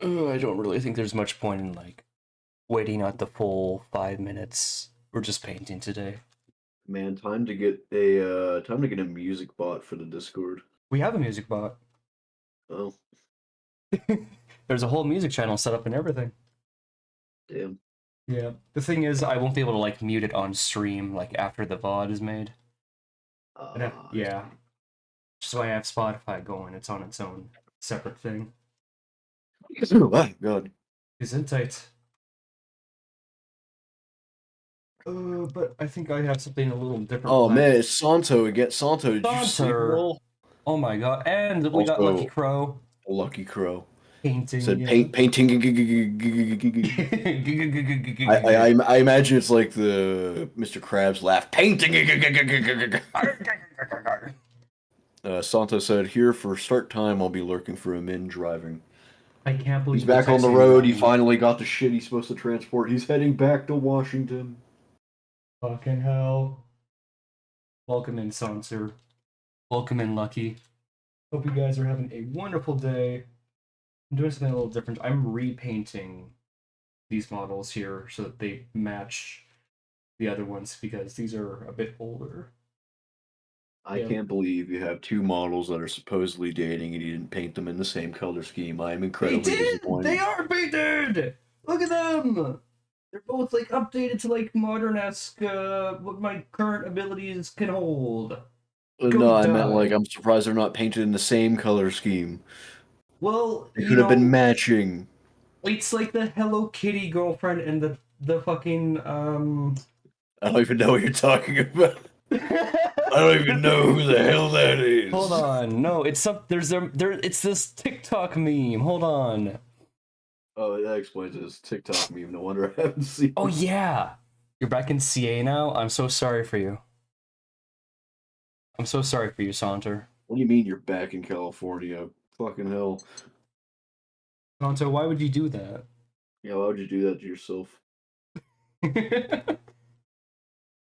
I don't really think there's much point in like waiting out the full 5 minutes. We're just painting today. Man, time to get a music bot for the Discord. We have a music bot. Oh, There's a whole music channel set up and everything. damn. Yeah. The thing is, I won't be able to like mute it on stream like after the VOD is made. I Yeah. Just why I have Spotify going. It's on its own separate thing. see. Oh, God. Gesundheit. But I think I have something a little different. Oh, planned. man, it's Santo again. Santo, did you sleep Sponsor. well? Oh my god! And we got Also, Lucky Crow Lucky Crow. painting. Said Yeah. painting. I imagine it's like the Mr. Krabs laugh. Painting. Santo said, here for start time, I'll be looking for a min driving. I can't believe He's back on the texting road. He Ryan. finally got the shit he's supposed to transport. He's heading back to Washington. Fucking hell. Welcome in, Sanser. Welcome in, Lucky. Hope you guys are having a wonderful day. I'm doing something a little different. I'm repainting these models here so that they match the other ones because these are a bit older. I can't believe you have two models that are supposedly dating and you didn't paint them in the same color scheme. I am incredibly disappointed. They are painted! Look at them! They're both like updated to like modern-esque what my current abilities can hold. No, I meant like I'm surprised they're not painted in the same color scheme. Well, they could have been matching. It's like the Hello Kitty girlfriend and the fucking I don't even know what you're talking about. I don't even know who the hell that is. Hold on, no, it's it's this TikTok meme. Hold on. Oh, that explains this TikTok meme. No wonder I haven't seen. Oh yeah, you're back in CA now. I'm so sorry for you. I'm so sorry for you, Saunter. What do you mean you're back in California? Fucking hell. Saunter, why would you do that? Yeah, why would you do that to yourself?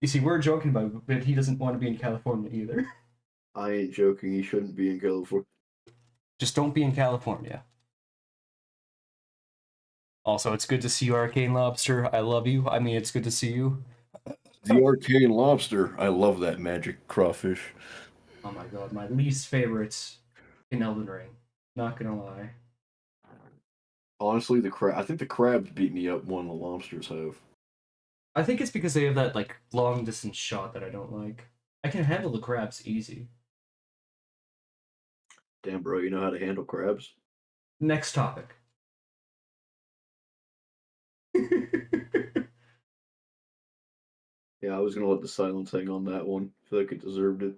You see, we're joking about it, but he doesn't want to be in California either. I ain't joking. He shouldn't be in California. Just don't be in California. Also, it's good to see you, Arcane Lobster. I love you. I mean, it's good to see you. The Arcane Lobster. I love that magic crawfish. Oh my god, my least favorite in Elden Ring. Not gonna lie. Honestly, I think the crabs beat me up more than the lobsters have. I think it's because they have that like long distance shot that I don't like. I can handle the crabs easy. Damn, bro, you know how to handle crabs? Next topic. Yeah, I was gonna let the silence hang on that one. I feel like it deserved it.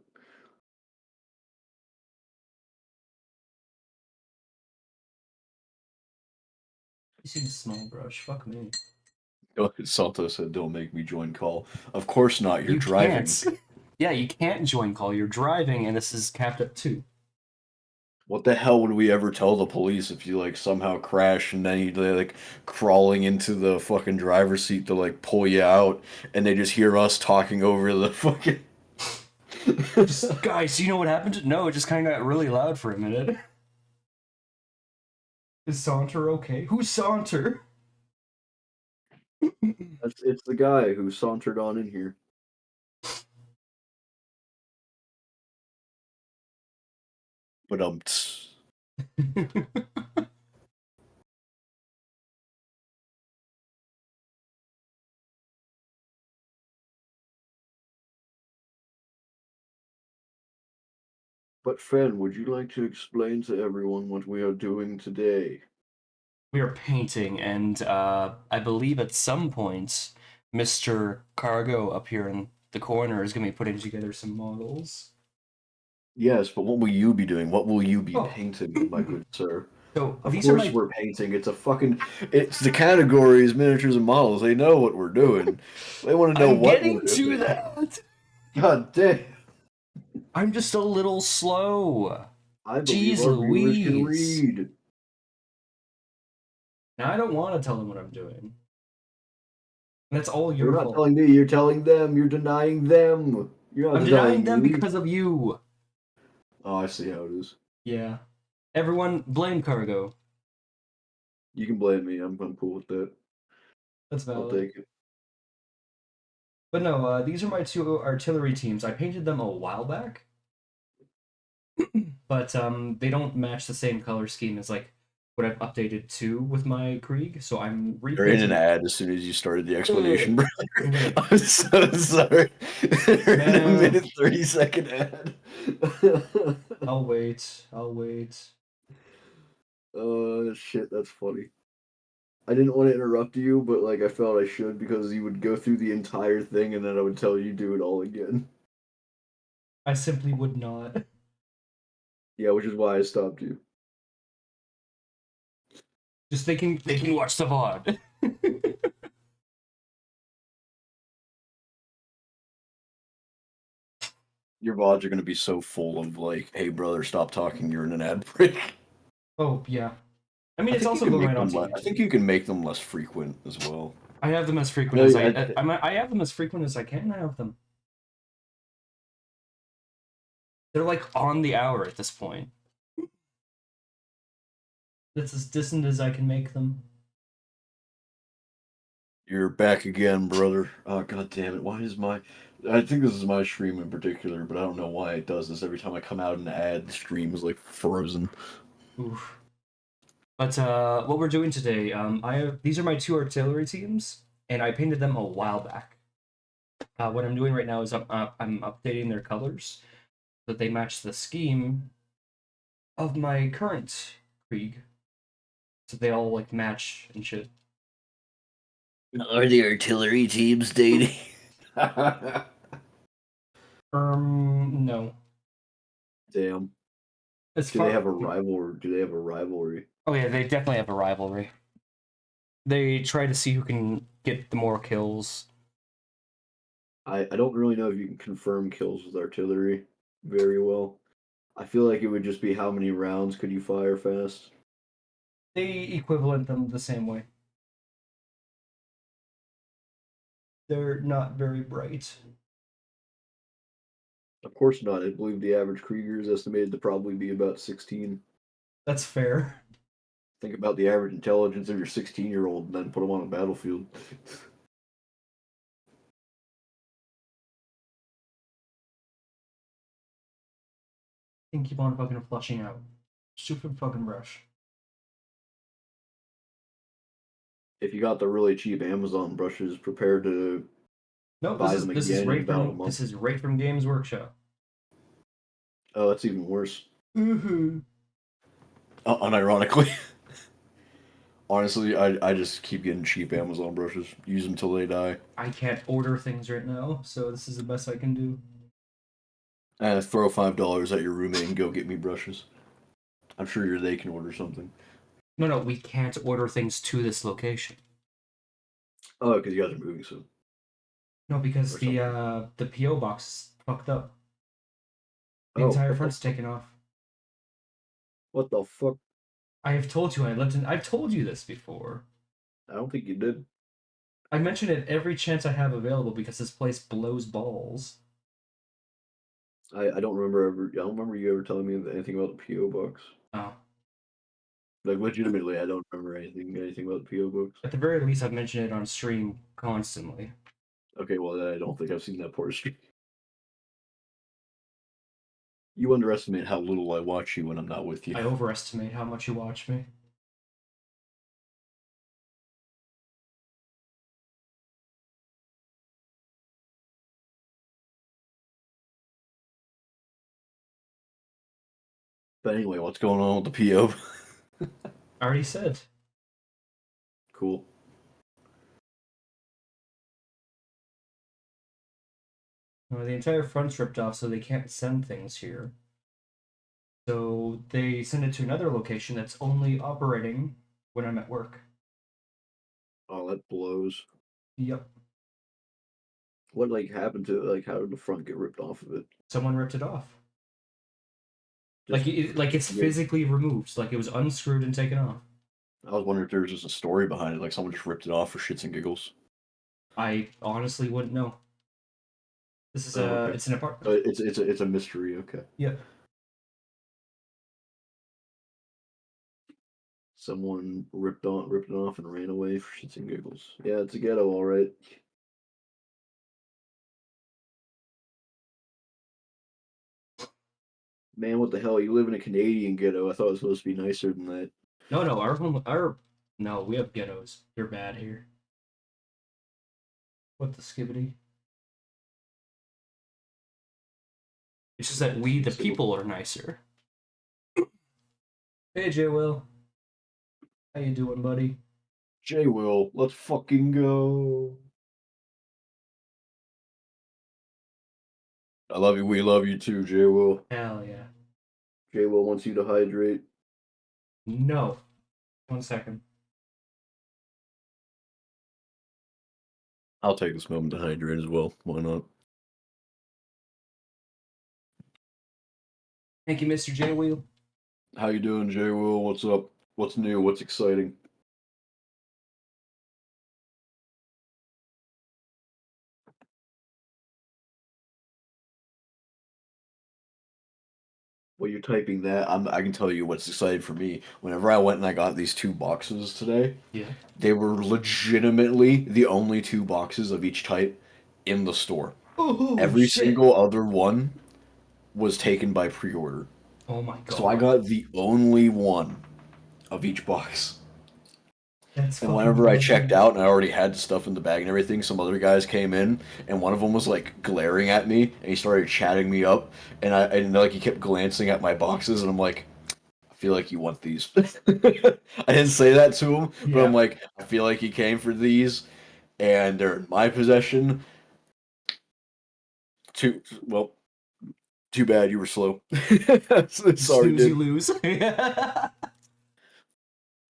You see the small brush? Fuck me. Salto said, "Don't make me join call." Of course not. You're driving. Can't. Yeah, you can't join call. You're driving, and this is capped at 2. What the hell would we ever tell the police if you like somehow crash and then they're like crawling into the fucking driver's seat to like pull you out, and they just hear us talking over the fucking. Guys, you know what happened? No, it just kind of got really loud for a minute. Is Saunter okay? Who's Saunter? It's the guy who sauntered on in here. But But Fen, would you like to explain to everyone what we are doing today? We are painting, and I believe at some point, Mr. Cargo up here in the corner is going to be putting together some models. Yes, but what will you be doing? What will you be painting, my good sir? So of course we're painting. It's the categories, miniatures, and models. They know what we're doing. They want to know what we're doing. To that. God damn. I'm just a little slow. I believe our viewers can read. Now I don't want to tell them what I'm doing. That's all your fault. You're not telling me. You're telling them. You're denying them. I'm denying them because of you. Oh, I see how it is. Yeah. Everyone blame Cargo. You can blame me. I'm cool with that. That's I'll valid. take it. But no, these are my two artillery teams. I painted them a while back, but they don't match the same color scheme as like what I've updated to with my Krieg. So I'm They're in an repainting. ad as soon as you started the Ugh, explanation, brother. okay, I'm so sorry. They're in a man. minute 30-second ad. I'll wait. I'll wait. Oh shit, that's funny. I didn't want to interrupt you, but like I felt I should because you would go through the entire thing and then I would tell you do it all again. I simply would not. Yeah, which is why I stopped you. Just they can watch the VOD. Your VODs are gonna be so full of like, "Hey brother, stop talking. You're in an ad break." Oh yeah. I mean, I it's think you also can going make right them. onto I think YouTube. you can make them less frequent as well. I have them as I frequent know. as I have them as frequent as I can have them. They're like on the hour at this point. That's as distant as I can make them. You're back again, brother. Oh god damn it! Why is my? I think this is my stream in particular, but I don't know why it does this. Every time I come out in an ad, the stream is like frozen. Oof. But what we're doing today, these are my two artillery teams, and I painted them a while back. What I'm doing right now is I'm updating their colors so that they match the scheme of my current Krieg, so they all like match and shit. Are the artillery teams dating? No. Damn. As Do they far have a rival? Do they have a rivalry? Oh yeah, they definitely have a rivalry. They try to see who can get the more kills. I don't really know if you can confirm kills with artillery very well. I feel like it would just be how many rounds could you fire fast. They equivalent them the same way. They're not very bright. Of course not. I believe the average Krieger is estimated to probably be about 16. That's fair. Think about the average intelligence of your 16-year-old and then put them on a battlefield. And keep on fucking flushing out. Stupid fucking brush. If you got the really cheap Amazon brushes, prepare to No, buy them again in about a this month. is right from Games Workshop. Oh, that's even worse. Mm-hmm. Unironically. Honestly, I just keep getting cheap Amazon brushes. Use them till they die. I can't order things right now, so this is the best I can do. And throw $5 at your roommate and go get me brushes. I'm sure they can order something. No, we can't order things to this location. Oh, because you guys are moving soon No, because or something. the PO box is fucked up. The Oh, entire what the front's fuck? taken off. What the fuck? I have told you I lived in. I've told you this before. I don't think you did. I mention it every chance I have available because this place blows balls. I don't remember ever. I don't remember you ever telling me anything about the PO box. Oh. Like legitimately, I don't remember anything about the PO box. At the very least, I've mentioned it on stream constantly. Okay, well then I don't think I've seen that part of stream. You underestimate how little I watch you when I'm not with you. I overestimate how much you watch me. But anyway, what's going on with the PO? I already said. Cool. The entire front's ripped off, so they can't send things here. So they send it to another location that's only operating when I'm at work. Oh, that blows. Yep. What like happened to it? Like how did the front get ripped off of it? Someone ripped it off. Just Like it's yeah. physically removed. Like it was unscrewed and taken off. I was wondering if there was just a story behind it, like someone just ripped it off for shits and giggles. I honestly wouldn't know. This is Oh, okay. it's an apartment. But it's a mystery. Okay. Yep. Someone ripped it off and ran away for shits and giggles. Yeah, it's a ghetto, all right. Man, what the hell? You live in a Canadian ghetto. I thought it was supposed to be nicer than that. No, no, we have ghettos. They're bad here. What the skibbity? It's just that we, the people, are nicer. Hey, J. Will. How you doing, buddy? J Will, let's fucking go. I love you. We love you too, J Will. Hell yeah. J Will wants you to hydrate. No. 1 second. I'll take this moment to hydrate as well. Why not? Thank you, Mr. J. Wheel. How you doing, J Will? What's up? What's new? What's exciting? While you're typing that, I can tell you what's exciting for me. Whenever I went and I got these 2 boxes today, Yeah. they were legitimately the only 2 boxes of each type in the store. Oh, Every shit. single other one was taken by pre-order. Oh my So I god. got the only one of each box. That's And fucking whenever I checked lovely. out and I already had stuff in the bag and everything, some other guys came in and one of them was like glaring at me and he started chatting me up and like he kept glancing at my boxes and I'm like, I feel like you want these. I didn't say that to him, but I'm Yeah. like, I feel like he came for these and they're in my possession. Well, too bad you were slow. Sorry, Snooze, you dude. lose.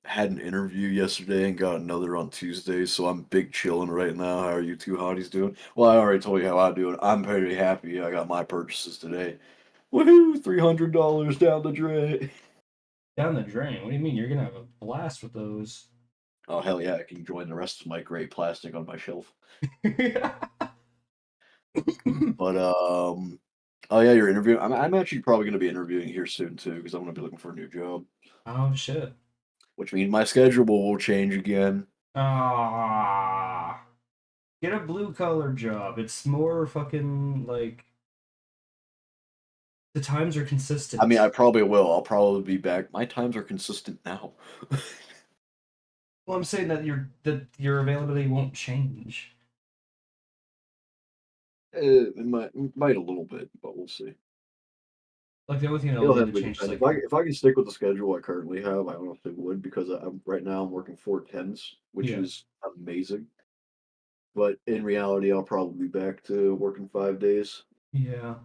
Had an interview yesterday and got another on Tuesday, so I'm big chilling right now. How are you two hotties doing? Well, I already told you how I do it. I'm very happy. I got my purchases today. Woohoo! $300 down the drain. Down the drain. What do you mean? You're gonna have a blast with those. Oh hell yeah! I can join the rest of my great plastic on my shelf. But oh yeah, you're interviewing. I'm actually probably going to be interviewing here soon too because I'm going to be looking for a new job, Oh shit. which means my schedule will change again. Ah. Get a blue collar job. It's more fucking like the times are I mean, I consistent. probably will. I'll probably be back. My times are consistent now. Well, I'm saying that your availability won't change. It might a little bit, but we'll see. Like the only thing that'll It'll really heavily change is depend. If like I can stick with the schedule I currently have, I honestly would because I'm right now I'm working 4 10s, which yeah. is amazing. But in reality, I'll probably be back to working 5 days. Yeah.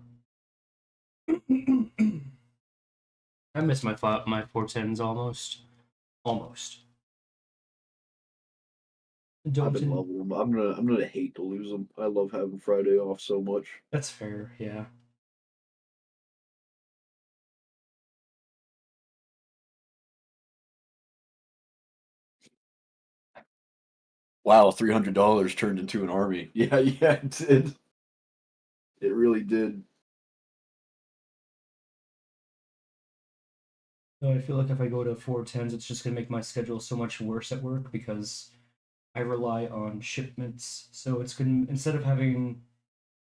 I miss my 410s almost. Almost. I've Don't been in, loving them. I'm gonna hate to lose them. I love having Friday off so much. That's fair, yeah. Wow, $300 turned into an army. Yeah, yeah, it did. It really did. No, I feel like if I go to 410s, it's just gonna make my schedule so much worse at work because I rely on shipments. So it's gonna instead of having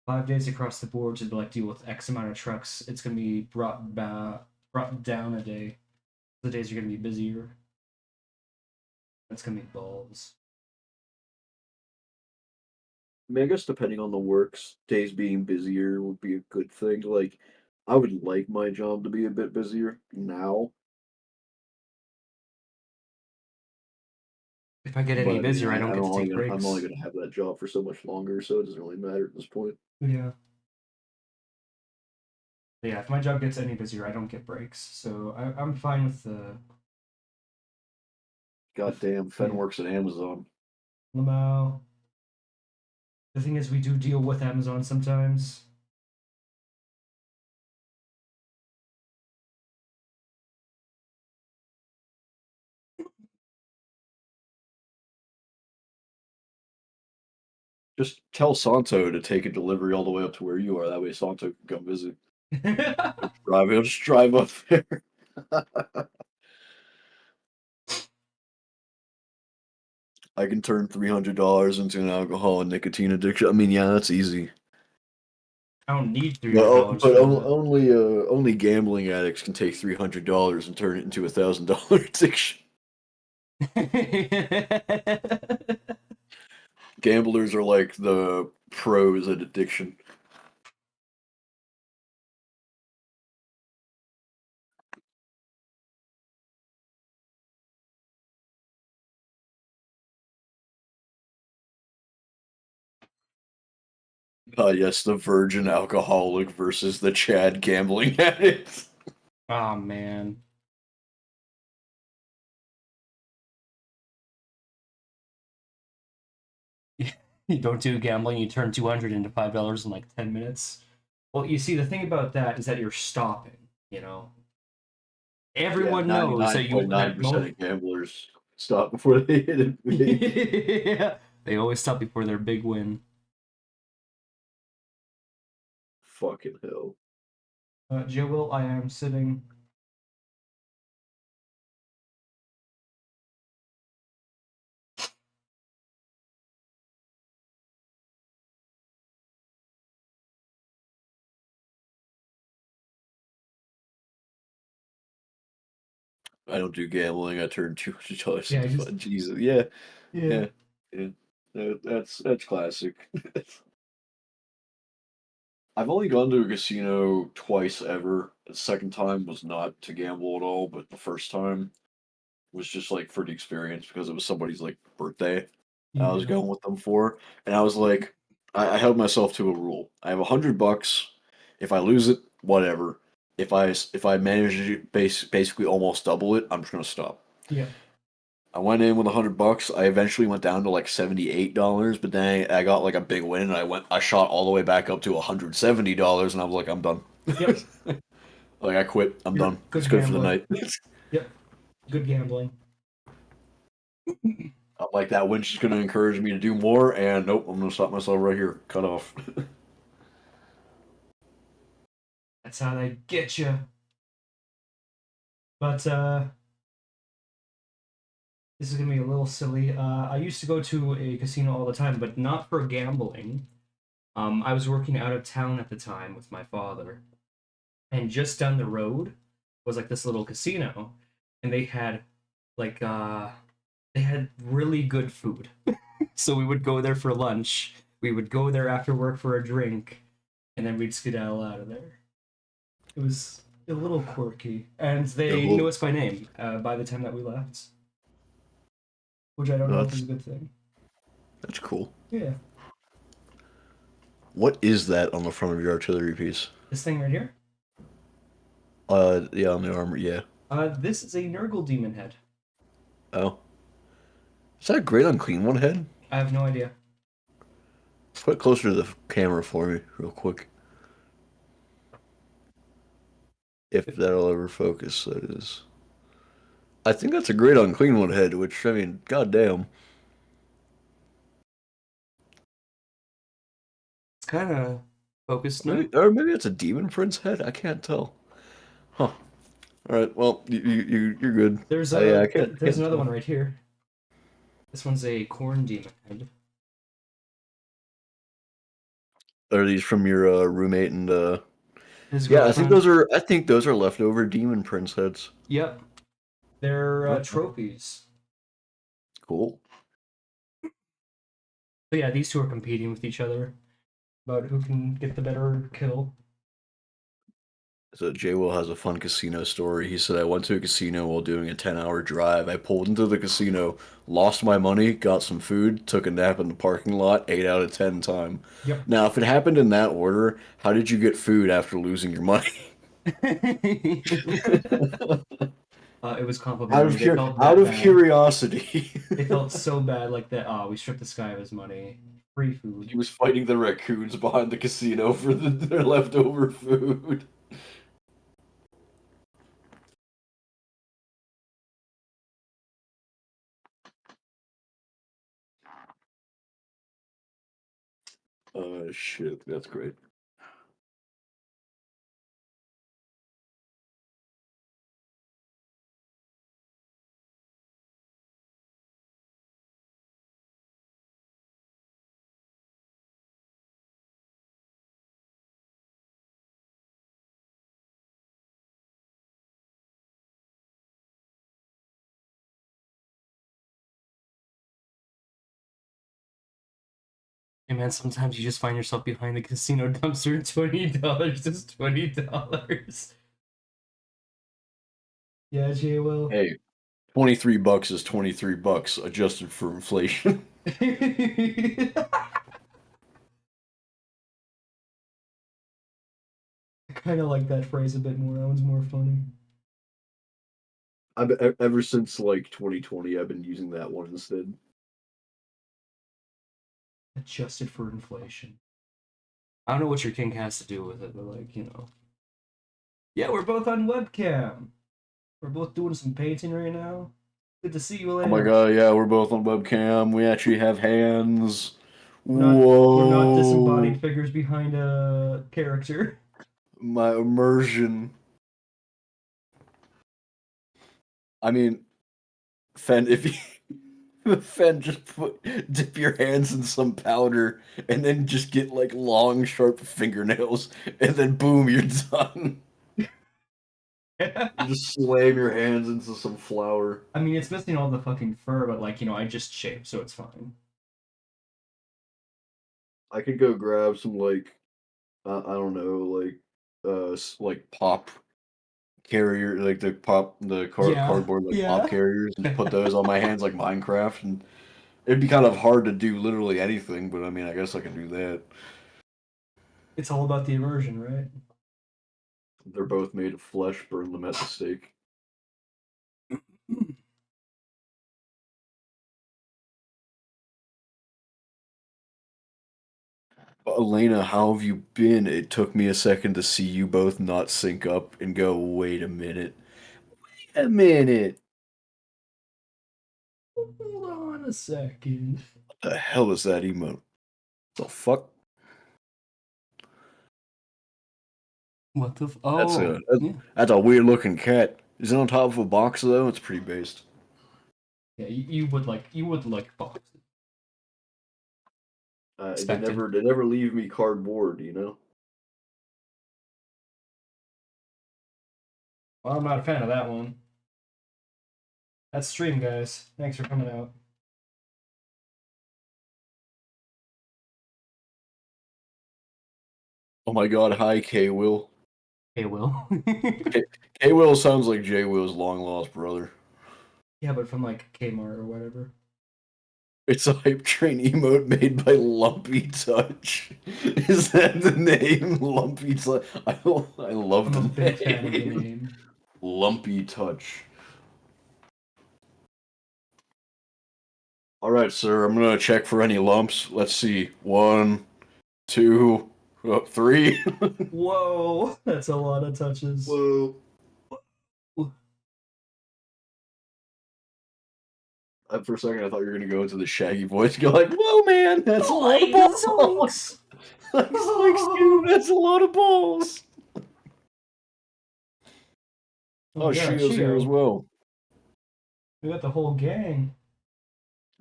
5 days across the board to like deal with X amount of trucks, it's gonna be brought down a day. The days are gonna be busier. That's gonna be balls. I mean, I guess depending on the works, days being busier would be a good thing. Like, I would like my job to be a bit busier now, If I get any but I mean, busier, I don't get to take I'm only breaks. gonna have that job for so much longer, so it doesn't really matter at this point. Yeah. But yeah, if my job gets any busier, I don't get breaks. So I'm fine with the Goddamn, Fen yeah. works at Amazon. Lamau. The thing is, we do deal with Amazon sometimes. Just tell Santo to take a delivery all the way up to where you are. That way Santo can come visit. He'll just drive up there. I can turn $300 into an alcohol and nicotine addiction. I mean, yeah, that's easy. I don't need Well, $300 but for that. only gambling addicts can take $300 and turn it into $1,000 addiction. Gamblers are like the pros at addiction. Yes, the virgin alcoholic versus the Chad gambling addict. Oh man. You don't do gambling, you turn 200 into $5 in like 10 minutes. Well, you see, the thing about that is that you're stopping, you know? Yeah, Everyone knows that you, that 99.9% most, of gamblers stop before they hit it big. yeah, they always stop before their big win. Fucking hell. Joe, I am sitting. I don't do gambling. I turned $200 Yeah, I into just, fun. Jesus. Yeah, yeah. yeah, yeah. That's classic. I've only gone to a casino twice ever. The second time was not to gamble at all, but the first time was just like for the experience because it was somebody's like birthday I was Yeah. going with them for, and I was like, I held myself to a rule. I have $100. If I lose it, whatever. If I manage to basically almost double it, I'm just gonna stop. Yeah. I went in with $100. I eventually went down to like $78, but then I got like a big win, and I shot all the way back up to $170, and I was like, I'm done. Yep. Like I quit. I'm You're done. It's good good for the gambler. night. Yep. Good gambling. I'm like that win's just gonna encourage me to do more, and nope, I'm gonna stop myself right here. Cut off. That's how they get you. But this is gonna be a little silly. I used to go to a casino all the time, but not for gambling. I was working out of town at the time with my father, and just down the road was like this little casino, and like they had really good food. So we would go there for lunch. We would go there after work for a drink, and then we'd skedaddle out of there. It was a little quirky, and Yeah, they knew well, us by name by the time that we left, which I don't know if is that's a good thing. that's cool. Yeah, What is that on the front of your artillery piece? this thing right here. Yeah, on the armor. Yeah. This is a Nurgle demon head. Oh, is that a great unclean one head? I have no idea. Put it closer to the camera for me, real quick. If that'll ever focus, that is. I think that's a great unclean one head. Which I mean, goddamn. It's kind of focused Maybe now. or maybe it's a demon prince head. I can't tell. Huh. All right. Well, you're good. Yeah, I There's can't another one tell. right here. This one's a corn demon head. Are these from your roommate and His Yeah, girlfriend. I think those are leftover demon prince heads. Yep, they're Okay. trophies. Cool. So yeah, these two are competing with each other about who can get the better kill. So J Will has a fun casino story. He said I went to a casino while doing a 10-hour drive. I pulled into the casino, lost my money, got some food, took a nap in the parking lot, 8 out of 10 time. Yep. Now, if it happened in that order, how did you get food after losing your money? It was complimentary. They felt Out that of bad. curiosity. They felt so bad, like that. Oh, we stripped this guy of his money. Free food. He was fighting the raccoons behind the casino for their leftover food. Shit, that's great. And man, sometimes you just find yourself behind the casino dumpster. $20 is $20. Yeah, Jay will. Hey, 23 bucks is 23 bucks adjusted for inflation. I kind of like that phrase a bit more. That one's more funny. Ever since like 2020, I've been using that one instead. Adjusted for inflation. I don't know what your kink has to do with it, but like, Yeah, we're both on webcam. We're both doing some painting right now. Good to see you, Oh my Elena. god, yeah, we're both on webcam. We actually have hands. We're not Whoa. disembodied figures behind a character. My immersion. I mean, Fen, if you Fen, just dip your hands in some powder and then just get like long, sharp fingernails, and then boom, you're done. You just slam your hands into some flour. I mean, it's missing all the fucking fur, but like, I just shaved, so it's fine. I could go grab some like I don't know, like like pop carrier, like Yeah, cardboard like pop yeah. carriers, and put those on my hands like Minecraft, and it'd be kind of hard to do literally anything, but I mean, I guess I can do that. It's all about the immersion, right? They're both made of flesh. Burn them at the stake. Elena, how have you been? It took me a second to see you both not sync up and go, wait a minute. A minute. Hold on a second. What the hell is that emote? The fuck? What the? That's Oh, a yeah, that's a weird looking cat. Is it on top of a box though? It's pretty based. yeah. You would like boxes. They Expected. never leave me cardboard, you know. Well, I'm not a fan of that one. That's stream, guys. Thanks for coming out. Oh my god, hi K Will. Hey, Will. K Will sounds like J Will's long lost brother. Yeah, but from like Kmart or whatever. It's a hype train emote made by Lumpy Touch. Is that the name? Lumpy Touch. I love I'm a the big fan of the name. name. Lumpy Touch. All right, sir. I'm gonna check for any lumps. Let's see. One, two, three. Whoa, that's a lot of touches. Whoa. For a second, I thought you were gonna go into the Shaggy voice. Go like, "Whoa, man, that's a lot of Like balls." zoinks. Like Zoinks, dude, that's a lot of balls. Oh, Oh, we got a Shio's here as Chio. well. We got the whole gang.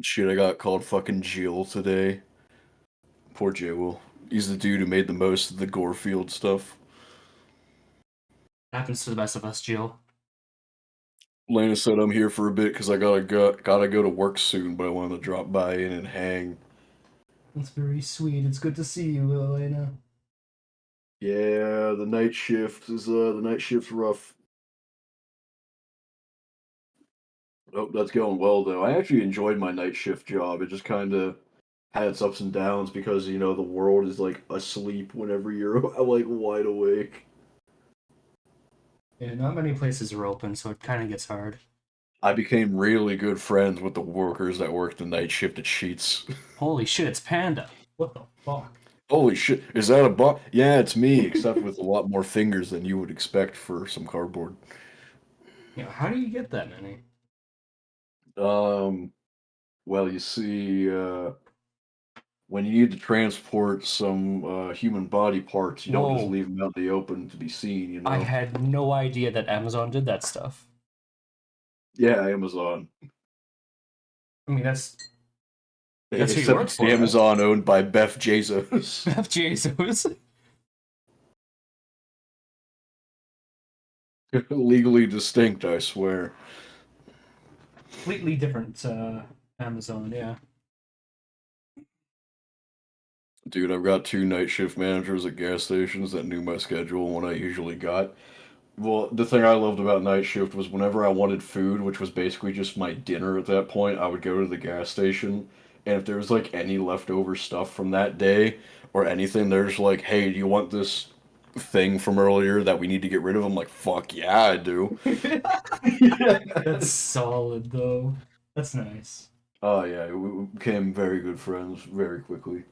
Shit, I got called fucking Jill today. Poor J Will. He's the dude who made the most of the Gorefield stuff. Happens to the best of us, Jill. Lana said I'm here for a bit because I gotta go to work soon, but I wanted to drop by in and hang. That's very sweet. It's good to see you, Elena. Yeah, the night shift's rough. Oh, that's going well though. I actually enjoyed my night shift job. It just kind of had its ups and downs because the world is like asleep whenever you're like wide awake. Yeah, not many places are open, so it kind of gets hard. I became really good friends with the workers that worked the night shift at Sheets. Holy shit, it's Panda. What the fuck? Holy shit, is that a bot? Yeah, it's me, except with a lot more fingers than you would expect for some cardboard. How do you get that many? Um, well, you see, when you need to transport some human body parts, you don't just Whoa. leave them out in the open to be seen, you I know? had no idea that Amazon did that stuff. Yeah, Amazon. I mean, that's who you Except work it's the for, right? Amazon owned by Beth Bezos. Jeff Jesus. Legally distinct, I swear. Completely different Amazon, yeah. Dude, I've got two night shift managers at gas stations that knew my schedule and what I usually got. Well, the thing I loved about night shift was whenever I wanted food, which was basically just my dinner at that point, I would go to the gas station, and if there was like any leftover stuff from that day or anything, they're just like, "Hey, do you want this thing from earlier that we need to get rid of?" I'm like, "Fuck yeah, I do." That's solid though. That's nice. Oh yeah, we became very good friends very quickly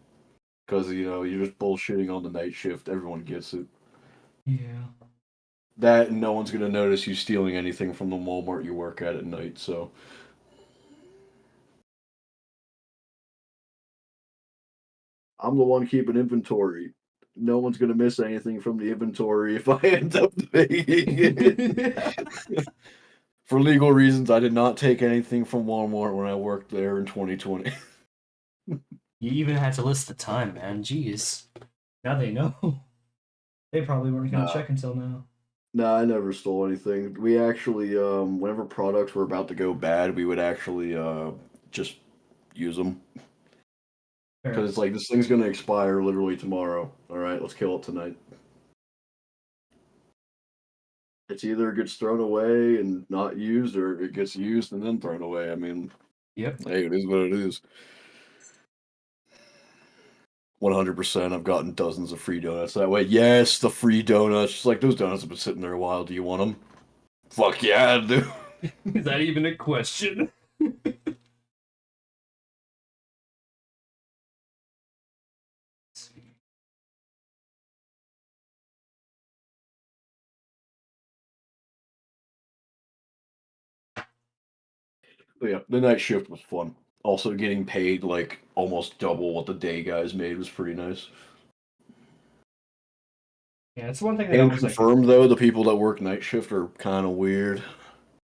because you're just bullshitting on the night shift. Everyone gets it. Yeah. That and no one's gonna notice you stealing anything from the Walmart you work at night. So I'm the one keeping inventory. No one's gonna miss anything from the inventory if I end up taking it. For legal reasons, I did not take anything from Walmart when I worked there in 2020. You even had to list the time, man. Jeez. Now they know. They probably weren't gonna Nah, check until now. nah, I never stole anything. We actually, whenever products were about to go bad, we would actually just use them Fair. because it's like this thing's gonna expire literally tomorrow. All right, let's kill it tonight. It's either it gets thrown away and not used, or it gets used and then thrown away. I mean, Yep. hey, it is what it is. 100%. I've gotten dozens of free donuts that way. Yes, the free donuts. Just like those donuts have been sitting there a while. Do you want them? Fuck yeah, I do. Is that even a question? But yeah, the night shift was fun. Also, getting paid like almost double what the day guys made was pretty nice. Yeah, it's one thing that And always like. confirmed though, the people that work night shift are kind of weird.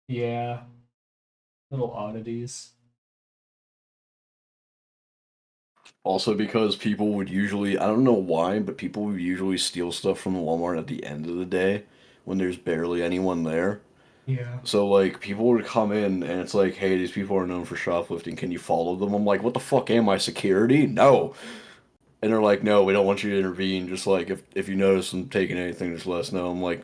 Yeah, little oddities. Also, because people would usually, I don't know why, but people would usually steal stuff from the Walmart at the end of the day when there's barely anyone there. Yeah. So, like, people would come in and it's like, hey, these people are known for shoplifting. Can you follow them? I'm like, what the fuck am I, security? No. And they're like, no, we don't want you to intervene. Just like, if you notice them taking anything, just let us know. I'm like,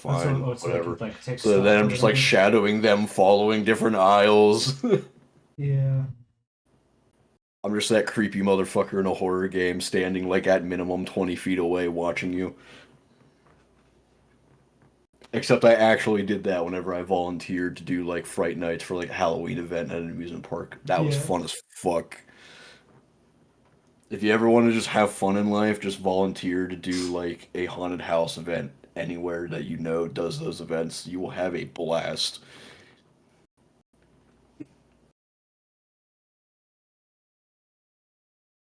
Also, fine, oh, so they whatever. could like take So then stuff or I'm just like whatever. shadowing them, following different aisles. Yeah. I'm just that creepy motherfucker in a horror game standing like at minimum 20 feet away watching you. Except I actually did that whenever I volunteered to do like Fright Nights for like a Halloween event at an amusement park. That was Yeah. fun as fuck. If you ever want to just have fun in life, just volunteer to do like a haunted house event anywhere that you know does those events. You will have a blast.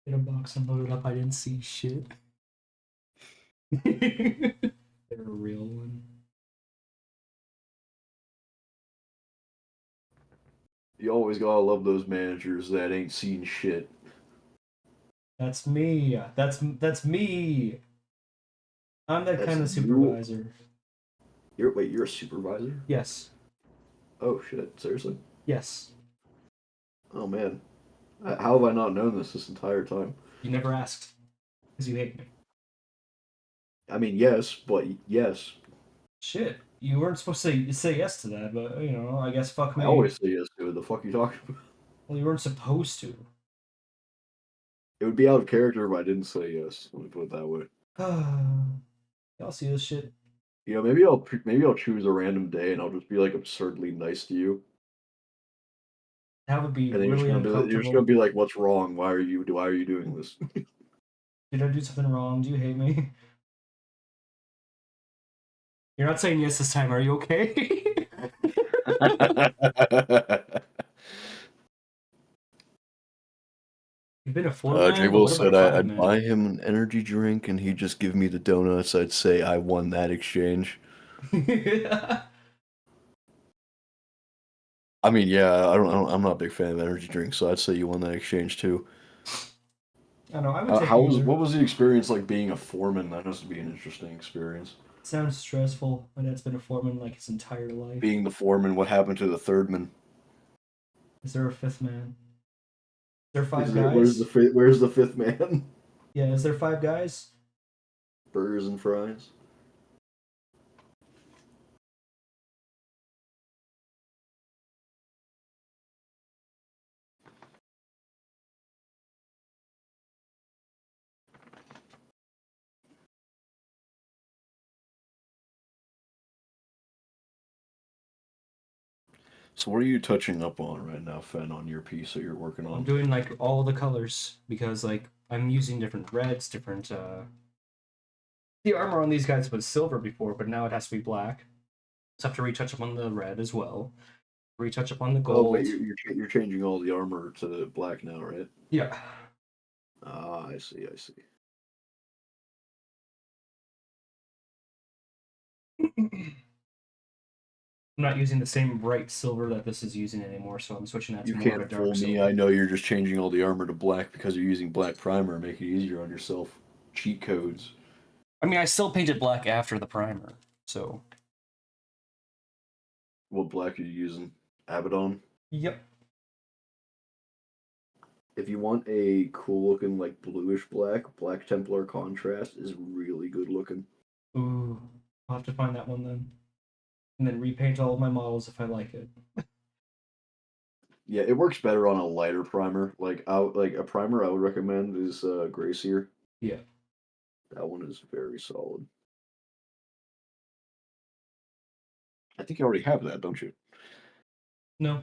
Get a box and load it up. I didn't see shit. They're a real one. You always gotta love those managers that ain't seen shit. That's me. That's me. I'm that That's kind of you. supervisor. You're a supervisor? Yes. Oh shit, seriously? Yes. Oh man. How have I not known this entire time? You never asked because you hate me. I mean, yes, but yes. Shit. You weren't supposed to say yes to that, but I guess fuck I me. always say yes to it. The fuck you talking about? Well, you weren't supposed to. It would be out of character if I didn't say yes. Let me put it that way. Y'all see this shit? Maybe I'll choose a random day and I'll just be like absurdly nice to you, That would be and then really you're just gonna uncomfortable. be like, "What's wrong? Why are you doing this?" Did I do something wrong? Do you hate me? You're not saying yes this time. Are you okay? You've been a four Jay man, but Will what about a said five I'd buy man? him an energy drink and he'd just give me the donuts. I'd say I won that exchange. I mean, yeah, I'm not a big fan of energy drinks, so I'd say you won that exchange too. I know. I would take What either. was the experience like being a foreman? That must be an interesting experience. Sounds stressful. My dad's been a foreman like his entire life. Being the foreman, what happened to the third man? Is there a fifth man? Is there five Is there guys? where's the fifth man? Yeah, is there five guys? Burgers and fries. So what are you touching up on right now, Fen, on your piece that you're working I'm on? doing like all the colors because like I'm using different reds, different the armor on these guys was silver before, but now it has to be black. So I have to retouch up on the red as well. Retouch up on the Oh, but gold. you're changing all the armor to black now, right? Yeah. Ah, I see, I see. I'm not using the same bright silver that this is using anymore, so I'm switching that You to more of a can't dark fool me. silver. I know you're just changing all the armor to black because you're using black primer, make it easier on yourself. Cheat codes. I mean, I still painted black after the primer, so. What black are you using? Abaddon? Yep. If you want a cool looking like bluish black, Black Templar contrast is really good looking. Ooh, I'll have to find that one then, and then repaint all of my models if I like it. Yeah, it works better on a lighter primer. Like a primer I would recommend is Gracier. Yeah. That one is very solid. I think you already have that, don't you? No.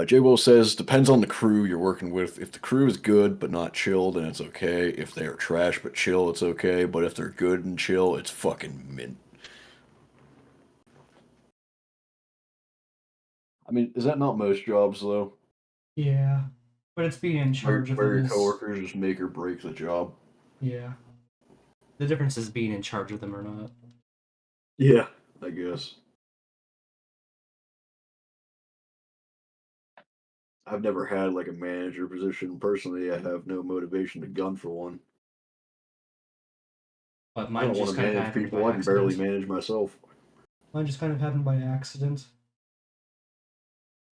J. Will says, depends on the crew you're working with. If the crew is good but not chill, then it's okay. If they are trash but chill, it's okay. But if they're good and chill, it's fucking mint. I mean, is that not most jobs though? Yeah. But it's being in charge of Where them your is. coworkers just make or break the job? Yeah. The difference is being in charge of them or not. Yeah, I guess. I've never had like a manager position. Personally, I have no motivation to gun for one. But I mine don't want just to kind of manage happened by people. I can barely accident. manage myself. Mine just kind of happened by accident.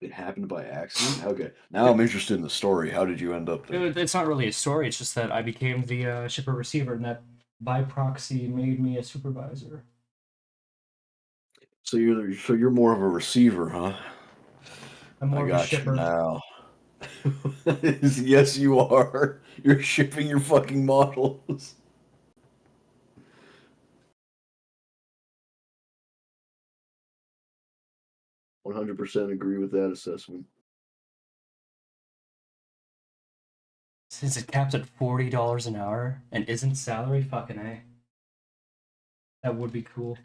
It happened by accident? Okay. Now I'm interested in the story. How did you end up there? It's not really a story. It's just that I became the shipper receiver, and that by proxy made me a supervisor. So you're more of a receiver, huh? I'm I more of a got you shipper. now. Yes, you are. You're shipping your fucking models. 100% agree with that assessment. Since it caps at $40 an hour and isn't salary, fucking a. That would be cool.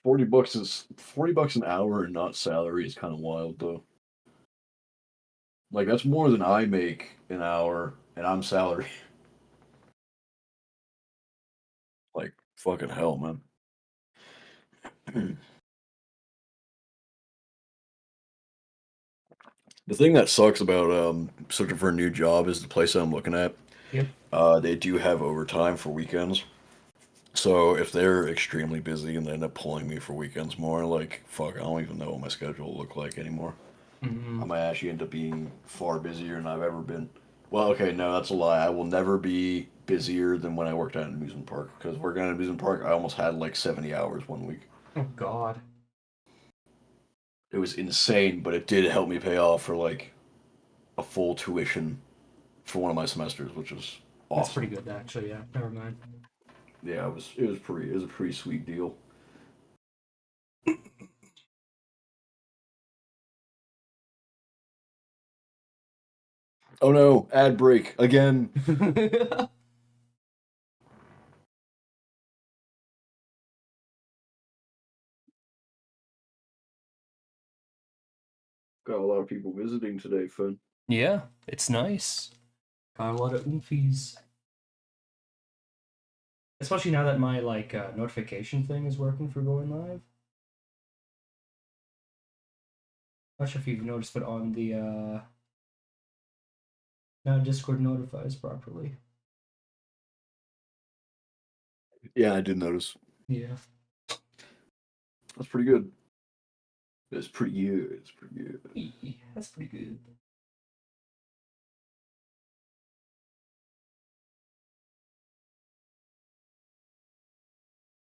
40 bucks an hour and not salary is kind of wild though. Like that's more than I make an hour and I'm salary. Like fucking hell, man. The thing that sucks about searching for a new job is the place that I'm looking at. Yep. They do have overtime for weekends. So if they're extremely busy and they end up pulling me for weekends more, like fuck, I don't even know what my schedule will look like anymore. I Mm-hmm. might actually end up being far busier than I've ever been. Well, okay, no, that's a lie. I will never be busier than when I worked at an amusement park. Because working at an amusement park, I almost had like 70 hours one week. Oh God, It was insane, but it did help me pay off for like a full tuition for one of my semesters, which was that's pretty awesome. good actually. Yeah. Never mind. Yeah, it was a pretty sweet deal. Oh no, ad break again. Got a lot of people visiting today, Finn. Yeah, it's nice. Got a lot of oomfies. Especially now that my like notification thing is working for going live. Not sure if you've noticed, but on the now Discord notifies properly. Yeah, I did notice. Yeah. That's pretty good. It's pretty good. It's pretty good. That's pretty good.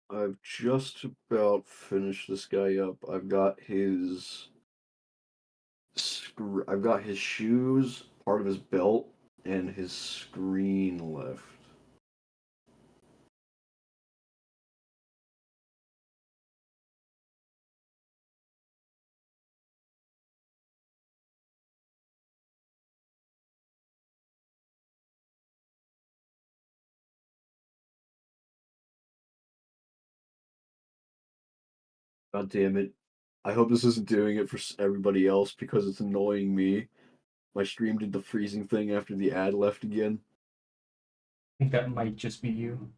I've just about finished this guy up. I've got his shoes, part of his belt, and his screen left. God damn it. I hope this isn't doing it for everybody else because it's annoying me. My stream did the freezing thing after the ad left again. I think that might just be you.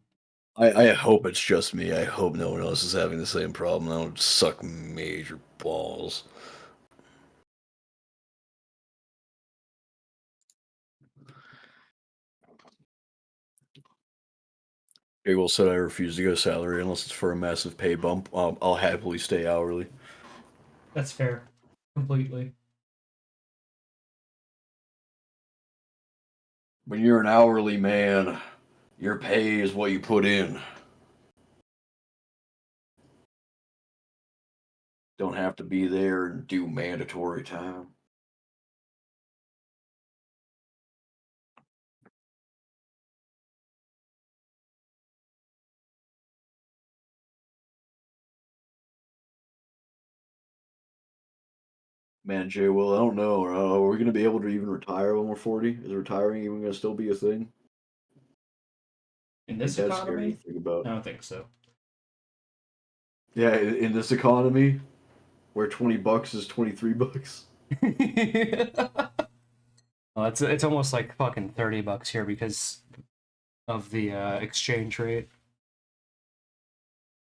I hope it's just me. I hope no one else is having the same problem. That would suck major balls. Will said I refuse to go salary unless it's for a massive pay bump. I'll happily stay hourly. That's fair. Completely. When you're an hourly man, your pay is what you put in. Don't have to be there and do mandatory time. Man, Jay, well, I don't know. Are we going to be able to even retire when we're 40? Is retiring even going to still be a thing? In I think this that's scary to economy, think about. I don't think so. Yeah, in this economy, where 20 bucks is 23 bucks. Well, it's almost like fucking $30 here because of the exchange rate.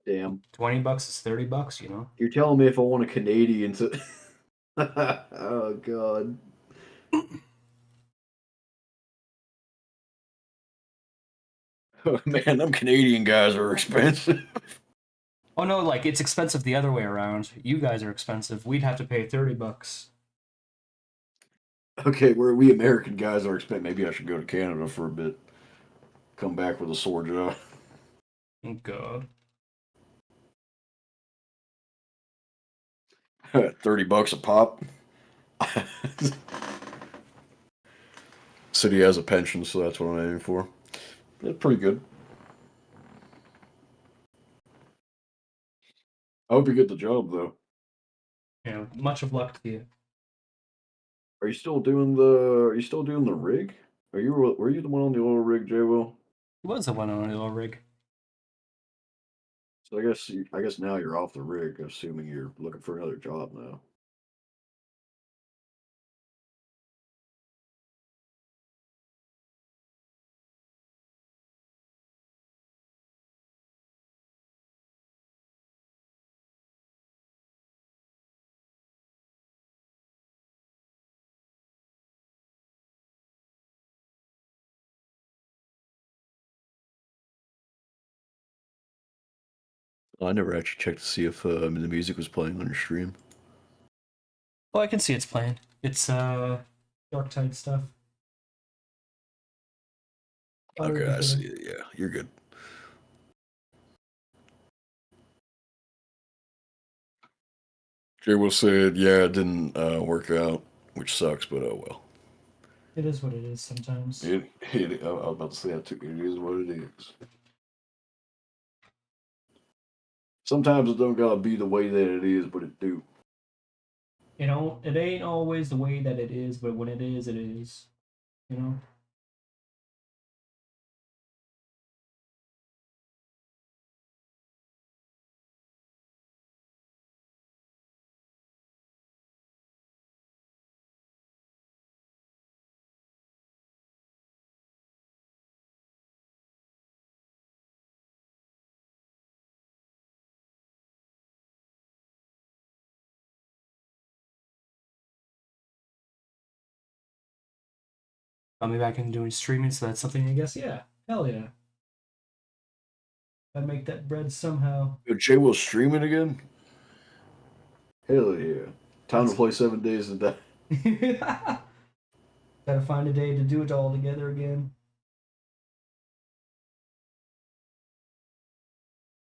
Damn. $20 is $30, you know. You're telling me if I want a Canadian to. Oh, God. Oh, man, them Canadian guys are expensive. Oh no, like it's expensive the other way around. You guys are expensive. We'd have to pay $30. Okay, where we American guys are expensive. Maybe I should go to Canada for a bit. Come back with a sore jaw. Oh god. $30 a pop. City has a pension, so that's what I'm aiming for. It's pretty good. I hope you get the job, though. You know, much of luck to you. Are you still doing the? Are you still doing the rig? Were you the one on the oil rig, J. Will? He was the one on the oil rig. So I guess now you're off the rig, assuming you're looking for another job now. I never actually checked to see if the music was playing on your stream. Well, I can see it's playing. It's Dark Tide stuff. Thought it would Okay, be I see fitting. it. Yeah, you're good. Jay Will said, "Yeah, it didn't work out, which sucks, but oh well." It is what it is sometimes. I was about to say that too. It is what it is. Sometimes it don't gotta be the way that it is, but it do. You know, it ain't always the way that it is, but when it is, it is. You know? Got me back into doing streaming, so that's something I guess, yeah. Hell yeah. Gotta make that bread somehow. Yo, Jay Will streaming again? Hell yeah. Time to That's play 7 days a day. gotta find a day to do it all together again.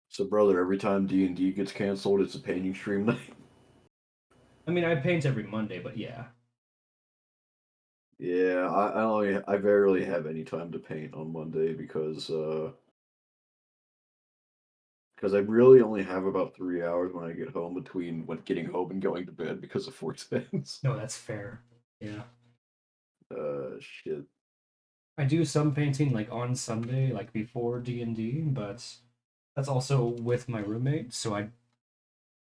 So, brother, every time D&D gets canceled, it's a painting stream night. I mean, I paint every Monday, but yeah. Yeah, I barely have any time to paint on Monday because I really only have about 3 hours when I get home between when getting home and going to bed because of Fortnite. No, that's fair. Yeah. Shit. I do some painting like on Sunday, like before D&D, but that's also with my roommate, so I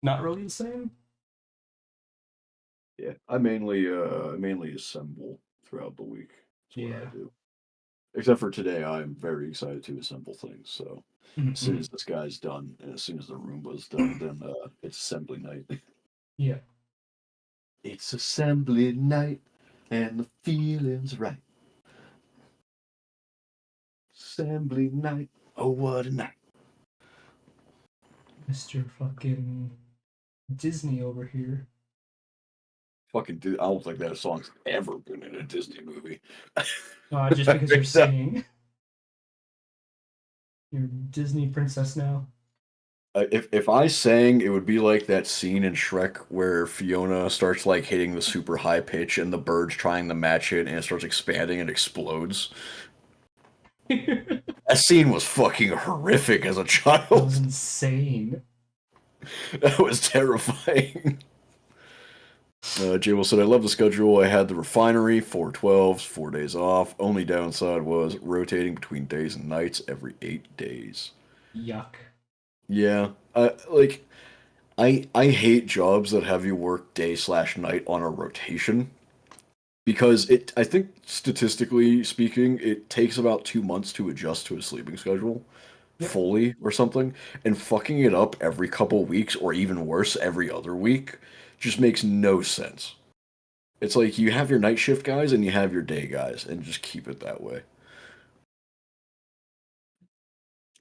not really the same. Yeah, I mainly assemble throughout the week. That's what I Yeah. do. Except for today, I'm very excited to assemble things. So as soon Mm-mm. as this guy's done, and as soon as the Roomba's done, then it's assembly night. Yeah. It's assembly night, and the feeling's right. Assembly night, oh what a night! Mr. fucking Disney over here. Fucking dude, I don't think that song's ever been in a Disney movie. Just I because you're think that singing. You're Disney princess now. if I sang, it would be like that scene in Shrek where Fiona starts like hitting the super high pitch and the bird's trying to match it and it starts expanding and explodes. That That scene was fucking horrific as a was child. insane. That was terrifying. Jay Will said, I love the schedule. I had the refinery, 4 12s, 4 days off. Only downside was rotating between days and nights every 8 days. Yuck. Yeah, I hate jobs that have you work day/night on a rotation because I think statistically speaking, it takes about 2 months to adjust to a sleeping schedule Yep. fully or something, and fucking it up every couple weeks or even worse every other week just makes no sense. It's like you have your night shift guys and you have your day guys and just keep it that way.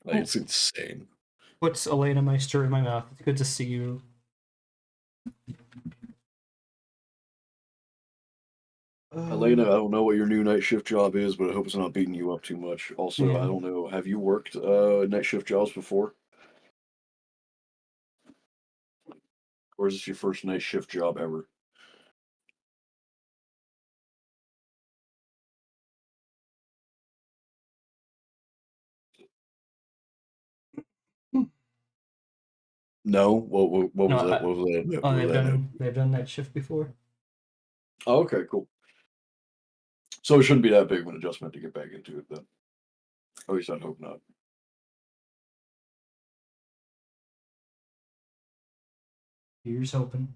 Like Oh, it's insane. puts Elena Meister in my mouth. It's good to see you. Elena, I Uh, don't know what your new night shift job is, but I hope it's not beating you up too much. Also, I yeah. don't know, have you worked night shift jobs before? Or is this your first night shift job ever? No? What No, was that? What was that? oh, What was that? they've done that shift before. Oh, okay, cool. So it shouldn't be that big of an adjustment to get back into it then. At least I hope not. Here's hoping.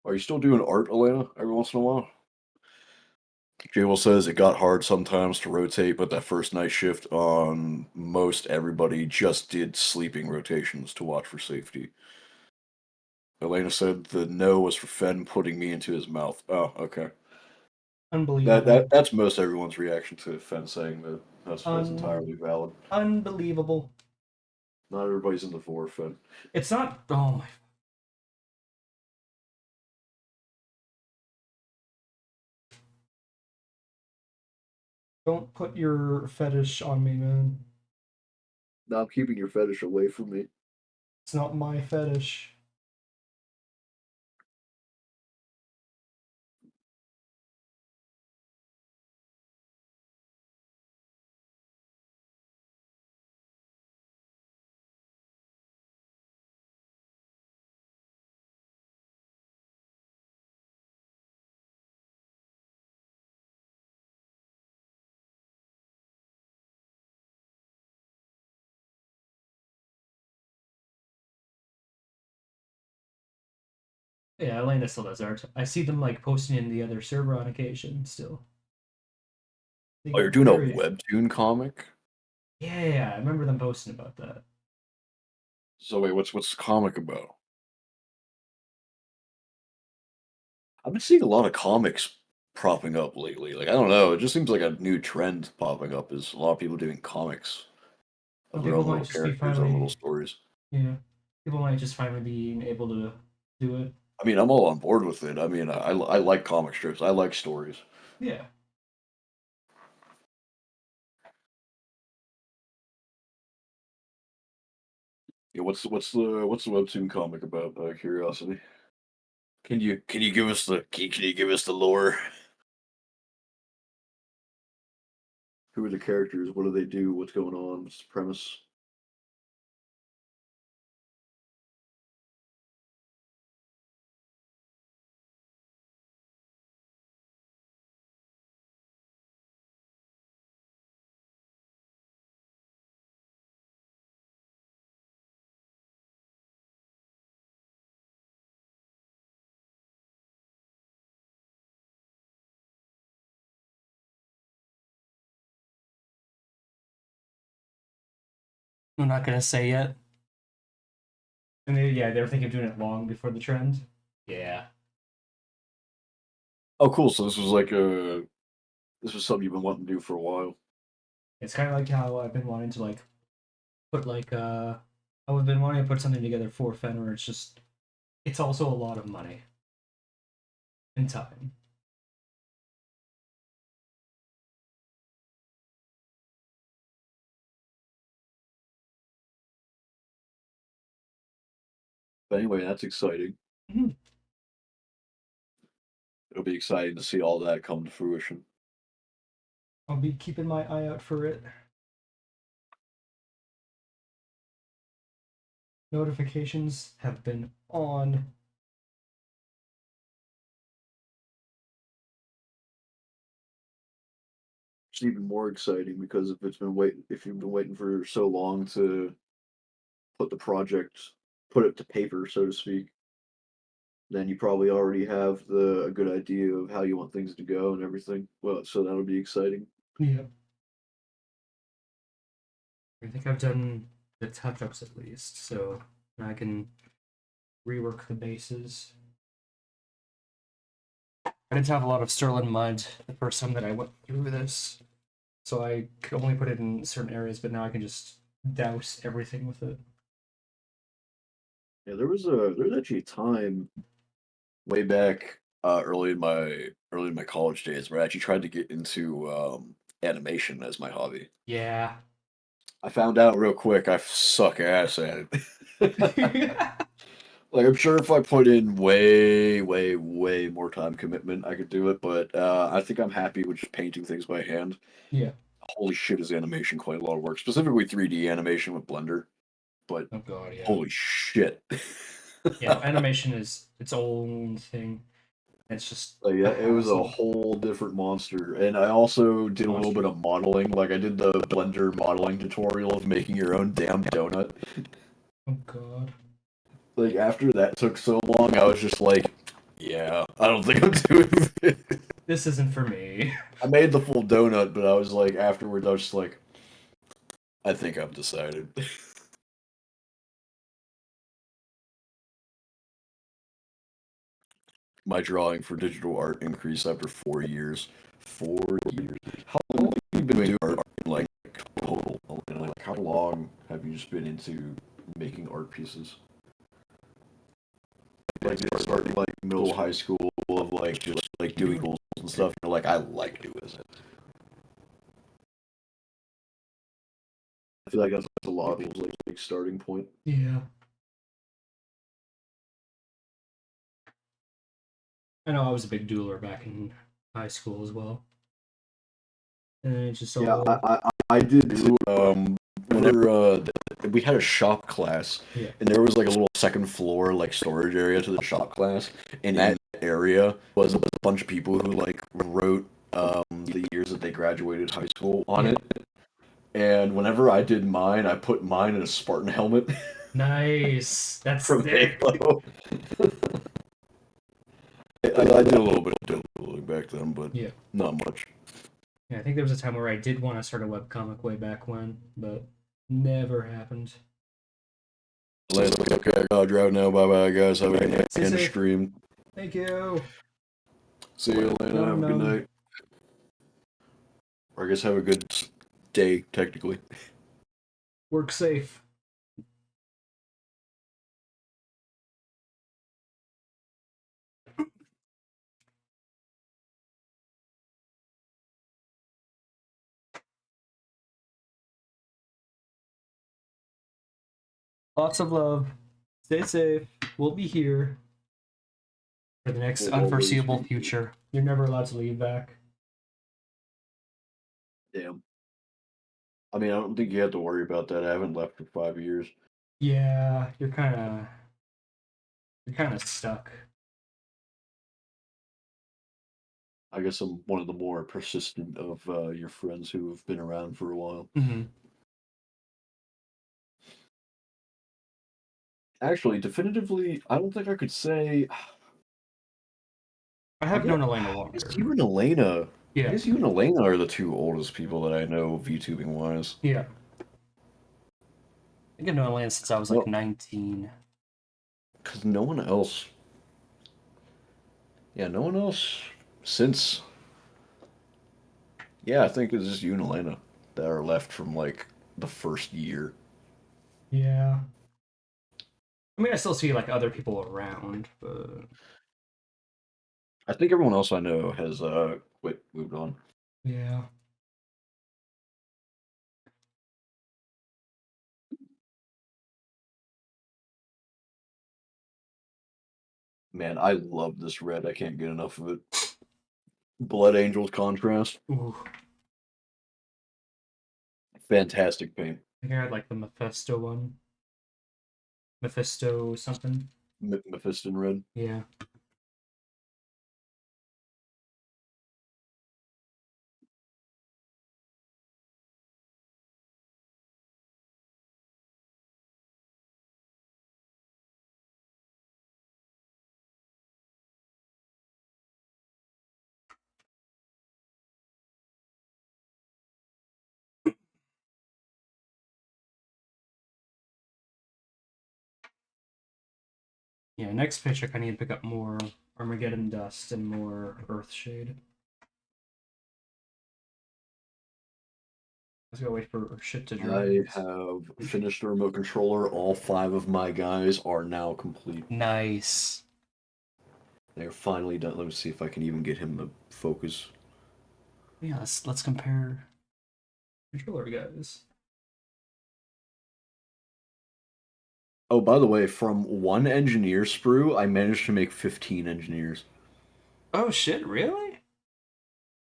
Are you still doing art, Elena, every once in a while? Jable says it got hard sometimes to rotate, but that first night shift on most everybody just did sleeping rotations to watch for safety. Elena said the no was for Fen putting me into his mouth. Oh, okay. Unbelievable. That's most everyone's reaction to Fen saying that. That's Un entirely valid. Unbelievable. Not everybody's in the for Fen. It's not. Oh my. Don't put your fetish on me, man. Now I'm keeping your fetish away from me. It's not my fetish. Yeah, Elena still does art. I see them like posting in the other server on occasion still. They Oh, you're get doing a very. webtoon comic? Yeah, I remember them posting about that. So wait, what's the comic about? I've been seeing a lot of comics propping up lately. Like I don't know, it just seems like a new trend popping up. Is a lot of people doing comics of Some their people own might little just be characters, own little finally, stories. people might just finally be able to do it. I mean, I'm all on board with it. I mean, I like comic strips. I like stories. Yeah. Yeah, what's the webtoon comic about? Curiosity. Can you give us the can you give us the lore? Who are the characters? What do they do? What's going on? What's the premise? I'm not gonna say yet. And they were thinking of doing it long before the trend. Yeah. Oh, cool. So this was something you've been wanting to do for a while. It's kind of like how I've been wanting to put I've been wanting to put something together for Fenrir. It's also a lot of money and time. But anyway, that's exciting. Mhm. It'll be exciting to see all that come to fruition. I'll be keeping my eye out for it. Notifications have been on. It's even more exciting because if you've been waiting for so long to put the project, put it to paper, so to speak, then you probably already have a good idea of how you want things to go and everything. Well, so that'll be exciting. Yeah. I think I've done the touch ups at least, so I can rework the bases. I didn't have a lot of Sterling mud the first time that I went through this, so I could only put it in certain areas, but now I can just douse everything with it. Yeah, there was actually a time way back early in my college days where I actually tried to get into animation as my hobby. Yeah. I found out real quick I suck ass at it. Like I'm sure if I put in way more time commitment, I could do it. But I think I'm happy with just painting things by hand. Yeah. Holy shit, is animation quite a lot of work, specifically 3D animation with Blender. But Oh god, yeah. holy shit. Yeah, animation is its own thing. It's just a Yeah, it was a hassle. whole different monster. And I also did a little bit of modeling. Like I did the Blender modeling tutorial of making your own damn donut. Oh god. Like after that took so long, I was just like, yeah, I don't think I'm doing this. This isn't for me. I made the full donut, but I was like afterwards I was just like, I think I've decided. My drawing for digital art increased after 4 years. 4 years. How long have you been doing art? Like total? And like how long have you just been into making art pieces? Like did it start in like middle high school of like just like doing goals and stuff? You're like I like doing this. I feel like that's a lot of people's like starting point. Yeah. I know I was a big doodler back in high school as well. And it's just Yeah, all I did too. Whenever we had a shop class, yeah. and there was like a little second floor like storage area to the shop class, and that area was a bunch of people who like wrote the years that they graduated high school on Yeah. it. And whenever I did mine, I put mine in a Spartan helmet Nice. That's from sick. Halo. I did a little bit of doodling back then, but Yeah. not much. Yeah, I think there was a time where I did want to start a webcomic way back when, but never happened. Lance, okay, I gotta drive now. Bye bye, guys. Have a good night Stay and safe. stream. Thank you. See you, Elena. Num Have a good num. night. Or I guess have a good day, technically. Work safe. Lots of love. Stay safe. We'll be here for the next We'll always unforeseeable be. future. You're never allowed to leave back. Damn. I mean, I don't think you have to worry about that. I haven't left for 5 years. Yeah, you're kind of stuck. I guess I'm one of the more persistent of your friends who have been around for a while. Mm-hmm. Actually, definitively, I don't think I could say. I I have guess, known Elena I guess longer. you and Elena. I Yeah, guess you and Elena are the two oldest people that I know VTubing wise. yeah. I think I've known Elena since I was like No, 19. because no one else. Yeah, no one else since. Yeah, I think it's just you and Elena that are left from like the first year. Yeah. I mean, I still see like other people around, but I think everyone else I know has quit, moved on. yeah. Man, I love this red. I can't get enough of it. Blood Angels contrast. Ooh, Fantastic paint. I think I had like the Mephisto one. Mephisto something. Mephiston red. Yeah. Yeah, next pitch I kind of need to pick up more Armageddon Dust and more Earthshade. Let's go wait for shit to dry. I have finished the remote controller. All 5 of my guys are now complete. Nice. They're finally done. Let me see if I can even get him to focus. Yeah, let's compare controller guys. Oh, by the way, from 1 engineer sprue, I managed to make 15 engineers. Oh shit, really?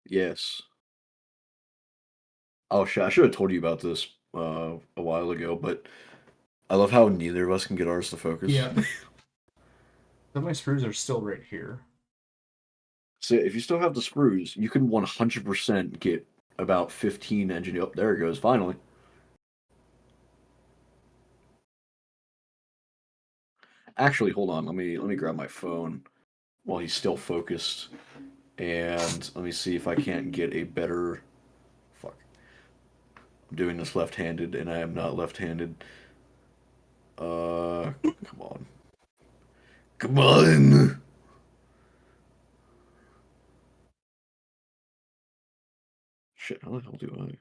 Yes. Oh shit, I should have told you about this a while ago, but I love how neither of us can get ours to focus. Yeah. But my screws are still right here. So if you still have the sprues, you can 100% get about 15 engineer. Oh, there it goes, finally. Actually, hold on. Let me grab my phone while he's still focused, and let me see if I can't get a better. Fuck. I'm doing this left-handed, and I am not left-handed. Come on. Come on! Shit, how the hell do I?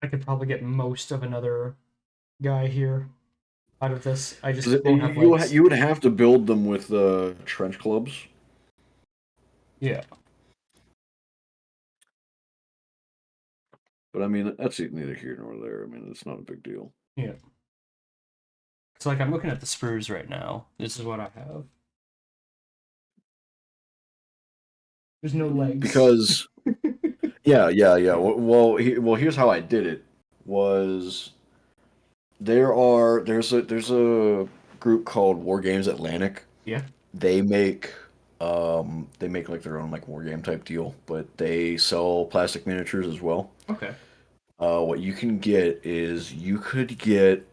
I could probably get most of another guy here out of this. I just 'Cause won't have legs. you would have to build them with trench clubs. Yeah. But I mean, that's neither here nor there. I mean, it's not a big deal. Yeah. So like I'm looking at the sprues right now. This is what I have. There's no legs. Because yeah. Well, here's how I did it. Was there's a group called War Games Atlantic. Yeah. They make they make like their own like war game type deal, but they sell plastic miniatures as well. Okay. What you can get is you could get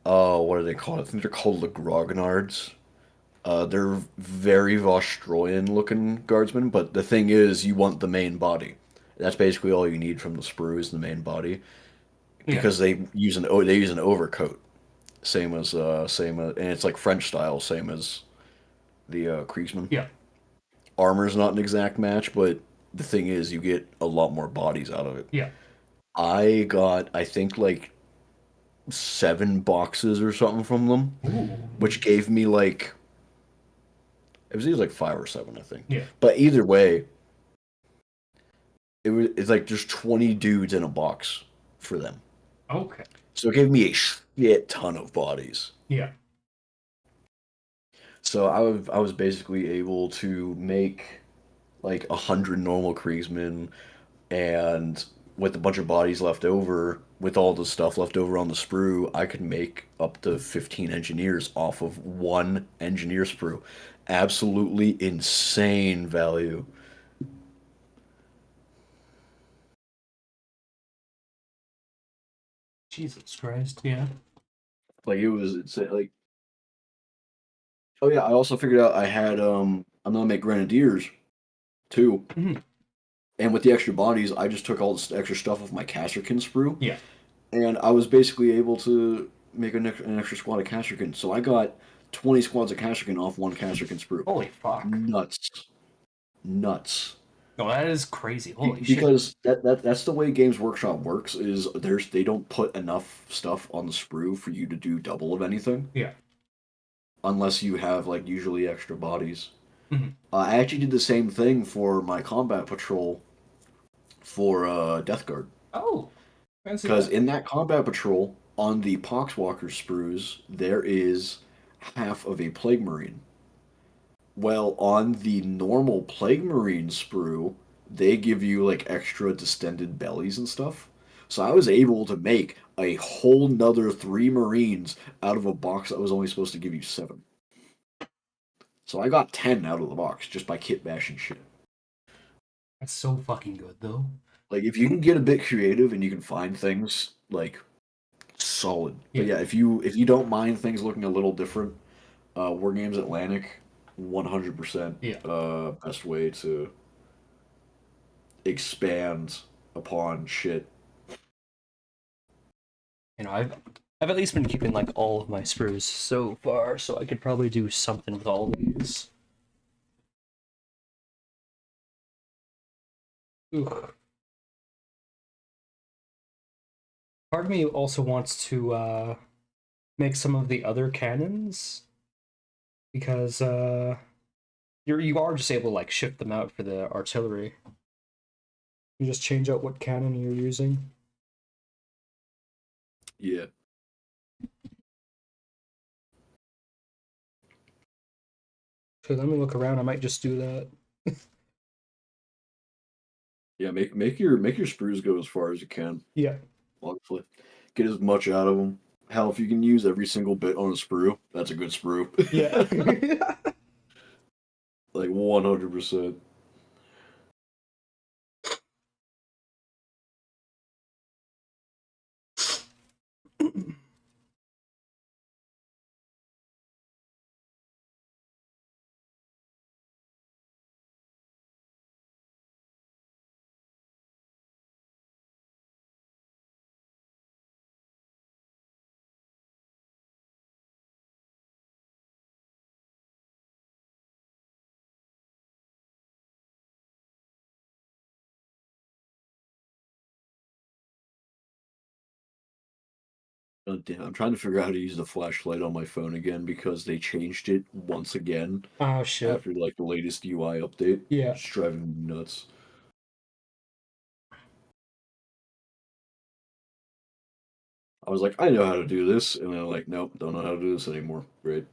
what are they called? I think they're called the Grognards. They're very Vostroyan looking guardsmen, but the thing is, you want the main body. That's basically all you need from the sprue is the main body Yeah. because they use an overcoat, and it's like French style, same as the Kriegsman. Yeah. Armor's not an exact match, but the thing is, you get a lot more bodies out of it. Yeah. I got, I think, like 7 boxes or something from them, Ooh. which gave me like it was either like 5 or 7, I think. Yeah. But either way, it's like there's 20 dudes in a box for them. Okay. So it gave me a shit ton of bodies. Yeah. So I was basically able to make like 100 normal Kriegsmen, and with a bunch of bodies left over, with all the stuff left over on the sprue, I could make up to 15 engineers off of one engineer sprue. Absolutely insane value. Jesus Christ. Yeah. Like like, oh yeah, I also figured out I'm gonna make grenadiers too. Mhm. And with the extra bodies, I just took all this extra stuff off my Casterkin sprue, Yeah. and I was basically able to make an extra squad of Casterkin. So I got 20 squads of Casterkin off one Casterkin sprue. Holy fuck. Nuts. Nuts. No, that is crazy. Holy shit. Because that's the way Games Workshop works is they don't put enough stuff on the sprue for you to do double of anything Yeah. unless you have like usually extra bodies. Mhm. I actually did the same thing for my combat patrol for Death Guard. Oh, fancy Because that. in that combat patrol, on the Poxwalker sprues, there is half of a Plague Marine. Well, on the normal Plague Marine sprue, they give you like extra distended bellies and stuff. So I was able to make a whole nother 3 Marines out of a box that was only supposed to give you 7. So I got 10 out of the box just by kit bashing shit. That's so fucking good, though. Like if you can get a bit creative and you can find things like solid. But Yeah. yeah, if you don't mind things looking a little different, War Games Atlantic, 100% Yeah. best way to expand upon shit. I've at least been keeping like all of my sprues so far, so I could probably do something with all these. Ooh. Part of me also wants to make some of the other cannons because you are just able to like shift them out for the artillery. You just change out what cannon you're using. Yeah, Okay, let me look around. I might just do that. yeah. Make your sprues go as far as you can. Yeah. Honestly, get as much out of them. Hell, if you can use every single bit on a sprue, that's a good sprue. Yeah. Like 100%. Oh, damn, I'm trying to figure out how to use the flashlight on my phone again because they changed it once again Oh shit. after like the latest UI update. Yeah. It's driving me nuts. I was like, I know how to do this, and then like, nope, don't know how to do this anymore. Great.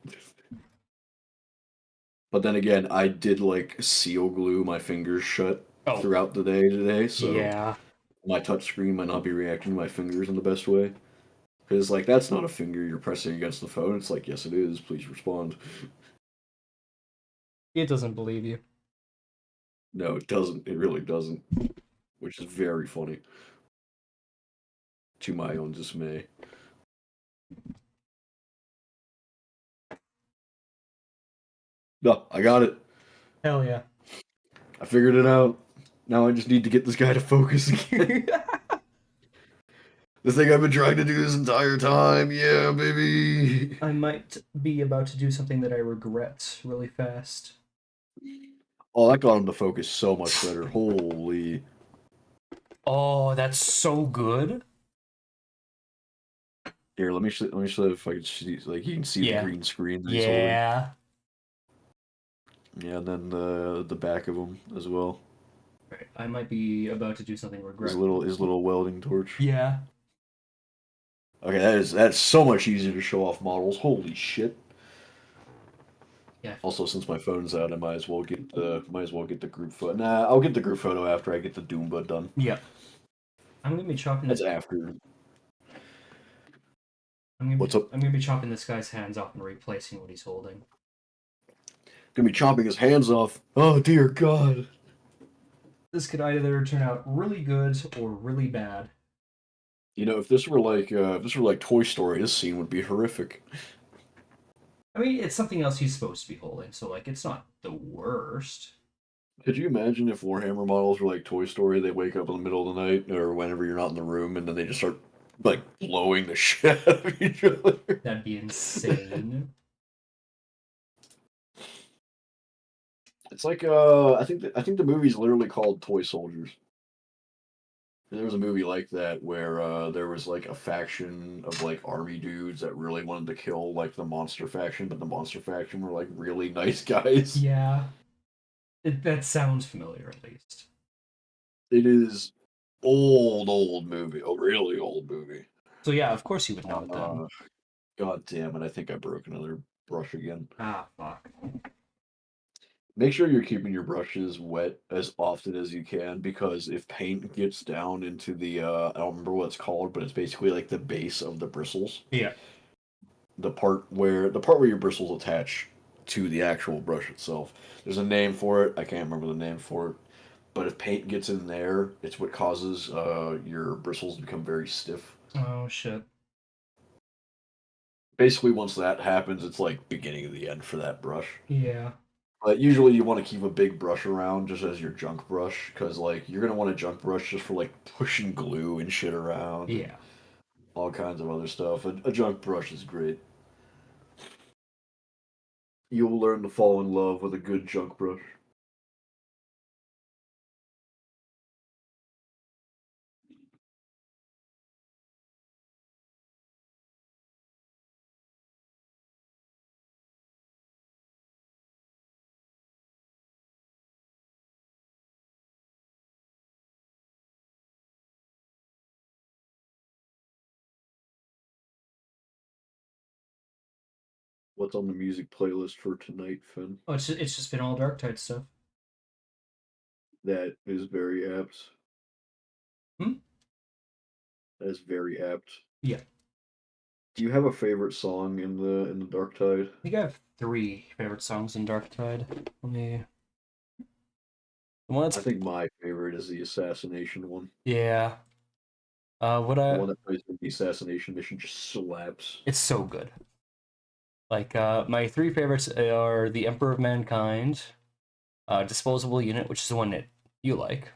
But then again, I did like seal glue my fingers shut Oh. throughout the day today, so Yeah. my touch screen might not be reacting to my fingers in the best way. Because like that's not a finger you're pressing against the phone. It's like, yes, it is. Please respond. It doesn't believe you. No, it doesn't. It really doesn't. Which is very funny to my own dismay. No, I got it. Hell yeah. I figured it out. Now I just need to get this guy to focus again. The thing I've been trying to do this entire time. Yeah, baby. I might be about to do something that I regret really fast. Oh, that got him to focus so much better. Holy. Oh, that's so good. Here, let me show if I can see, like, you can see the Yeah. green screen that he's holding. Yeah. Yeah, and then the back of him as well. Right. I might be about to do something regret. His little welding torch. Yeah. Okay, that's so much easier to show off models. Holy shit. Yeah. Also, since my phone's out, I might as well get the group photo. Nah, I'll get the group photo after I get the Doomba done. Yeah. I'm gonna be chopping That's this. after. I'm gonna be. What's up? I'm gonna be chopping this guy's hands off and replacing what he's holding. Gonna be chopping his hands off. Oh dear God. This could either turn out really good or really bad. You know, if this were like Toy Story, this scene would be horrific. I mean, it's something else he's supposed to be holding, so like, it's not the worst. Could you imagine if Warhammer models were like Toy Story? They wake up in the middle of the night or whenever you're not in the room, and then they just start like blowing the shit out of each other. That'd be insane. It's like I think the movie's literally called Toy Soldiers. There was a movie like that where there was like a faction of like army dudes that really wanted to kill like the monster faction, but the monster faction were like really nice guys. Yeah. That sounds familiar, at least. It is old movie, a really old movie. So yeah, of course you would know it then. Uh, God damn it! I think I broke another brush again. Ah, fuck. Make sure you're keeping your brushes wet as often as you can because if paint gets down into the I don't remember what it's called, but it's basically like the base of the bristles. Yeah. The part where your bristles attach to the actual brush itself. There's a name for it. I can't remember the name for it. But if paint gets in there, it's what causes your bristles to become very stiff. Oh shit. Basically, once that happens, it's like beginning of the end for that brush. Yeah. But usually, you want to keep a big brush around just as your junk brush, because like you're gonna want a junk brush just for like pushing glue and shit around and Yeah. all kinds of other stuff. A junk brush is great. You'll learn to fall in love with a good junk brush. What's on the music playlist for tonight, Finn? Oh, it's just been all dark tide stuff. That is very apt. Hmm? That is very apt. Yeah. Do you have a favorite song in the Dark Tide? I think I have 3 favorite songs in Dark Tide. Let me. The one I that's. think my favorite is the assassination one. Yeah. What The I. one that plays in the assassination mission just slaps. It's so good. Like, my 3 favorites are The Emperor of Mankind, Disposable Unit, which is the one that you like,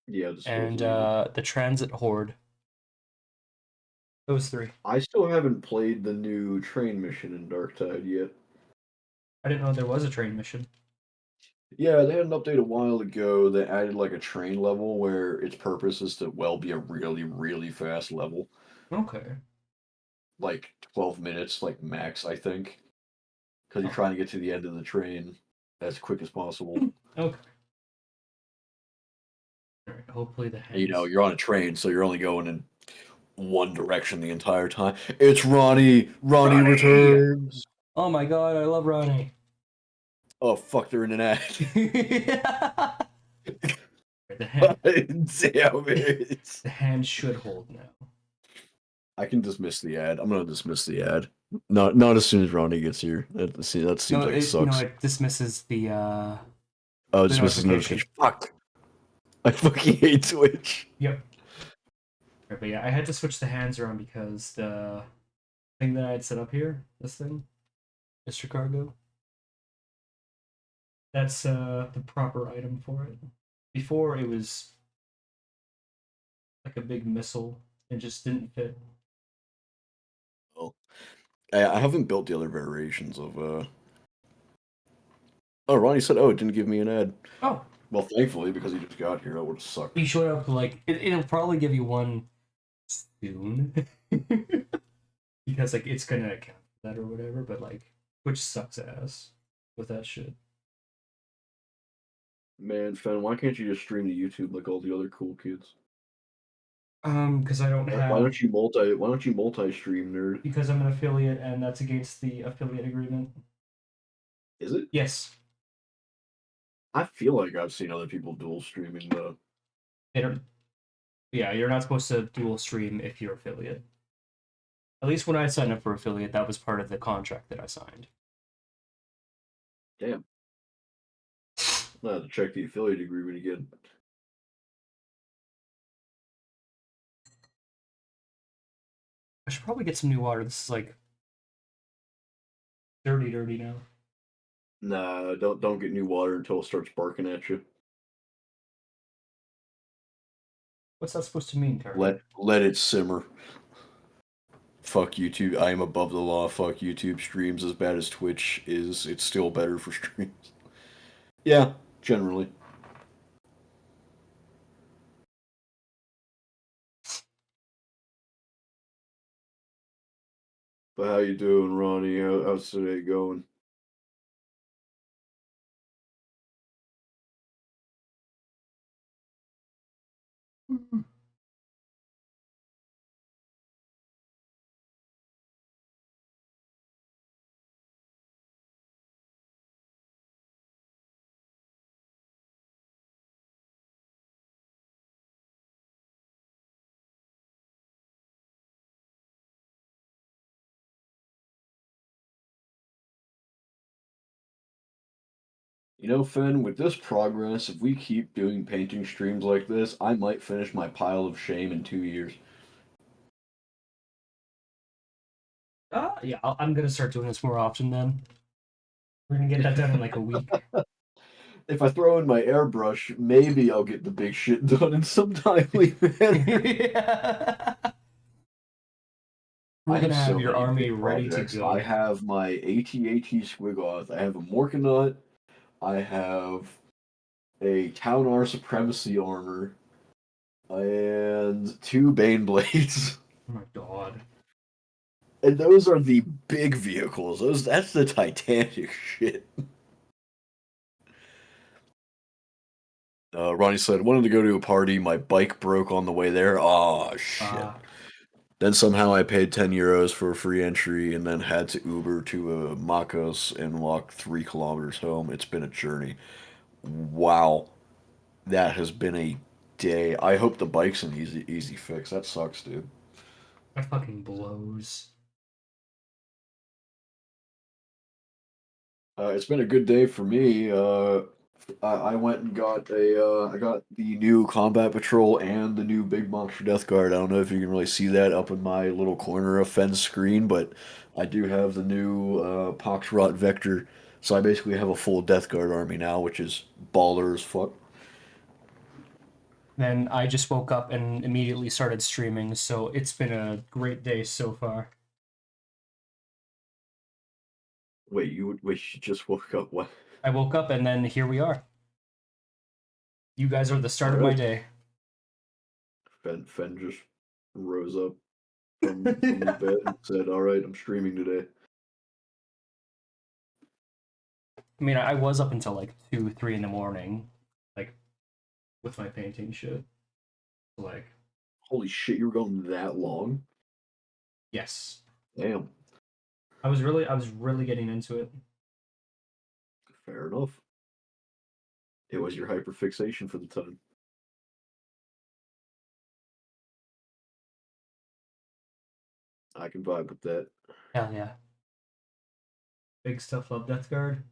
Yeah, and Disposal Unit. The Transit Horde. Those 3. I still haven't played the new train mission in Dark Tide yet. I didn't know there was a train mission. Yeah, they had an update a while ago that added like a train level where its purpose is to well be a really, really fast level. Okay. Like 12 minutes, like max, I think. Because you're Oh, trying to get to the end of the train as quick as possible. okay. All right. Hopefully the And, you know, hands. you're on a train, so you're only going in one direction the entire time. It's Ronnie! Ronnie Ronnie! returns! Oh my god, I love Ronnie. Oh, fuck, they're in an ad. the hand. Damn it. The hand should hold now. I can dismiss the ad. I'm gonna dismiss the ad. Not as soon as Ronnie gets here. That seems No, like it no, sucks. it dismisses Oh, the dismisses notification. notification. Fuck. I fucking hate Twitch. Yep. Right, but yeah, I had to switch the hands around because the thing that I had set up here, this thing, Mr. Cargo, that's the proper item for it. Before it was like a big missile and just didn't fit. Well, I haven't built the other variations of Oh, Ronnie said, "Oh, it didn't give me an ad." Oh, Well, thankfully, because he just got here, that would have sucked. you showed up like it'll probably give you one soon because like it's gonna account for that or whatever. But like, which sucks ass with that shit. Man, Fen, why can't you just stream to YouTube like all the other cool kids? Because I don't Why have don't you multi-stream, nerd? because I'm an affiliate and that's against the affiliate agreement. Is it? Yes, I feel like I've seen other people dual streaming though. they don't. Yeah, you're not supposed to dual stream if you're affiliate. At least when I signed up for affiliate, that was part of the contract that I signed. Damn. I'll have to check the affiliate agreement again. I should probably get some new water. This is like dirty, dirty now. Nah, don't get new water until it starts barking at you. What's that supposed to mean, Target? Let it simmer. Fuck YouTube. I am above the law. Fuck YouTube streams. As bad as Twitch is, it's still better for streams. Yeah, generally. But how you doing, Ronnie? How's today going? You know, Finn, with this progress, if we keep doing painting streams like this, I might finish my pile of shame in 2 years. Yeah, I'm gonna start doing this more often. Then we're gonna get that done in like a week. If I throw in my airbrush, maybe I'll get the big shit done in some timely manner. Yeah. I We're have gonna have so your many army big ready to projects. I go. have my AT-AT Squigoth. I have a Morkanaut. I have a Town R Supremacy armor. And two Bane Blades. Oh my god. And those are the big vehicles. That's the Titanic shit. Ronnie said, wanted to go to a party, my bike broke on the way there. Oh shit. Ah, Then somehow I paid 10 euros for a free entry and then had to Uber to Makos and walk 3 kilometers home. It's been a journey. Wow. That has been a day. I hope the bike's an easy fix. That sucks, dude. that fucking blows. It's been a good day for me. I went and got I got the new Combat Patrol and the new Big Monster Death Guard. I don't know if you can really see that up in my little corner of Fenn's screen, but I do have the new Poxrot Vector. So I basically have a full Death Guard army now, which is baller as fuck. Then I just woke up and immediately started streaming, so it's been a great day so far. Wait, you just woke up. What? I woke up and then here we are. You guys are the All start of my right. day. Fen just rose up from his bed and said, "All right, I'm streaming today." I mean, I was up until like 2, 3 in the morning, like with my painting shit. Like, Holy shit, you were going that long? yes, Damn. I was really getting into it. Fair enough. It was your hyperfixation for the time. I can vibe with that. Hell yeah, big stuff. Love Death Guard.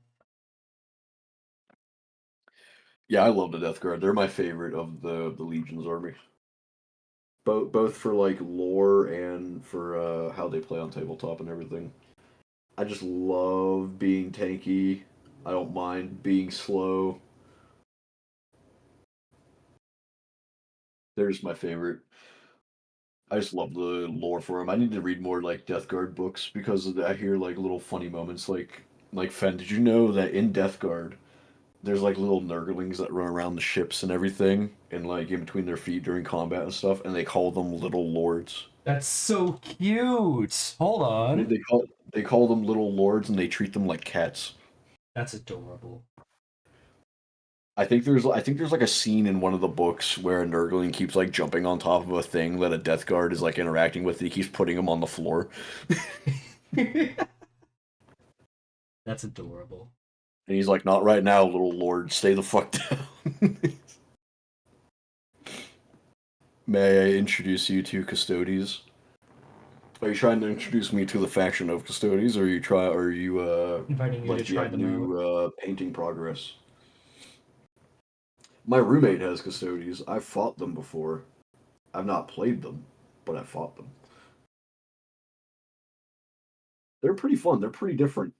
Yeah, I love the Death Guard. They're my favorite of the Legion's army. Both for like lore and for how they play on tabletop and everything. I just love being tanky. I don't mind being slow. They're just my favorite. I just love the lore for them. I need to read more like Death Guard books because I hear like little funny moments. Like Fen, did you know that in Death Guard there's like little nurglings that run around the ships and everything, and like in between their feet during combat and stuff, and they call them little lords. That's so cute. Hold They, on. they call they call them little lords, and they treat them like cats. That's adorable. I think there's like a scene in one of the books where a nurgling keeps like jumping on top of a thing that a Death Guard is like interacting with. And he keeps putting him on the floor, That's adorable. and he's like, "Not right now, little lord. Stay the fuck down." May I introduce you to Custodes? Are you trying to introduce me to the faction of Custodes, or are you Inviting you to like you try have them out. new painting progress? My roommate has Custodes. I've fought them before. I've not played them, but I've fought them. They're pretty fun. They're pretty different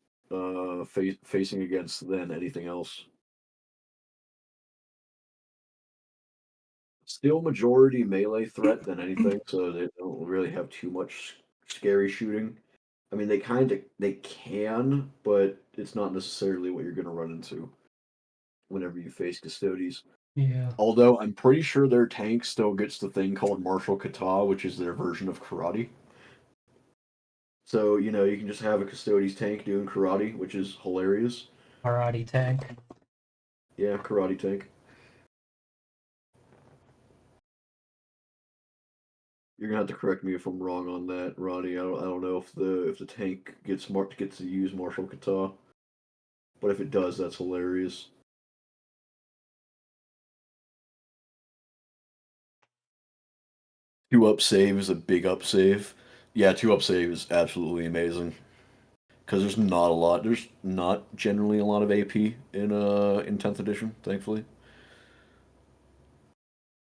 facing against than anything else. Still majority melee threat than anything, so they don't really have too much scary shooting. I mean, they can, but it's not necessarily what you're going to run into whenever you face Custodes. Yeah. Although I'm pretty sure their tank still gets the thing called martial kata, which is their version of karate. So, you can just have a Custodes tank doing karate, which is hilarious. Karate tank. Yeah, karate tank. You're gonna have to correct me if I'm wrong on that, Ronnie. I don't know if the tank gets to use martial kata, but if it does, that's hilarious. 2 up save is a big up save. Yeah, 2 up save is absolutely amazing because there's not generally a lot of AP in 10th edition, thankfully.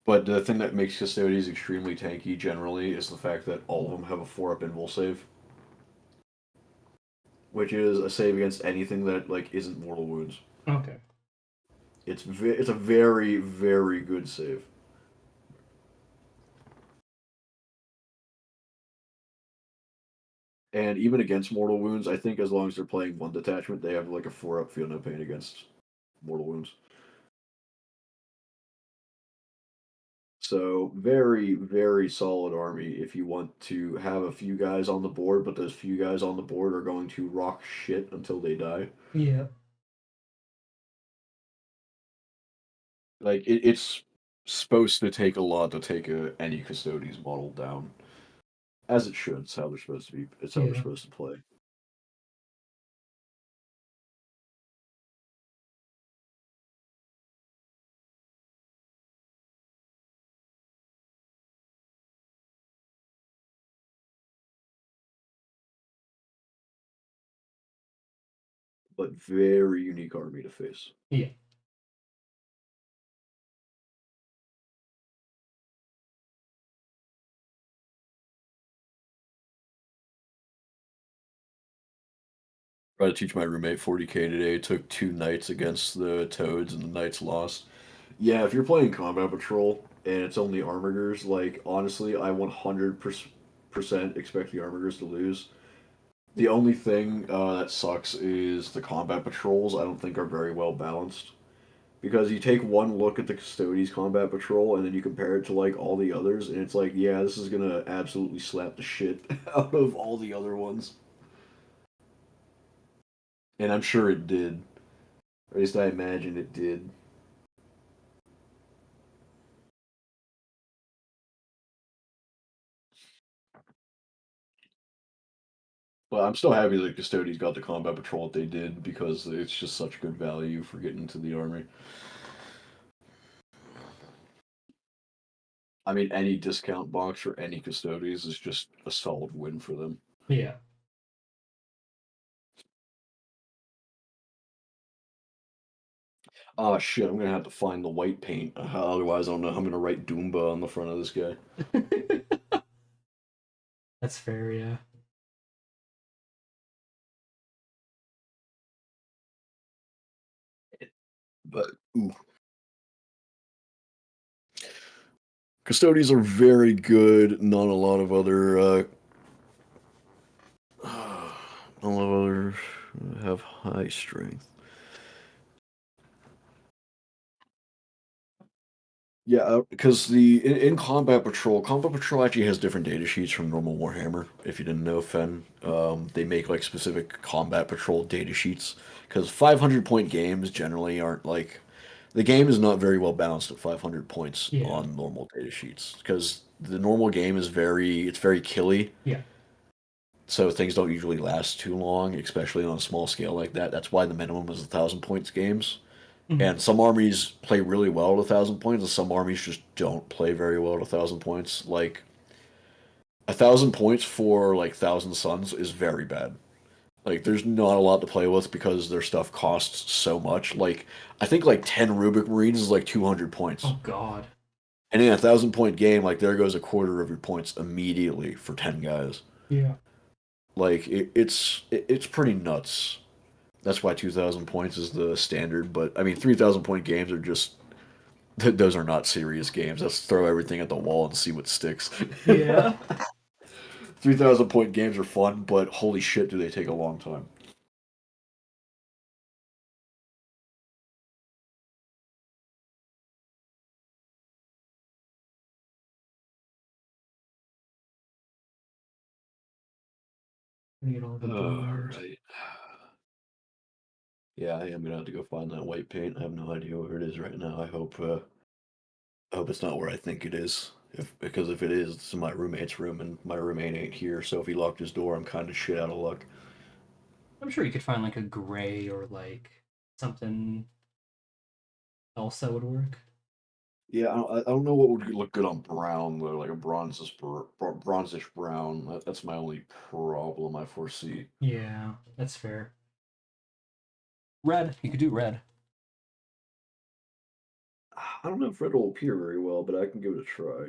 But the thing that makes Custodies extremely tanky generally is the fact that all of them have a 4 up invul save, which is a save against anything that like isn't mortal wounds. Okay. It's a very very good save. And even against mortal wounds, I think as long as they're playing one detachment, they have like a 4 up feel no pain against mortal wounds. So very, very solid army if you want to have a few guys on the board, but those few guys on the board are going to rock shit until they die. Yeah. Like it's supposed to take a lot to take any Custodes model down. As it should. It's how they're supposed to be. It's how they're Yeah. supposed to play. But very unique army to face. Yeah. Tried to teach my roommate 40k today. Took 2 nights against the Toads, and the Knights lost. Yeah, if you're playing Combat Patrol and it's only Armigers, like honestly, I 100% expect the Armigers to lose. The only thing that sucks is the Combat Patrols. I don't think are very well balanced because you take one look at the Custodes Combat Patrol and then you compare it to like all the others, and it's like, yeah, this is gonna absolutely slap the shit out of all the other ones. And I'm sure it did. Or at least I imagine it did. But I'm still happy that Custodians got the combat patrol that they did because it's just such good value for getting into the army. I mean, any discount box for any Custodians is just a solid win for them. Yeah. Oh shit, I'm gonna have to find the white paint. Otherwise, I don't know how I'm gonna write Doomba on the front of this guy. That's fair, yeah. But ooh, Custodians are very good. Not a lot of other not a lot of others have high strength. Yeah, because in Combat Patrol actually has different data sheets from normal Warhammer. If you didn't know, Fen, they make like specific Combat Patrol data sheets because 500 point games generally aren't like the game is not very well balanced at 500 points Yeah. on normal data sheets because the normal game is very killy, Yeah. so things don't usually last too long, especially on a small scale like that. That's why the minimum is 1,000 points games. Mhm. And some armies play really well at 1,000 points, and some armies just don't play very well at 1,000 points. Like 1,000 points for like Thousand Suns is very bad. Like there's not a lot to play with because their stuff costs so much. Like I think like 10 Rubik Marines is like 200 points, Oh God. and in a 1,000 point game, like there goes a quarter of your points immediately for 10 guys. Yeah. Like it's pretty nuts. That's why 2,000 points is the standard. But I mean, 3,000 point games are just those are not serious games. Let's throw everything at the wall and see what sticks. Yeah. 3,000 point games are fun, but holy shit, do they take a long time. Need all the board. Alright. Yeah, I am gonna have to go find that white paint. I have no idea where it is right now. I hope it's not where I think it is. Because if it is, it's in my roommate's room, and my roommate ain't here. So if he locked his door, I'm kind of shit out of luck. I'm sure you could find like a gray or like something else that would work. Yeah, I don't know what would look good on brown though, like a bronzish brown. That's my only problem I foresee. Yeah, that's fair. Red. You could do red. I don't know if red will appear very well, but I can give it a try.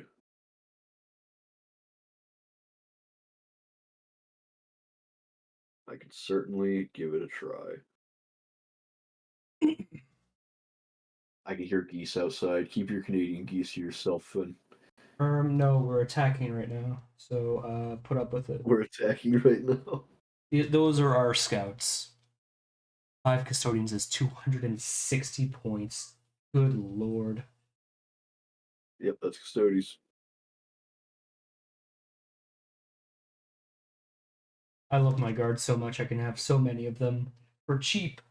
I can certainly give it a try. I can hear geese outside. Keep your Canadian geese to yourself, Finn. No, we're attacking right now. So put up with it. We're attacking right now. Those are our scouts. 5 custodians is 260 points. Good lord. Yep, that's custodies. I love my guards so much I can have so many of them for cheap.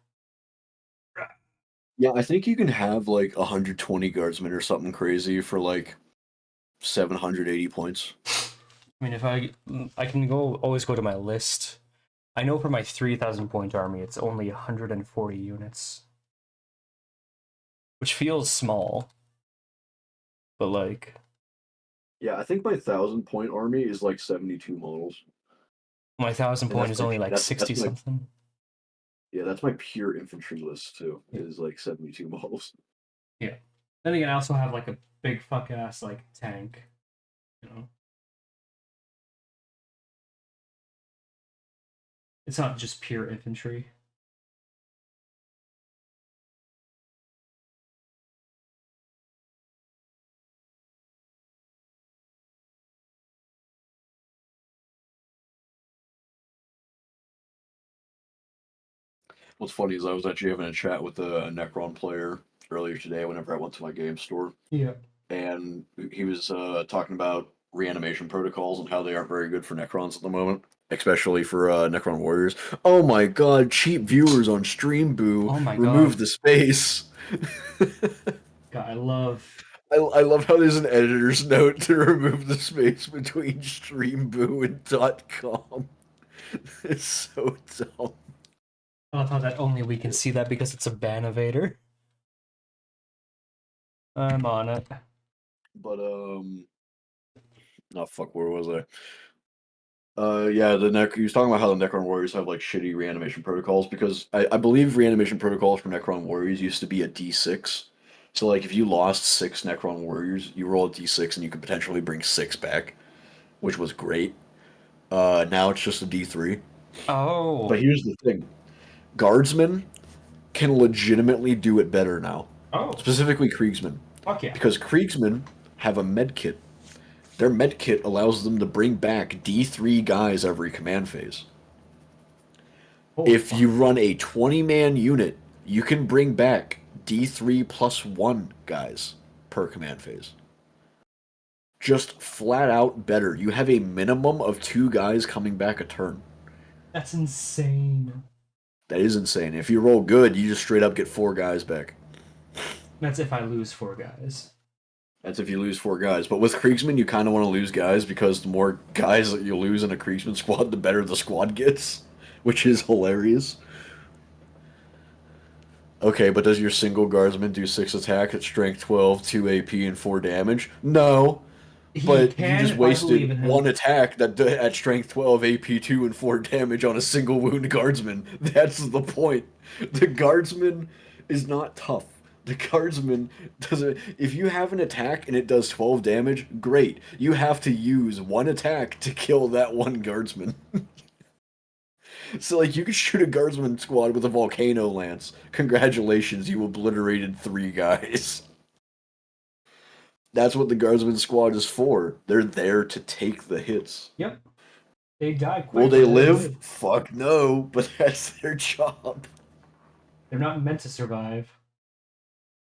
Yeah, I think you can have like 120 guardsmen or something crazy for like 780 points. I mean, if I can go always go to my list. I know for my 3,000 point army, it's only 140 units, which feels small, but like Yeah, I think my 1,000 point army is like 72 models. my 1,000 And point is only like 60 that's my something. yeah, that's my pure infantry list too. Yeah. Is like 72 models. Yeah. Then again, I also have like a big fuck ass like tank, you know. It's not just pure infantry. What's funny is I was actually having a chat with a Necron player earlier today whenever I went to my game store, Yeah. and he was talking about reanimation protocols and how they aren't very good for Necrons at the moment, especially for Necron warriors. Oh my god, cheap viewers on Stream Boo, Oh my remove god. the space. God, I love. I love how there's an editor's note to remove the space between Stream Boo and .com. It's so dumb. I love how that only we can see that because it's a ban evader. I'm on it. But oh fuck, where was I? Yeah, he was talking about how the Necron Warriors have like shitty reanimation protocols because I believe reanimation protocols for Necron Warriors used to be a D6. So like if you lost 6 Necron Warriors, you roll a D6 and you could potentially bring 6 back, which was great. Now it's just a D3. But Oh. here's the thing: Guardsmen can legitimately do it better now, Oh. specifically Kriegsmen, Fuck yeah. because Kriegsmen have a med kit. Their med kit allows them to bring back D3 guys every command phase. Holy If you fuck. run a 20-man unit, you can bring back D3 plus 1 guys per command phase. Just flat out better. You have a minimum of 2 guys coming back a turn. That's insane. That is insane. If you roll good, you just straight up get 4 guys back. That's if I lose 4 guys. That's if you lose 4 guys. But with Kriegsman, you kind of want to lose guys because the more guys that you lose in a Kriegsman squad, the better the squad gets, which is hilarious. Okay, but does your single guardsman do 6 attack at strength 12, 2 AP, and 4 damage? No, He but you can just if I believe wasted in one him. attack at strength 12, AP 2, and 4 damage on a single wound guardsman. That's the point. The guardsman is not tough. The guardsman doesn't. If you have an attack and it does 12 damage, great. You have to use one attack to kill that one guardsman. So, like, you could shoot a guardsman squad with a volcano lance. Congratulations, you obliterated 3 guys. That's what the guardsman squad is for. They're there to take the hits. Yep. They die Will quick, they but they're live? good. Fuck no, but that's their job. They're not meant to survive.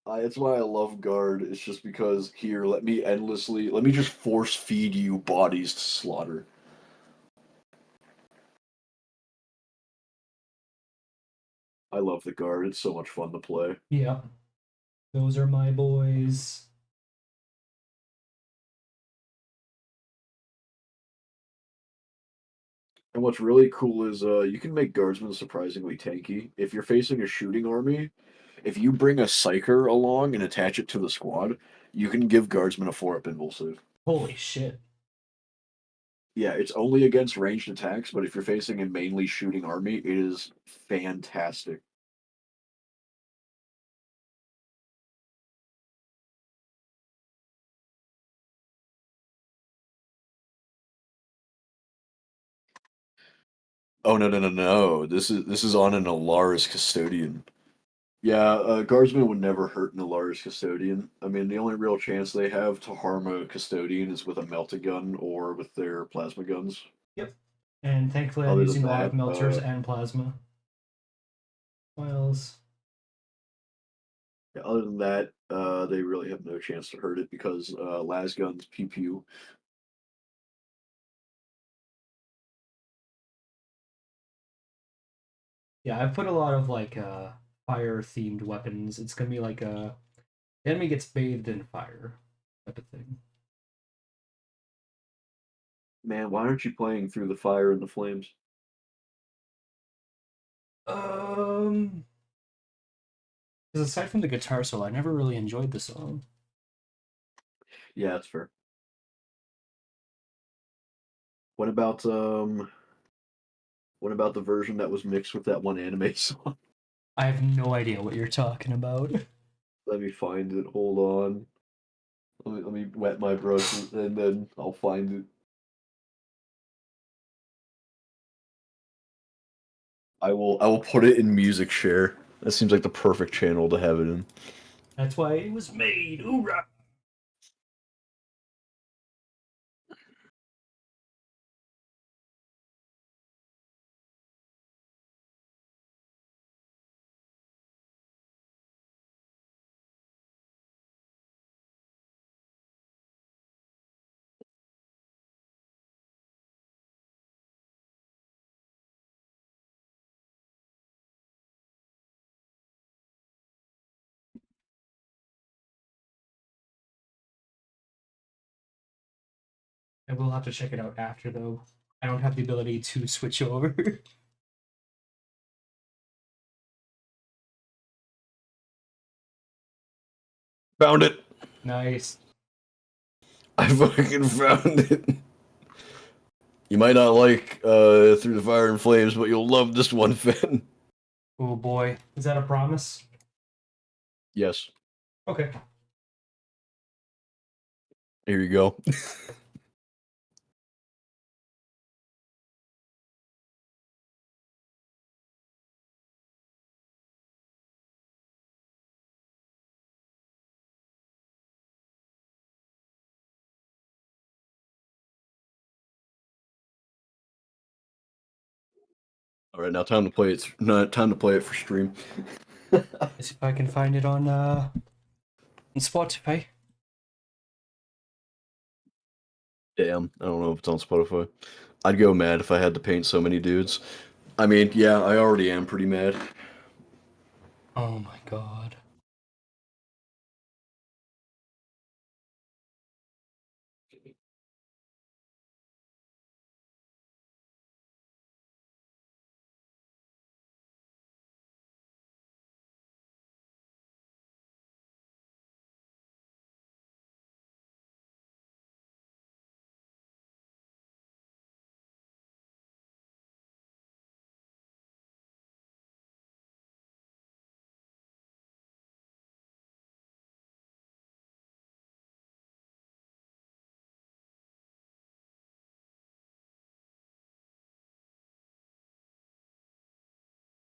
That's why I love guard. It's just because here, let me just force feed you bodies to slaughter. I love the guard. It's so much fun to play. Yeah. Those are my boys. And what's really cool is you can make guardsmen surprisingly tanky. If you're facing a shooting army, if you bring a psyker along and attach it to the squad, you can give guardsmen a 4-up invul save. Holy shit. Yeah, it's only against ranged attacks, but if you're facing a mainly shooting army, it is fantastic. Oh no no no no! This is on an Alaris Custodian. Yeah, guardsmen would never hurt an Alaris Custodian. I mean, the only real chance they have to harm a Custodian is with a melta gun or with their plasma guns. Yep. And thankfully, I'm Other than using a lot of that, melters and plasma. Miles. yeah, they really have no chance to hurt it because las guns pew pew. Yeah, I've put a lot of like fire themed weapons. It's gonna be like the enemy gets bathed in fire type of thing. Man, why aren't you playing through the fire and the flames? Um, because aside from the guitar solo, I never really enjoyed the song. Yeah, that's fair. What about um what about the version that was mixed with that one anime song? I have no idea what you're talking about. Let me find it. Hold on. Let me wet my brush and then I'll find it. I will put it in music share. That seems like the perfect channel to have it in. That's why it was made. Hoorah! I will have to check it out after though. I don't have the ability to switch over. Found it. Nice. I fucking found it. You might not like Through the Fire and Flames, but you'll love this one, Finn. Oh boy. Is that a promise? Yes. Okay. Here you go. All right, now time to play it. No, time to play it for stream. Let's see if I can find it on Spotify. Damn, I don't know if it's on Spotify. I'd go mad if I had to paint so many dudes. I mean, yeah, I already am pretty mad. Oh my god.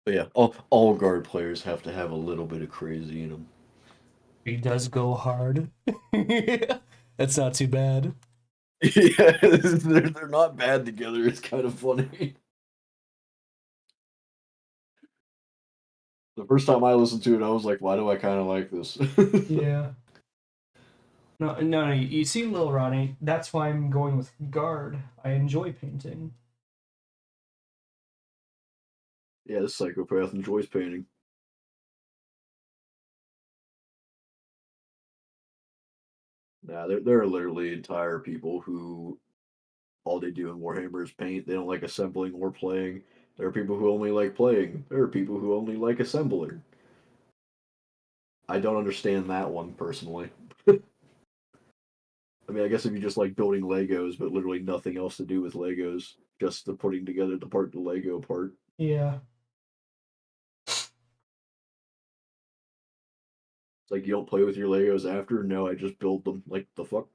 But yeah, all guard players have to have a little bit of crazy in them. He does go hard. That's not too bad. Yeah, they're not bad together. It's kind of funny. The first time I listened to it, I was like, why do I kind of like this? Yeah. No, no, no. You see, Lil Ronnie, that's why I'm going with guard. I enjoy painting. Yeah, this psychopath enjoys painting. Nah, there are literally entire people who all they do in Warhammer is paint. They don't like assembling or playing. There are people who only like playing. There are people who only like assembling. I don't understand that one personally. I mean, I guess if you just like building Legos, but literally nothing else to do with Legos, just the putting together the Lego part. Yeah. It's like you don't play with your Legos after. No, I just build them. Like the fuck.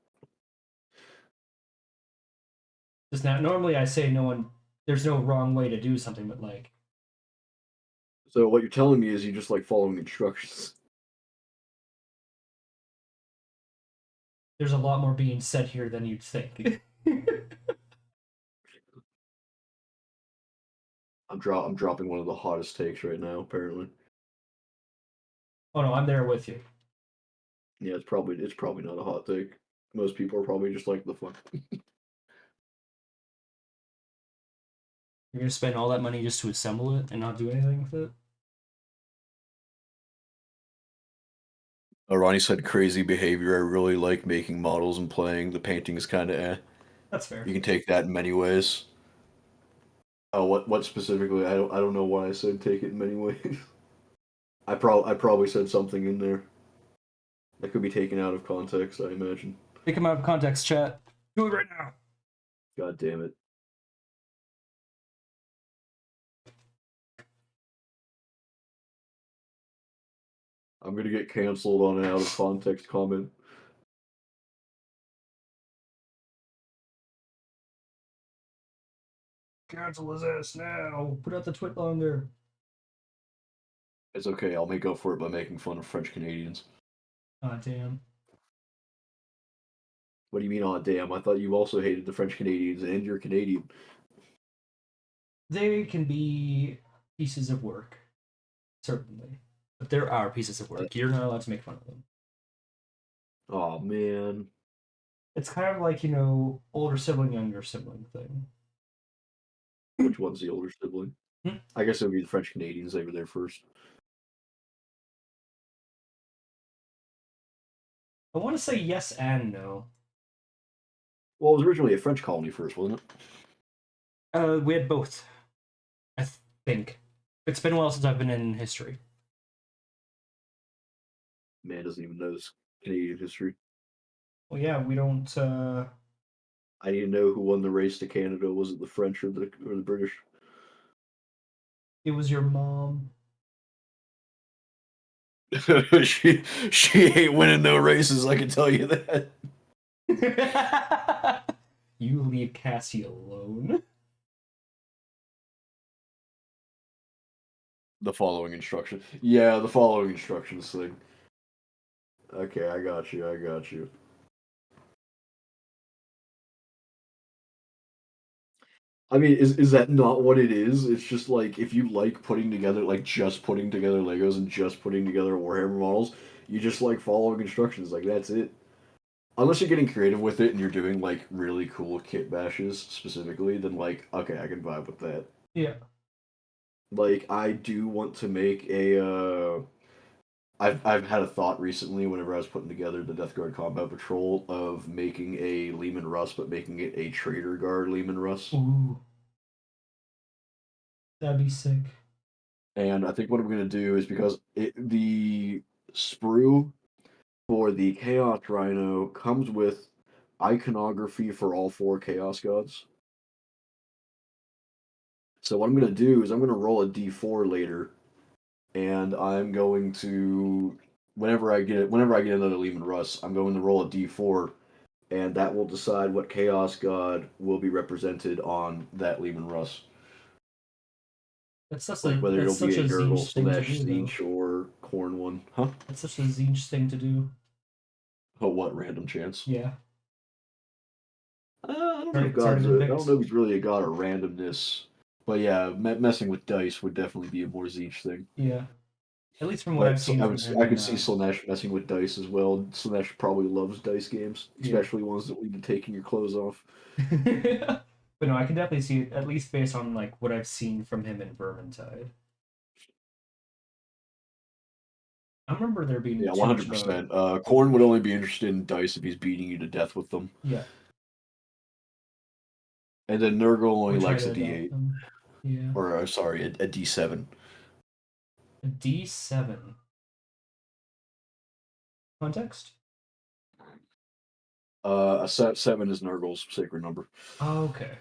Just not normally I say no one there's no wrong way to do something, but like So what you're telling me is you just like following instructions. there's a lot more being said here than you'd think. I'm dropping one of the hottest takes right now. Apparently, Oh no, I'm there with you. yeah, it's probably not a hot take. Most people are probably just like the fuck. You're gonna spend all that money just to assemble it and not do anything with it? Ronnie said crazy behavior. I really like making models and playing. The painting is kind of eh. That's fair. You can take that in many ways. Oh, what specifically? I don't know why I said take it in many ways. I probably said something in there that could be taken out of context. I imagine. Take him out of context, chat. Do it right now. God damn it. I'm gonna get canceled on an out of context comment. Cancel his ass now. Put out the twit longer. It's okay. I'll make up for it by making fun of French Canadians. Ah, damn. What do you mean? Oh damn! I thought you also hated the French Canadians, and you're Canadian. They can be pieces of work, certainly. But there are pieces of work. You're not allowed to make fun of them. Oh man. It's kind of like, older sibling, younger sibling thing. Which one's the older sibling? Hmm? I guess it would be the French Canadians. They were there first. I want to say yes and no. Well, it was originally a French colony first, wasn't it? We had both, I think. It's been a while since I've been in history. Man doesn't even know this Canadian history. Well, yeah, we don't. I need to know who won the race to Canada. Was it the French or the British? It was your mom. She ain't winning no races. I can tell you that. You leave Cassie alone. The following instruction. Yeah, the following instructions thing. Okay, I got you. I got you. I mean, is that not what it is? It's just like if you like putting together, like just putting together Legos and just putting together Warhammer models, you just like following instructions. Like that's it. Unless you're getting creative with it and you're doing like really cool kit bashes specifically, then like okay, I can vibe with that. Yeah. Like I do want to make a. I've had a thought recently whenever I was putting together the Death Guard Combat Patrol of making a Lehman Russ, but making it a Trader Guard Lehman Russ. Ooh, that'd be sick. And I think what I'm gonna do is because the sprue for the Chaos Rhino comes with iconography for all four Chaos Gods. So what I'm gonna do is I'm gonna roll a D4 later, and I'm going to whenever I get another Lehman Russ, I'm going to roll a D4, and that will decide what Chaos God will be represented on that Lehman Russ. That's such Like a whether that's it'll be such a a Nurgle Zinch thing to slash do though. Zinch or Corn one. Huh? That's such a Zinch thing to do. Oh, what random chance? Yeah. I don't know if It's already God's been a. I don't picked. know if he's really a god of randomness. But yeah, messing with dice would definitely be a more Zinch thing. Yeah. At least from what But I've seen from him I in could see Slanesh messing with dice as well. Slanesh probably loves dice games, yeah. especially ones that lead to taking your clothes off. But no, I can definitely see it, at least based on like what I've seen from him in Vermintide. I remember there being Yeah, too one much hundred of a percent. Corn would only be interested in dice if he's beating you to death with them, yeah, and then Nurgle or only try likes to a adapt D8, them. Yeah. or sorry, a D7. A D7. Context? Seven is Nurgle's sacred number. Oh, okay.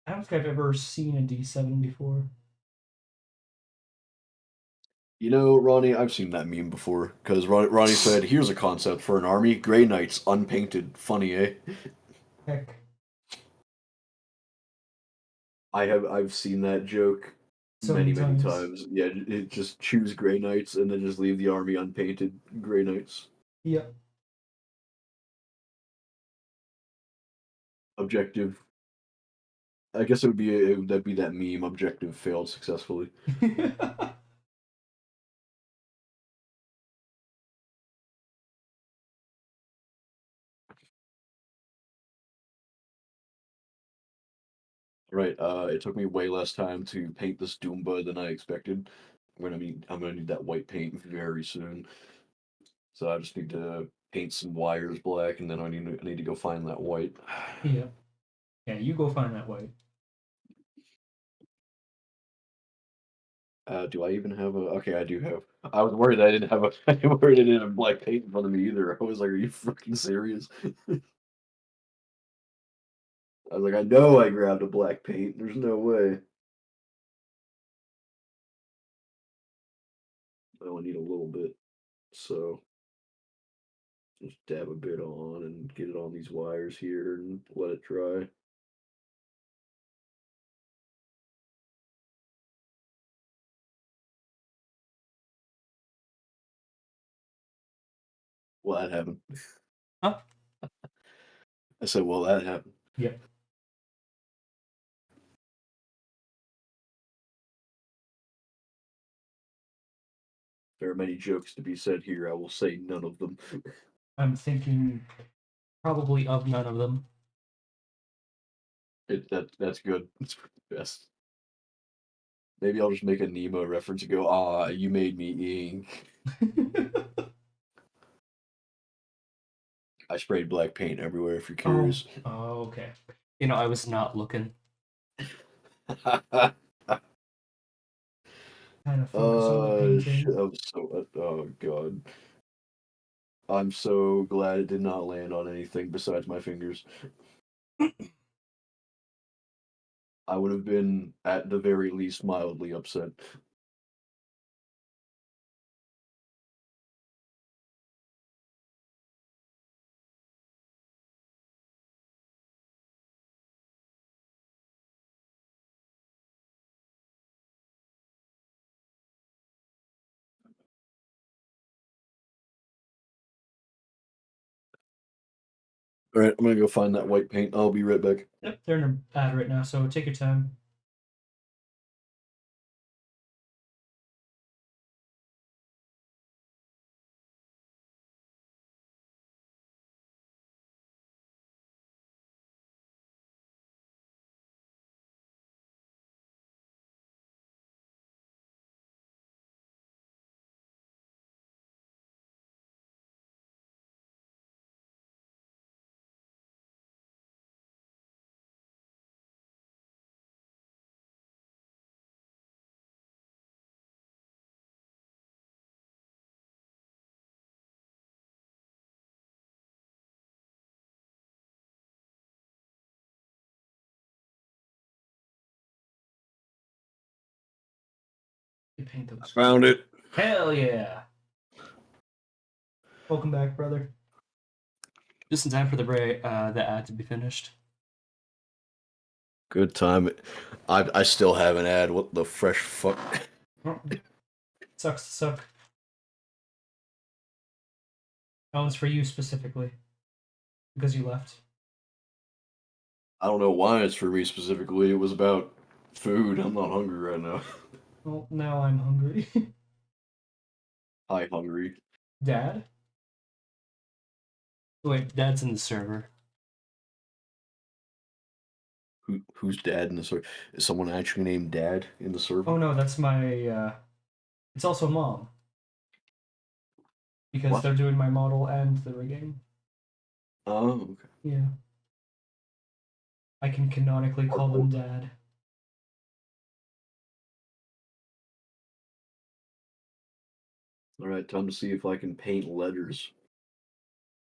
I don't think I've ever seen a D7 before. You know, Ronnie, I've seen that meme before because Ronnie said, "Here's a concept for an army: Grey Knights, unpainted. Funny, eh?" Heck, I've seen that joke so many many times. times. Yeah, it just choose Grey Knights and then just leave the army unpainted Grey Knights. Yep. Objective. I guess that'd be that meme. Objective failed successfully. Right. It took me way less time to paint this Doomba than I expected. I'm gonna need that white paint very soon. So I just need to paint some wires black, and then I need to go find that white. Yeah. Yeah, you go find that way. Do I even have a? Okay, I do have. I was worried I didn't have a. I was worried I didn't have black paint in front of me either. I was like, "Are you fucking serious?" I was like, "I know I grabbed a black paint. There's no way." I only need a little bit, so just dab a bit on and get it on these wires here and let it dry. Well, that happened. Huh? I said, "Well, that happened." Yep. There are many jokes to be said here. I will say none of them. I'm thinking probably of none of them. That's good. It's best. Maybe I'll just make a Nemo reference and go, "Ah, you made me ink." I sprayed black paint everywhere. If you're Oh, curious. oh, okay. You know, I was not looking. Kind of focus on the Shit, painting. I'm so. Oh god, I'm so glad it did not land on anything besides my fingers. I would have been at the very least mildly upset. All right, I'm gonna go find that white paint. I'll be right back. Yep, they're in an ad right now, so take your time. You paint I those. found it. Hell yeah! Welcome back, brother. Just in time for the ad to be finished. Good time. I still have an ad. What the fresh fuck? Oh, sucks to suck. That one's for you specifically because you left. I don't know why it's for me specifically. It was about food. I'm not hungry right now. Well, now I'm hungry. Hi, hungry. Dad? Wait, Dad's in the server. Who's dad in the server? Is someone actually named Dad in the server? Oh no, that's my. It's also mom because What? they're doing my model and the rigging. Oh, okay. Yeah, I can canonically call them Dad. All right, time to see if I can paint letters.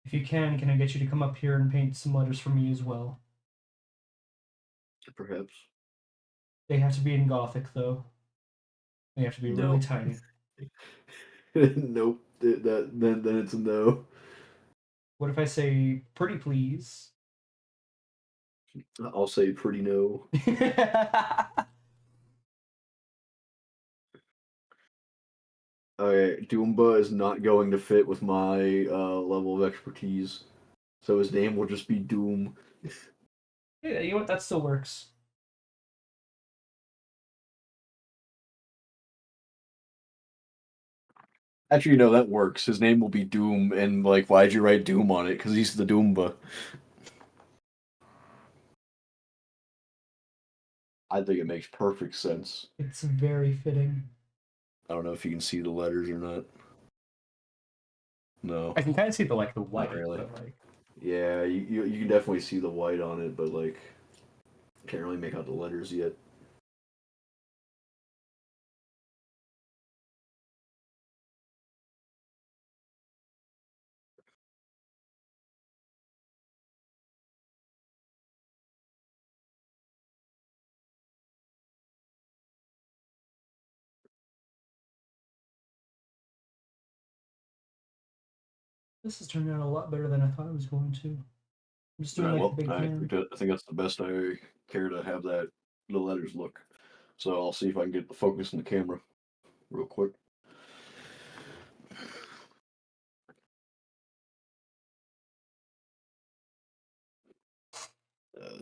If you can I get you to come up here and paint some letters for me as well? Perhaps. They have to be in Gothic though. They have to be really No. tiny. Nope. Then it's a no. What if I say pretty please? I'll say pretty no. Okay, Doomba is not going to fit with my level of expertise, so his name will just be Doom. Yeah, you know what? That still works. Actually, no, that works. His name will be Doom, and like, why'd you write Doom on it? Because he's the Doomba. I think it makes perfect sense. It's very fitting. I don't know if you can see the letters or not. No, I can kind of see the not white, really. but like Yeah, you can definitely see the white on it, but like, can't really make out the letters yet. this is turning out a lot better than I thought it was going to. I'm just All doing right, like the well, big I hand. think that's the best I care to have the letters look. So I'll see if I can get the focus on the camera real quick.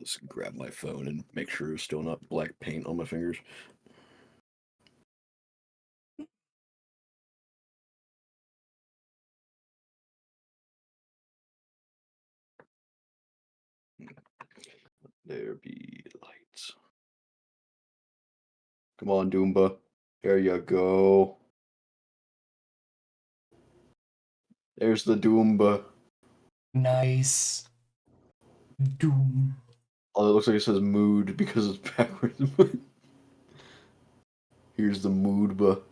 Just grab my phone and make sure there's still not black paint on my fingers. There be lights. Come on, Doomba. There you go. There's the Doomba. Nice. Doom. Oh, it looks like it says mood because it's backwards. Here's the moodba.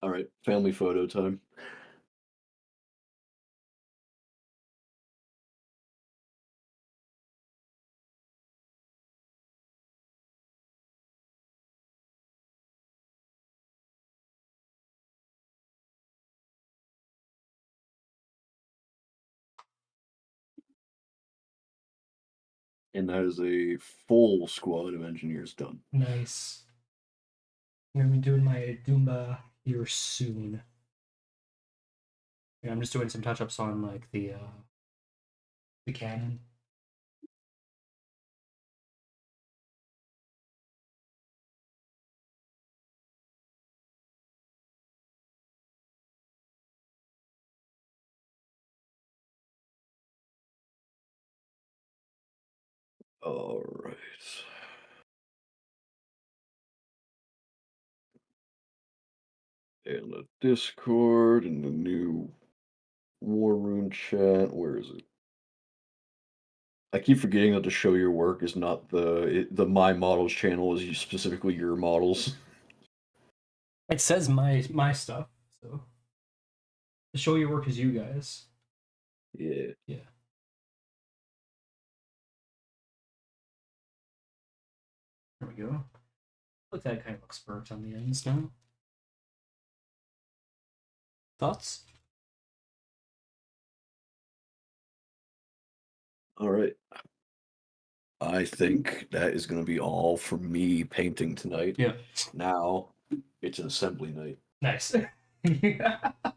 All right, family photo time. And that is a full squad of engineers done. Nice. I'm gonna be doing my Doomba here soon. Yeah, I'm just doing some touch-ups on like the cannon. All right. And the Discord and the new War Room chat. Where is it? I keep forgetting that the show your work is not the My Models channel is specifically your models. It says my stuff, so the show your work is you guys. Yeah. Yeah. There we go. Look, that kind of looks burnt on the ends now. Thoughts? All right. I think that is going to be all for me painting tonight. Yeah. Now it's an assembly night. Nice. Yeah. I'm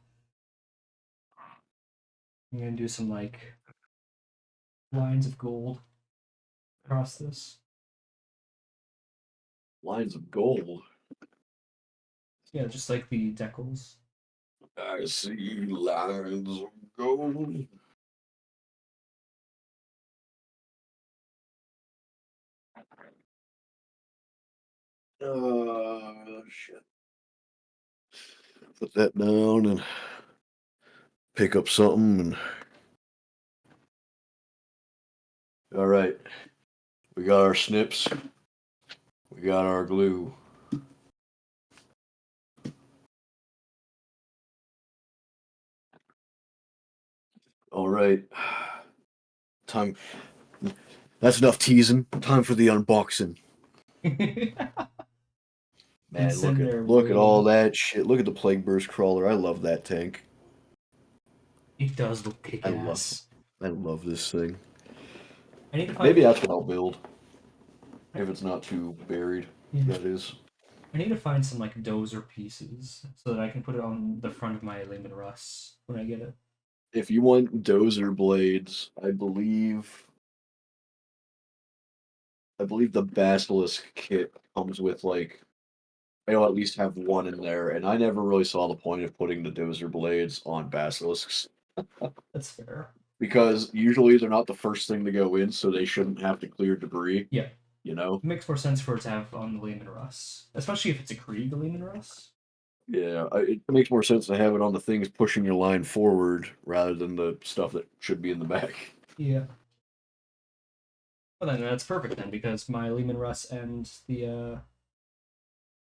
gonna do some like lines of gold across this. Lines of gold. Yeah, just like the decals. I see lines of gold. Shit. Put that down and pick up something. And all right, we got our snips. We got our glue. All right, time. That's enough teasing. Time for the unboxing. Man, It's in there look at all waiting. that shit. Look at the Plague Burst crawler. I love that tank. It does look kick I love ass. I love this thing. I need to Maybe find. that's what I'll build. If it's not too buried, Yeah. that is. I need to find some like dozer pieces so that I can put it on the front of my Lehman Russ when I get it. If you want dozer blades, I believe the Basilisk kit comes with like I'll at least have one in there, and I never really saw the point of putting the dozer blades on Basilisks That's fair. because usually they're not the first thing to go in, so they shouldn't have to clear debris. Yeah, You know? it makes more sense for it to have on the Lehman Russ, especially if it's a Krieg Lehman Russ. Yeah, it makes more sense to have it on the things pushing your line forward rather than the stuff that should be in the back. Yeah. Well, then that's perfect then because my Lehman Russ and the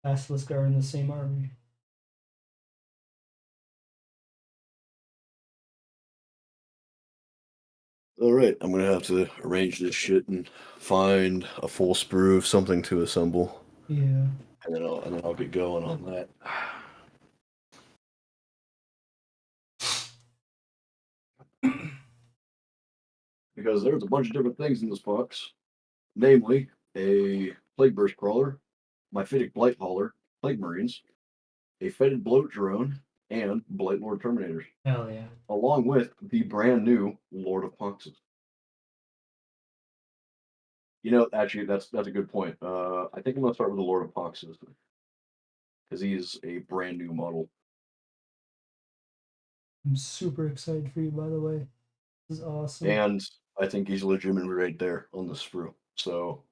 Basilisk are in the same army. All right, I'm gonna have to arrange this shit and find a full sprue of something to assemble, Yeah. and then I'll get going on that. Because there's a bunch of different things in this box, namely a plague burst crawler, my Fittic blight hauler, plague marines, a fetid bloat drone, and blight lord terminators, Hell yeah. along with the brand new Lord of Poxes. You know, actually, that's a good point. I think I'm gonna start with the Lord of Poxes because he's a brand new model, I'm super excited for you, by the way. This is awesome. and I think he's legitimately right there on the sprue. So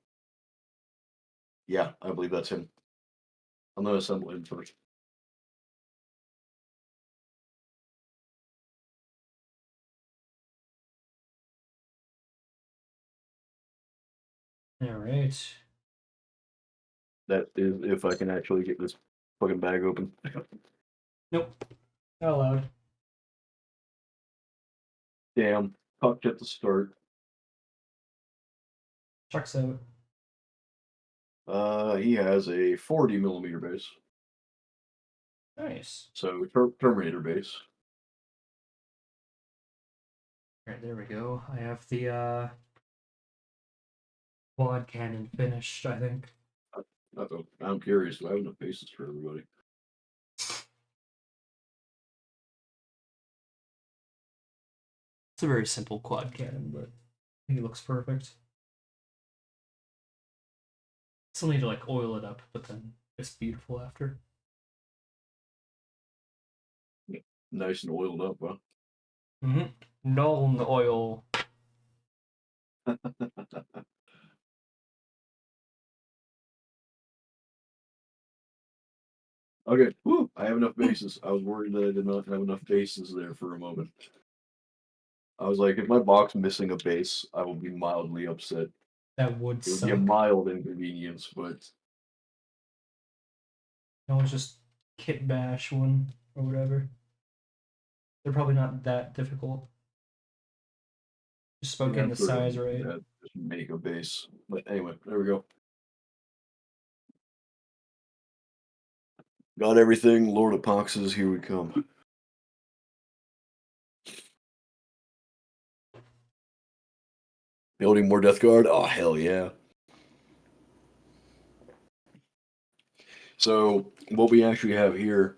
yeah, I believe that's him. I'm gonna assemble him first. All right. That is if I can actually get this fucking bag open. Nope. Not allowed. Damn, cocked at the start. Checks out. He has a 40 millimeter base, Nice. so Terminator base. All right, there we go. I have the quad cannon finished, I think. Uh-oh. I'm curious. Do I have enough bases for everybody? It's a very simple quad cannon, but I think it looks perfect. Still need to like oil it up, but then it's beautiful after. Nice and oiled up, huh? No oil. Okay, woo, I have enough bases. I was worried that I did not have enough bases there for a moment. I was like, if my box missing a base, I will be mildly upset. That would It would be a suck. mild inconvenience, but No, it's just kit bash one or whatever. They're probably not that difficult. Just about yeah, getting I'm the sure size right. that just make a base. But anyway, there we go. Got everything. Lord of Poxes, here we come. Building more Death Guard? Oh, hell yeah. So, what we actually have here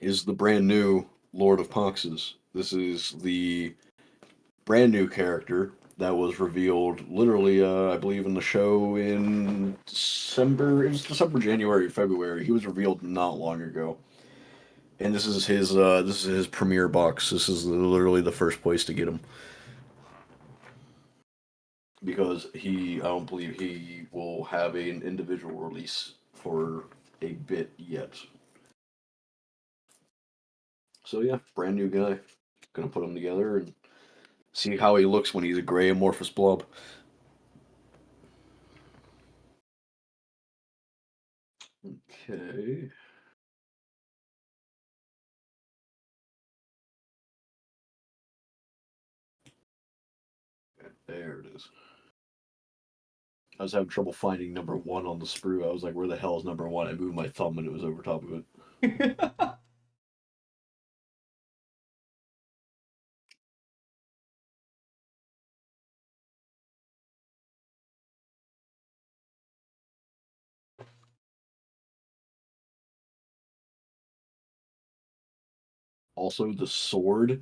is the brand new Lord of Poxes. This is the brand new character that was revealed literally, I believe, in the show in December. It was December, January, February. He was revealed not long ago. And this is his premiere box. This is literally the first place to get him. Because I don't believe he will have an individual release for a bit yet. So yeah, brand new guy. Gonna put him together and see how he looks when he's a gray amorphous blob. Okay. There it is. I was having trouble finding number one on the sprue. I was like, where the hell is number one? I moved my thumb and it was over top of it. Also, the sword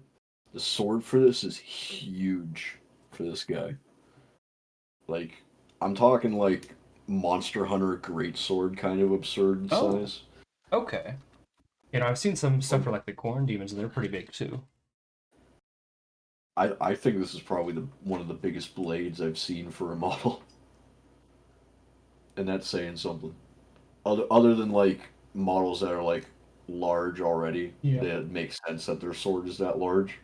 for this is huge for this guy. Like, I'm talking like Monster Hunter Greatsword kind of absurd Oh, size. okay. You know, I've seen some stuff Like, for like the corn demons, and they're pretty big too. I think this is probably one of the biggest blades I've seen for a model, and that's saying something. Other than like models that are like large already, Yeah. that makes sense that their sword is that large.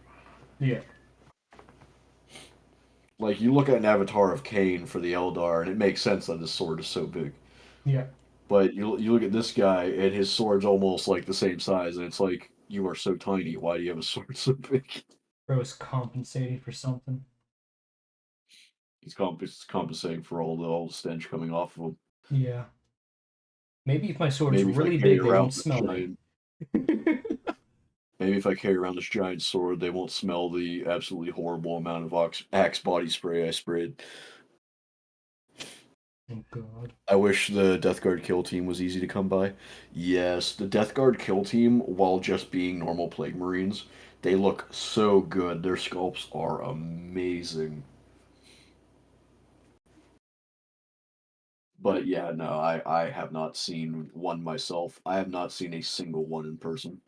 Yeah. Like you look at an avatar of Cain for the Eldar, and it makes sense that his sword is so big. Yeah. But you look at this guy, and his sword's almost like the same size, and it's like you are so tiny. Why do you have a sword so big? Bro is compensating for something. He's compensating for all the stench coming off of him. Yeah. Maybe if my sword's Maybe if I really carry big, they around won't this smell me. giant, maybe if I carry around this giant sword, they won't smell the absolutely horrible amount of Axe body spray I sprayed. Oh god. I wish the Death Guard kill team was easy to come by. Yes, the Death Guard kill team, while just being normal Plague Marines, they look so good. Their sculpts are amazing. But yeah, no, I have not seen one myself. I have not seen a single one in person.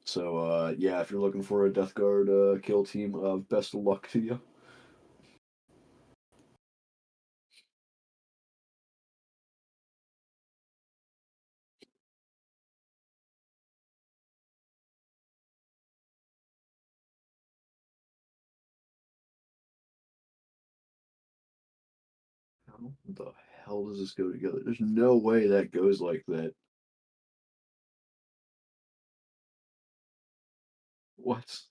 So yeah, if you're looking for a Death Guard kill team, best of luck to you. How the hell does this go together? There's no way that goes like that. What?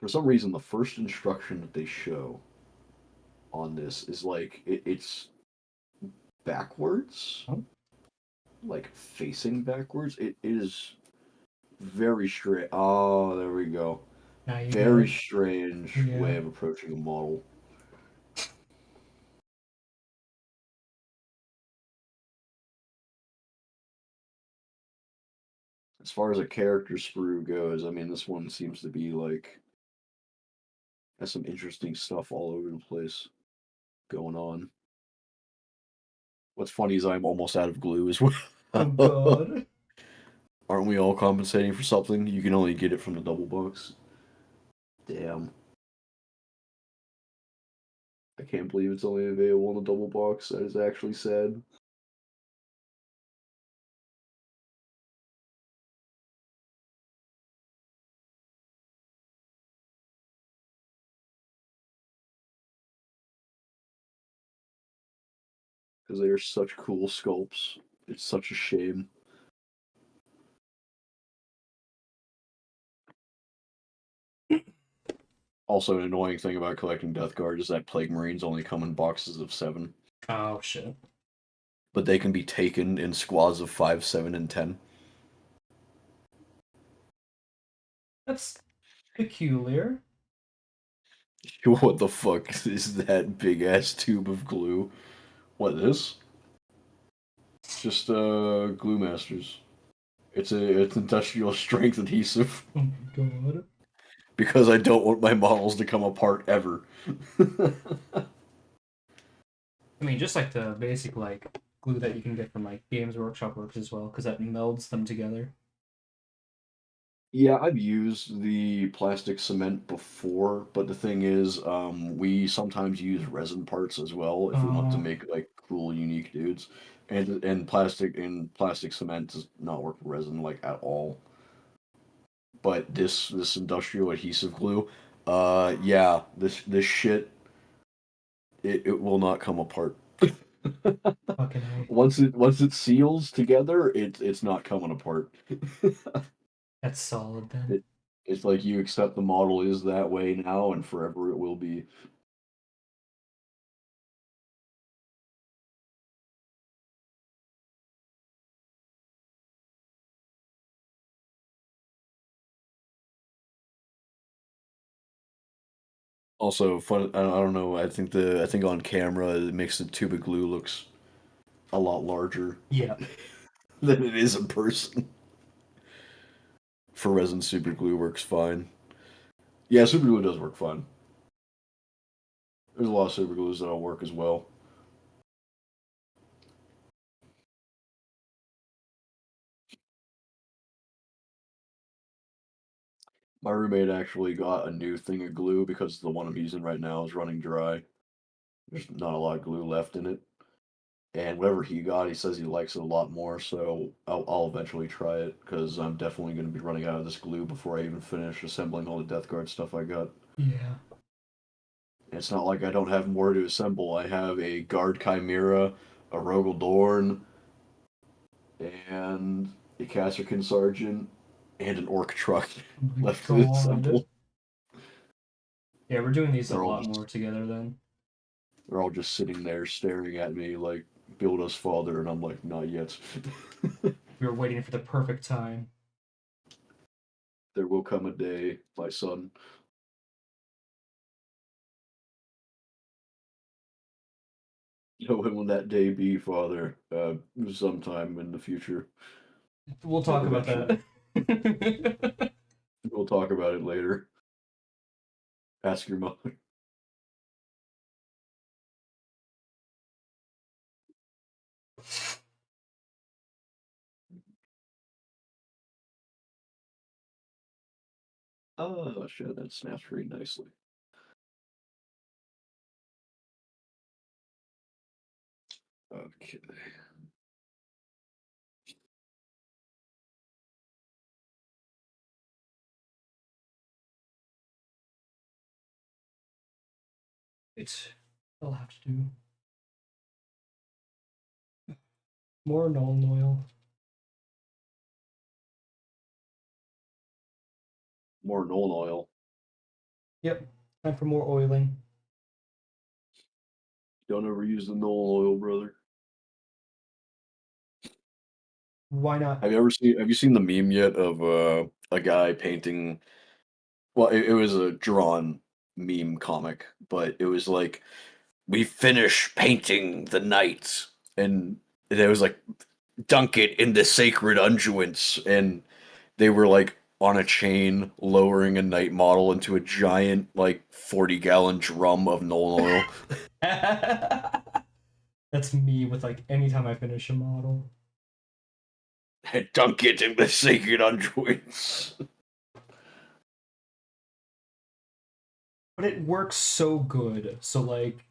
For some reason, the first instruction that they show on this is like it's backwards, Oh, like facing backwards. It is very straight. Oh, there we go. Now you Very gotta, strange way yeah. of approaching a model. As far as a character sprue goes, I mean, this one seems to be like has some interesting stuff all over the place going on. What's funny is I'm almost out of glue as well. Oh God. Aren't we all compensating for something? You can only get it from the double box. Damn. I can't believe it's only available in the double box. That is actually sad. Because they are such cool sculpts. It's such a shame. Also, an annoying thing about collecting Death Guard is that Plague Marines only come in boxes of 7, Oh shit. but they can be taken in squads of 5, 7, and 10. That's peculiar. What the fuck is that big ass tube of glue? What, this? Just glue masters. It's industrial strength adhesive Oh my God. because I don't want my models to come apart ever. I mean, just like the basic like glue that you can get from like Games Workshop works as well, because that melds them together. Yeah, I've used the plastic cement before, but the thing is, we sometimes use resin parts as well if we want to Oh, make like cool, unique dudes. And plastic cement does not work with resin like at all. But this industrial adhesive glue, yeah, this shit it will not come apart. fucking A. Once it seals together, it's not coming apart. That's solid then. It it's like you accept the model is that way now and forever it will be. Also, fun. I don't know. I think on camera it makes the tube of glue looks a lot larger Yeah, than it is in person. For resin, super glue works fine. Yeah, super glue does work fine. There's a lot of super glues that don't work as well. My roommate actually got a new thing of glue because the one I'm using right now is running dry. There's not a lot of glue left in it. And whatever he got, he says he likes it a lot more, so I'll eventually try it because I'm definitely going to be running out of this glue before I even finish assembling all the Death Guard stuff I got. yeah. It's not like I don't have more to assemble. I have a Guard Chimera, a Rogel Dorn, and a Kasserkin Sergeant, and an Orc Truck Oh my left to God. assemble. Yeah, we're doing these a They're all lot just more together then. they're all just sitting there staring at me like build us father, and I'm like, not yet. We were waiting for the perfect time. There will come a day, my son. When will that day be, father? Sometime in the future. We'll talk about Eventually. that. We'll talk about it later. Ask your mother. Oh, shit, that snaps pretty nicely. Okay. I'll have to do more Nolan oil. More Nolan oil. Yep, time for more oiling. Don't ever use the Nolan oil, brother. Why not? Have you seen the meme yet of a guy painting Well, it was a drawn meme comic, but it was like, "We finish painting the night," and it was like, "Dunk it in the sacred unguents," and they were like on a chain lowering a night model into a giant like 40-gallon drum of Nolan oil. That's me with like anytime I finish a model. Dunk it in the sacred unguents. But it works so good. So like,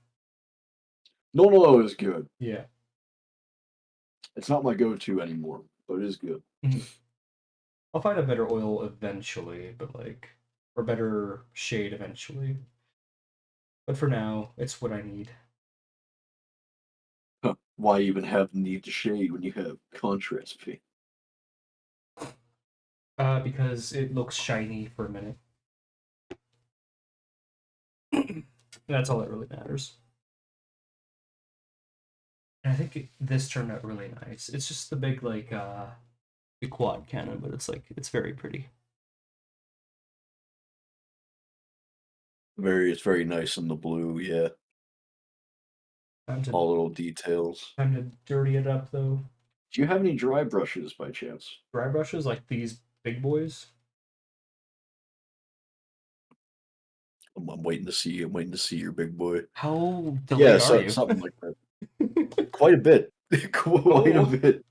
Nolan oil is good. yeah. It's not my go-to anymore, but it is good. Mhm. I'll find a better oil eventually, but like, or better shade eventually. But for now, it's what I need. Huh. Why even have need to shade when you have contrast paint? Because it looks shiny for a minute. That's all that really matters. And I think this turned out really nice. It's just the big like the quad cannon, but it's like it's very pretty. It's very nice in the blue, yeah. Time to All little details. time to dirty it up though. Do you have any dry brushes by chance? Dry brushes like these big boys. I'm waiting to see. I'm waiting to see your big boy. How Yeah, delayed are so you? something like that. Quite a bit. Quite a Oh, bit.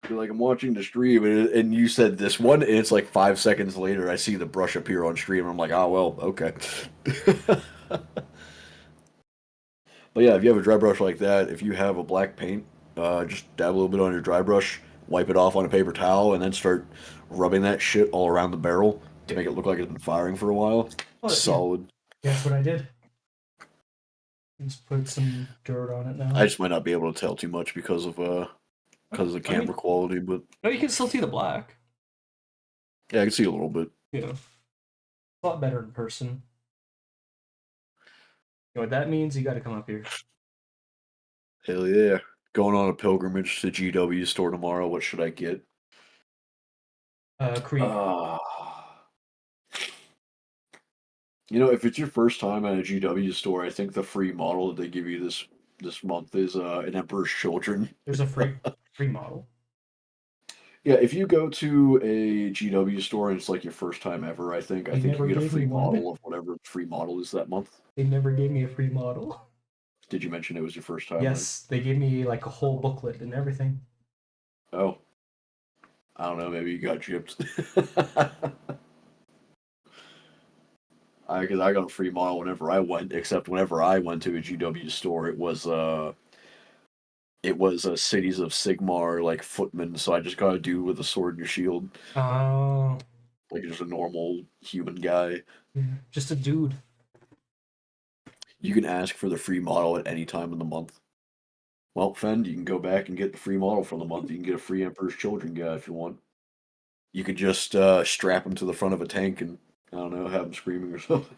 You're like I'm watching the stream, and you said this one, and it's like 5 seconds later, I see the brush appear on stream, and I'm like, oh well, okay. But yeah, if you have a dry brush like that, if you have a black paint, just dab a little bit on your dry brush, wipe it off on a paper towel, and then start rubbing that shit all around the barrel to make it look like it's been firing for a while. well, yeah. Solid. That's what I did. Just put some dirt on it I now. just might not be able to tell too much because of the I camera mean, quality, but no, you can still see the black. yeah, I can see a little bit. You know, a lot better in person. You know what that means? You got to come up here. Hell yeah. Going on a pilgrimage to GW store tomorrow. What should I get? Creep. Uh, if it's your first time at a GW store, I think the free model that they give you this month is an Emperor's Children. There's a free model. Yeah, if you go to a GW store and it's like your first time ever, I They think you never get a gave me free one. model of whatever the free model is that month. They never gave me a free model. Did you mention it was your first time, right? Yes, they gave me like a whole booklet and everything. Oh, I don't know. Maybe you got gypped. Because I got a free model whenever I went, except whenever I went to a GW store, it was a Cities of Sigmar like footman, so I just got to do with a sword and shield, Oh, like just a normal human guy. yeah, just a dude. You can ask for the free model at any time in the month. Well, Fend, you can go back and get the free model for the month. You can get a free Emperor's Children guy if you want. You could just strap him to the front of a tank and I don't know, have him screaming or something.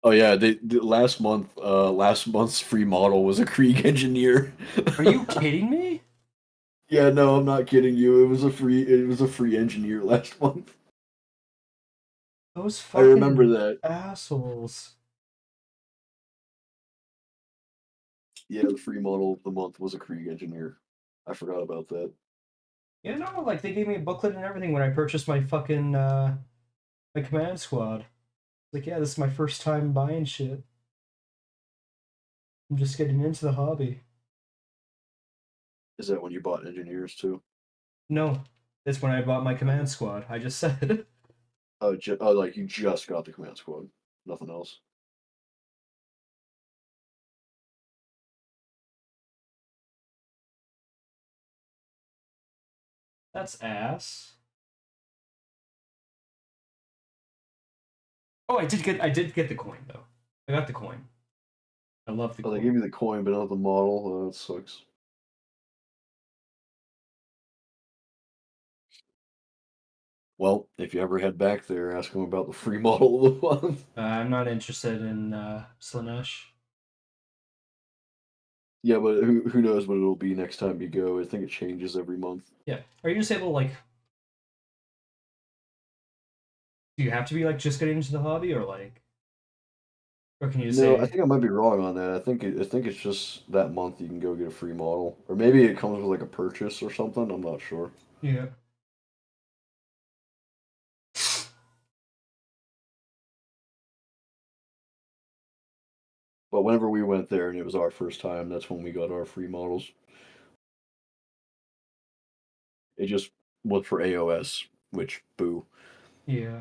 Oh yeah, last month's free model was a Krieg engineer. Are you kidding me? Yeah, no, I'm not kidding you. It was a free engineer last month. Those I remember fucking that. assholes. Yeah, the free model of the month was a Krieg engineer. I forgot about that. You know, like they gave me a booklet and everything when I purchased my fucking my command squad. Like, yeah, this is my first time buying shit. I'm just getting into the hobby. Is that when you bought engineers too? No, it's when I bought my command squad. I just said. Oh, like you just got the command squad, nothing else. That's ass. Oh, I did get the coin though. I got the coin. I love the Oh, they coin. gave you the coin, but not the model. Oh, that sucks. Well, if you ever head back there, ask him about the free model of the month. I'm not interested in Slanesh. Yeah, but who knows what it'll be next time you go? I think it changes every month. Yeah. Are you just able to like? Do you have to be like just getting into the hobby, or like, or can you just No, I say, think I might be wrong on that. I think it's just that month you can go get a free model, or maybe it comes with like a purchase or something. I'm not sure. yeah, But whenever we went there and it was our first time, that's when we got our free models. It just was for AOS, which boo. yeah.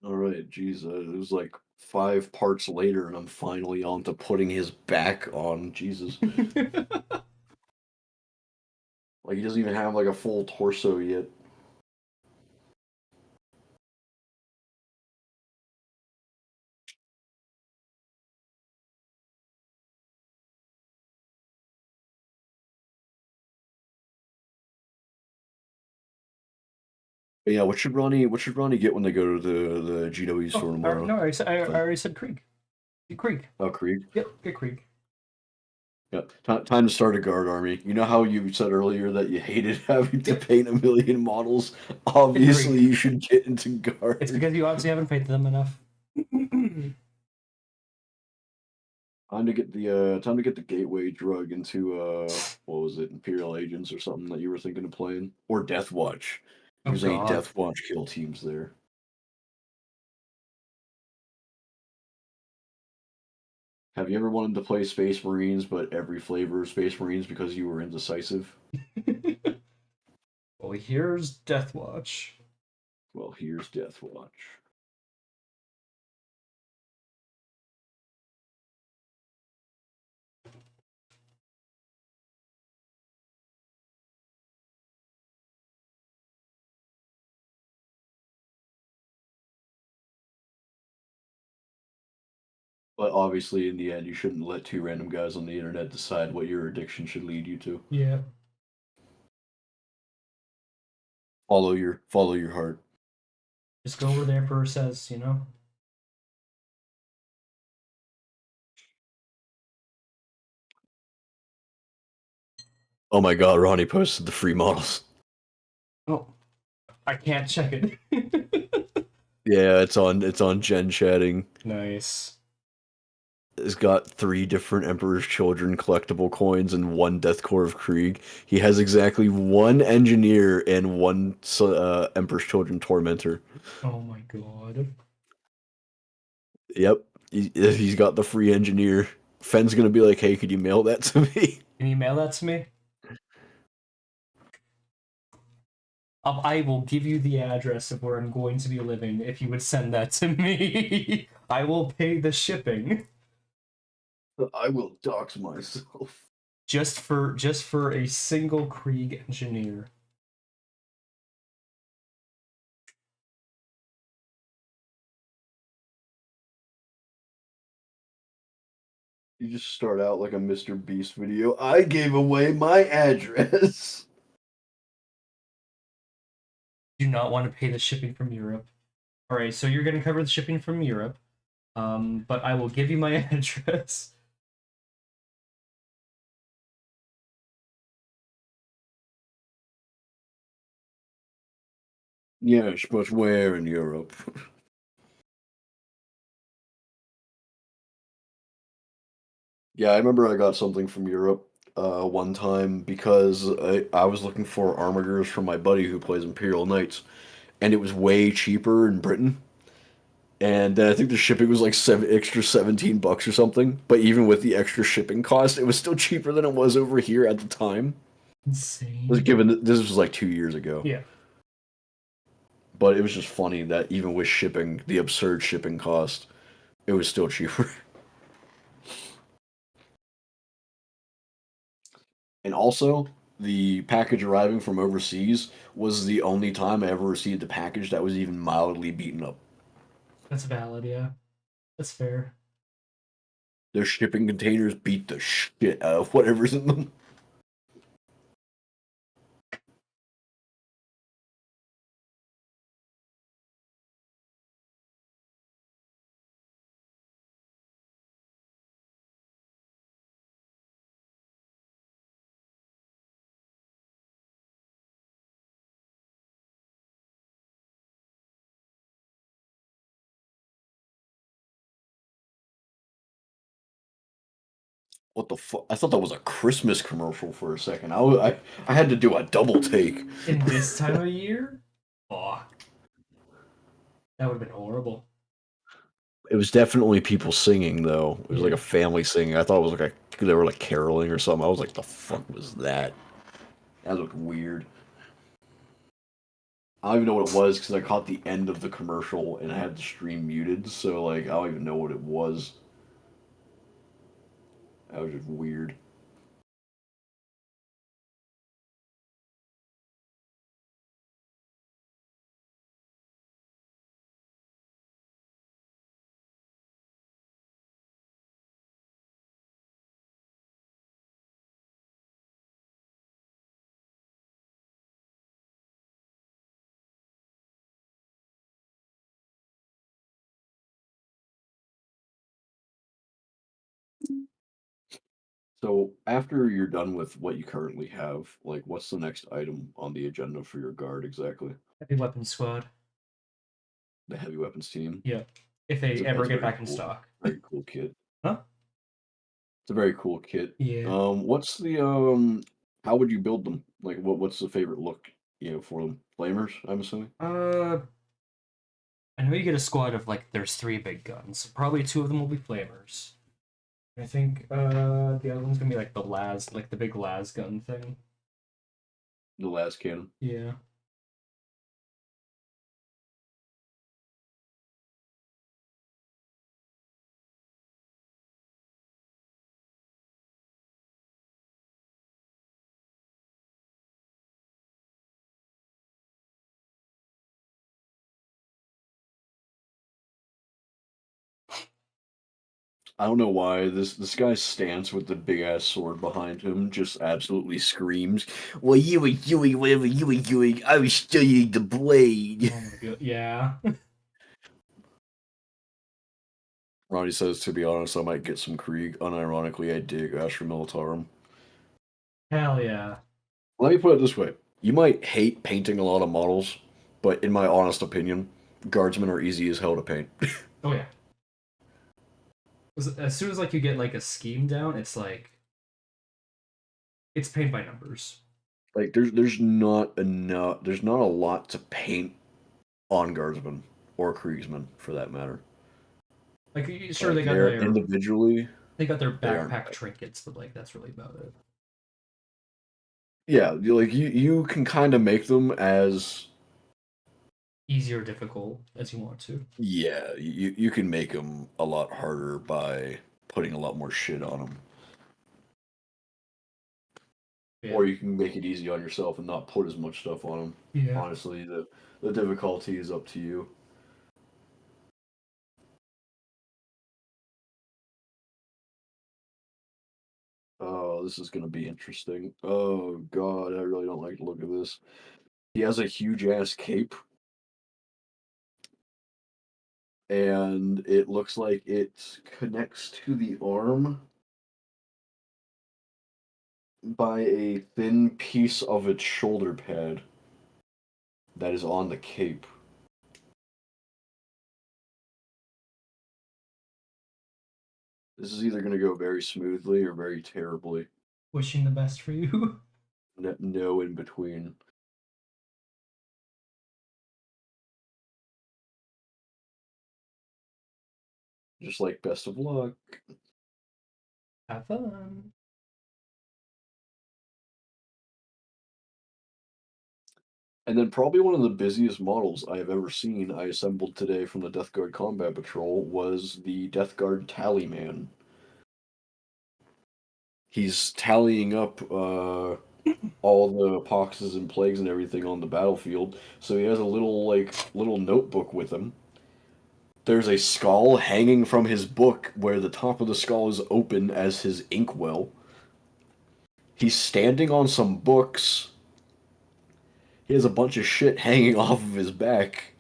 All right, geez, it was like 5 parts later, and I'm finally on to putting his back on. Jesus, like he doesn't even have like a full torso yet. But yeah, what should Ronnie get when they go to the GW store Oh, tomorrow? no, I Like, already said Krieg. Get Krieg. oh, Krieg. Yep, get Krieg. Yeah, time to start a guard army. You know how you said earlier that you hated having to Yep, paint a million models? get Obviously, Krieg. you should get into It's guard. because you obviously haven't painted them enough. Time to get the gateway drug into what was it, Imperial Agents or something that you were thinking of playing? Or Death Watch. Oh There's any God. Death Watch kill teams there. Have you ever wanted to play Space Marines, but every flavor of Space Marines because you were indecisive? Well, here's Death Watch. Well, here's Death Watch. But obviously, in the end, you shouldn't let two random guys on the internet decide what your addiction should lead you to. Yeah. Follow your heart. Just go where the Emperor says, you know? Oh my God, Ronnie posted the free models. Oh, I can't check it. Yeah, it's on Gen chatting. Nice. It's got 3 different Emperor's Children collectible coins and 1 Death Core of Krieg. He has exactly 1 Engineer and 1 Emperor's Children Tormentor. Oh my God. Yep, he's got the free Engineer. Fenn's gonna be like, "Hey, could you mail that to me?" Can you mail that to me? I will give you the address of where I'm going to be living if you would send that to me. I will pay the shipping I will dox myself. just for a single Krieg engineer. You just start out like a Mr. Beast video. I gave away my address. Do not want to pay the shipping from Europe. All right, so you're going to cover the shipping from Europe. But I will give you my address. Yes, but where in Europe? Yeah, I remember I got something from Europe one time because I was looking for armigers for my buddy who plays Imperial Knights, and it was way cheaper in Britain. And then I think the shipping was like extra 17 bucks or something. But even with the extra shipping cost, it was still cheaper than it was over here at the time. Was Insane. given this was like 2 years ago. Yeah. But it was just funny that even with shipping, the absurd shipping cost, it was still cheaper. And also, the package arriving from overseas was the only time I ever received a package that was even mildly beaten up. That's valid, yeah. That's fair. Their shipping containers beat the shit out of whatever's in them. What the fuck? I thought that was a Christmas commercial for a second. I had to do a double take. In this time of year? Fuck. That would have been horrible. It was definitely people singing though. It was like Yeah. a family singing. I thought it was like they were like caroling or something. I was like, the fuck was that? That looked weird. I don't even know what it was because I caught the end of the commercial and I had the stream muted, so like I don't even know what it was. That was just weird. So after you're done with what you currently have, like what's the next item on the agenda for your guard exactly? Heavy weapons squad. The heavy weapons team. Yeah. If they ever That's a get very back in cool, stock. very cool kit. Huh? It's a very cool kit. Yeah. What's the how would you build them? Like what's the favorite look, for them? Flamers, I'm assuming? Uh I know you get a squad of like there's three big guns. Probably two of them will be flamers. I think the other one's gonna be like the las like the big las gun thing. The last cannon. Yeah. I don't know why this guy's stance with the big ass sword behind him just absolutely screams. Well, you were doing whatever you were doing. I was studying the blade. Oh my god. Yeah. Ronnie says, to be honest, I might get some Krieg. Unironically, I dig Astra Militarum. Hell yeah. Let me put it this way. You might hate painting a lot of models, but in my honest opinion, guardsmen are easy as hell to paint. Oh yeah. As soon as like you get like a scheme down, it's like it's paint by numbers. Like there's not a lot to paint on guardsmen or Kriegsmen for that matter. Like sure Like they're individually, they got their they aren't backpack bad. trinkets, but like that's really about it. Yeah, you can kind of make them as Easy or difficult as you want to. yeah, you can make them a lot harder by putting a lot more shit on them. Yeah. Or you can make it easy on yourself and not put as much stuff on them. Yeah. Honestly, the difficulty is up to you. Oh, this is gonna be interesting. Oh God, I really don't like the look of this. He has a huge ass cape, and it looks like it connects to the arm by a thin piece of its shoulder pad that is on the cape. This is either gonna go very smoothly or very terribly. Wishing the best for you. No in between. Just like best of luck. Have fun. And then probably one of the busiest models I have ever seen I assembled today from the Death Guard Combat Patrol was the Death Guard Tallyman. He's tallying up all the poxes and plagues and everything on the battlefield. So he has a little notebook with him. There's a skull hanging from his book where the top of the skull is open as his inkwell. He's standing on some books. He has a bunch of shit hanging off of his back.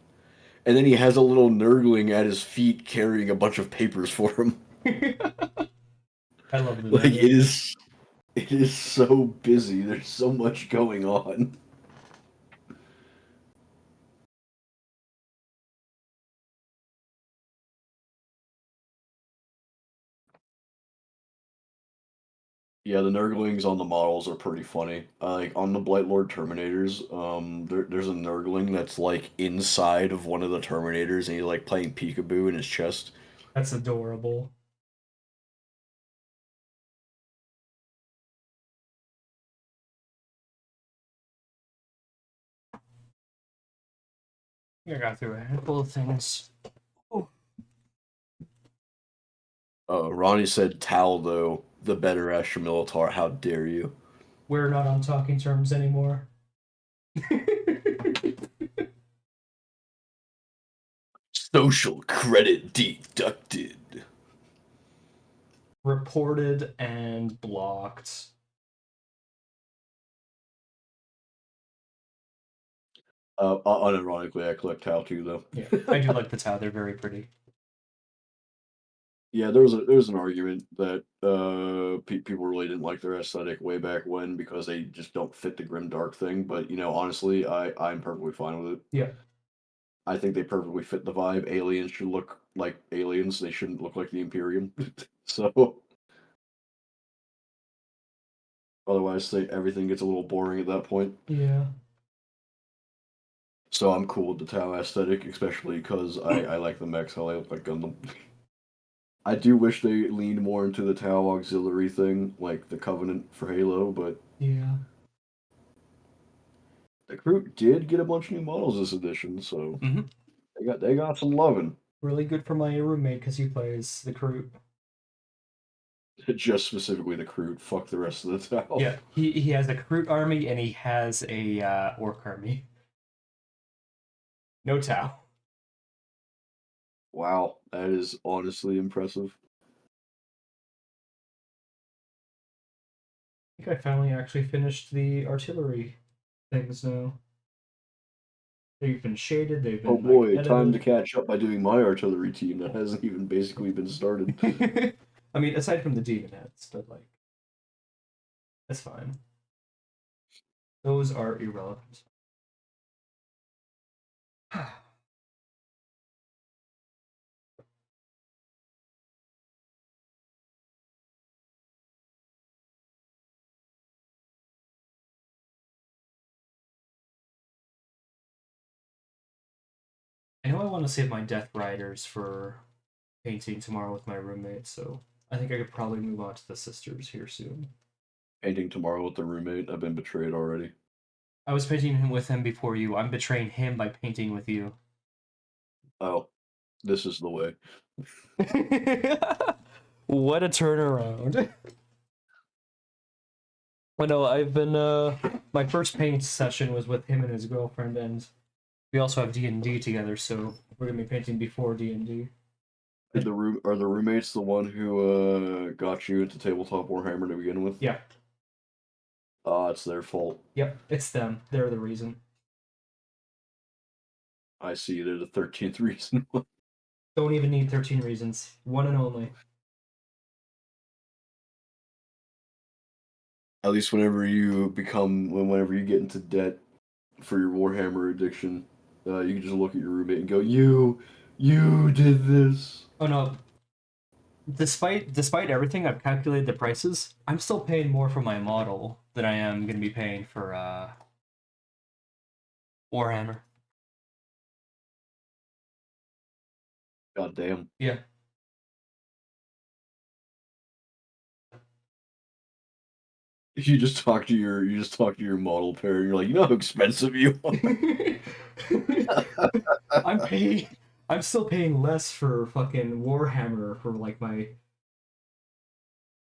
And then he has a little nurgling at his feet carrying a bunch of papers for him. I love the Like nerd. it is so busy. There's so much going on. Yeah, the nurglings on the models are pretty funny. Like on the Blightlord Terminators, there's a nurgling that's like inside of one of the Terminators, and he's like playing peekaboo in his chest. That's adorable. I got through a handful of things. Oh. Ronnie said Tal though, the better Astra Militar. How dare you? We're not on talking terms anymore. Social credit deducted. Reported and blocked. Unironically, I collect Tal too though. Yeah, I do like the Tau. They're very pretty. Yeah, there was an argument that people really didn't like their aesthetic way back when because they just don't fit the grim dark thing. But honestly, I'm perfectly fine with it. Yeah. I think they perfectly fit the vibe. Aliens should look like aliens. They shouldn't look like the Imperium. So otherwise, everything gets a little boring at that point. Yeah. So I'm cool with the Tau aesthetic, especially because I like the mechs. I like Gundam. I do wish they leaned more into the Tau auxiliary thing, like the Covenant for Halo, but Yeah. the crew did get a bunch of new models this edition, so Mm-hmm. they got some loving. Really good for my roommate because he plays the crew. Just specifically the crew. Fuck the rest of the Tau. Yeah, he has a Kroot army and he has a orc army. No Tau. Wow, that is honestly impressive. I think I finally actually finished the artillery things now. They've been shaded. They've Oh been like boy, time to edited. catch up by doing my artillery team that hasn't even basically been started. I mean, aside from the demon heads, but like that's fine. Those are irrelevant. I know I want to save my Death Riders for painting tomorrow with my roommate, so I think I could probably move on to the sisters here soon. Painting tomorrow with the roommate. I've been betrayed already. I was painting him with him before you. I'm betraying him by painting with you. Oh, this is the way. What a turnaround. I know I've been my first paint session was with him and his girlfriend, and we also have D&D together, so we're gonna be painting before D&D. Are the roommates the one who got you into tabletop Warhammer to begin with? Yeah. Ah, it's their fault. Yep, it's them. They're the reason. I see. They're the 13th reason. Don't even need 13 reasons. One and only. At least whenever you get into debt for your Warhammer addiction, you can just look at your roommate and go, you did this." Oh no. Despite everything, I've calculated the prices. I'm still paying more for my model than I am gonna be paying for Warhammer. God damn. Yeah. You just talk to your model pair, and you're like, you know how expensive you are. I'm paying. I'm still paying less for fucking Warhammer for like my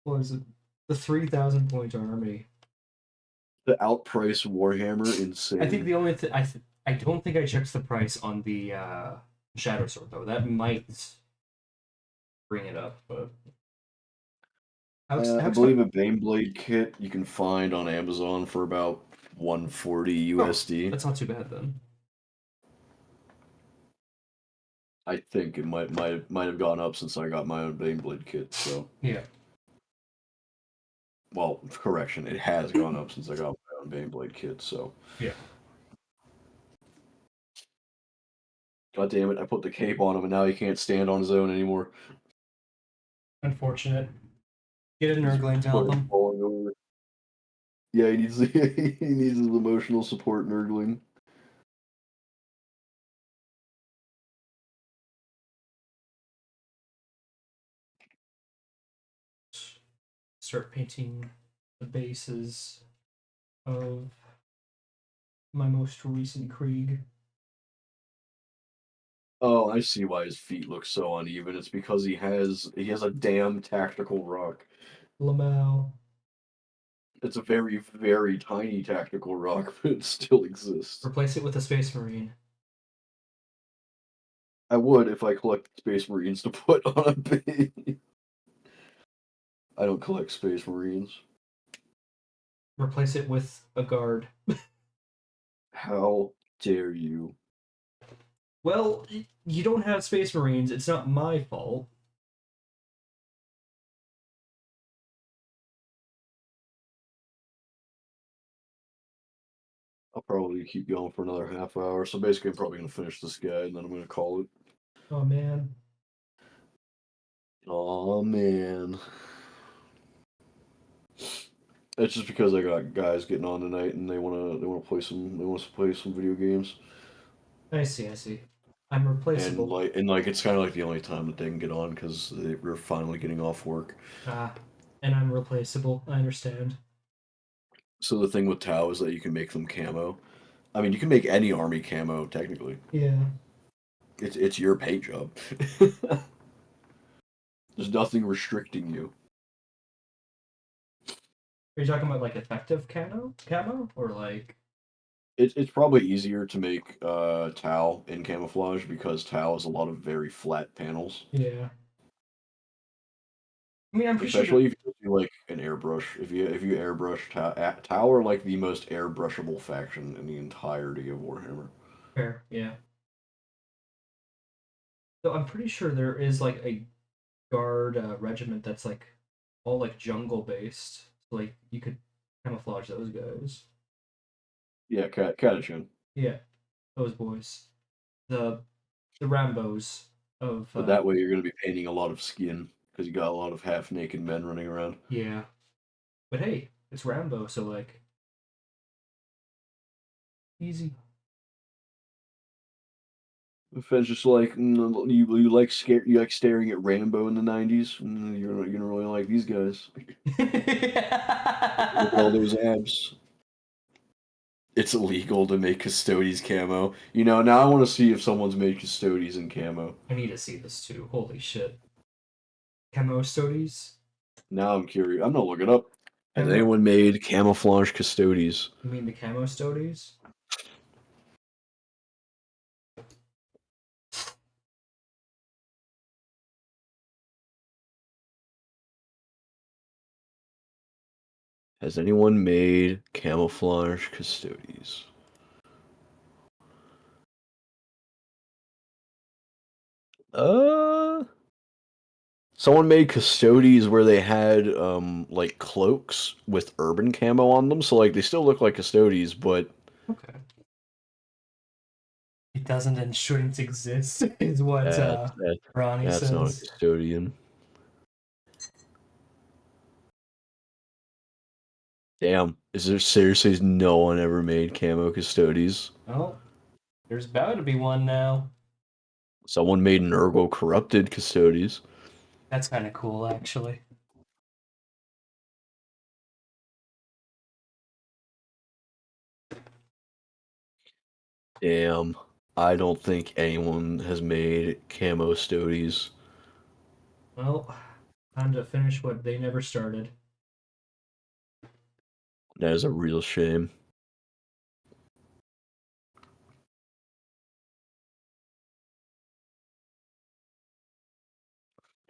what is it, the 3,000 point army. The outpriced Warhammer, I think insane. the only I don't think I checked the price on the Shadow Sword though. That might bring it up, but how I expensive? believe a Baneblade kit you can find on Amazon for about 140 Oh, USD. that's not too bad then. I think it might have gone up since I got my own Baneblade kit. So, Yeah. well, correction, it has gone up since I got my own Baneblade kit. So, Yeah. god damn it, I put the cape on him, and now he can't stand on his own anymore. Unfortunate. Get a He's Nurgling to help fucking him. falling over. Yeah, he needs he needs his emotional support, Nurgling. Start painting the bases of my most recent Krieg. Oh, I see why his feet look so uneven. It's because he has a damn tactical rock. Lamau. It's a very, very tiny tactical rock, but it still exists. Replace it with a Space Marine. I would if I collected Space Marines to put on a base. I don't collect Space Marines. Replace it with a guard. How dare you? Well, you don't have Space Marines. It's not my fault. I'll probably keep going for another half hour. So basically, I'm probably gonna finish this guy, and then I'm gonna call it. Oh man. Oh man. It's just because I got guys getting on tonight, and they wanna play some video games. I see, I see. I'm replaceable. And it's kind of like the only time that they can get on because we're finally getting off work. Ah, and I'm replaceable. I understand. So the thing with Tau is that you can make them camo. I mean, you can make any army camo technically. Yeah. It's your paint job. There's nothing restricting you. Are you talking about like effective camo, or like? It's probably easier to make Tau in camouflage because Tau has a lot of very flat panels. Yeah. I mean, I'm pretty sure Especially if you do like an airbrush. If you airbrush Tau, Tau are like the most airbrushable faction in the entirety of Warhammer. fair. Yeah. So I'm pretty sure there is like a guard regiment that's like all like jungle based. So, like you could camouflage those guys. Yeah, Katachin. Yeah, those boys. The the Rambos of But that way you're going to be painting a lot of skin because you got a lot of half naked men running around. yeah. But hey, it's Rambo, so like easy. Fed's just like you like staring at Rambo in the '90s. You're not gonna really like these guys. Look at all those abs. It's illegal to make Custodes camo. Now I want to see if someone's made Custodes in camo. I need to see this too. Holy shit. Camo studies? Now I'm curious. I'm gonna look it up. Has Camo anyone made camouflage Custodes? you mean the camo studies? Has anyone made camouflage Custodes? Uh, Someone made Custodes where they had like cloaks with urban camo on them, so like they still look like Custodes, but Okay. It doesn't and shouldn't exist, is what that's that, Ronnie that's not a says. custodian. Damn, is there seriously no one ever made camo Custodes? Oh, there's about to be one now. Someone made Nurgle corrupted Custodes. That's kind of cool, actually. Damn. I don't think anyone has made camo stoties. Well, time to finish what they never started. That is a real shame.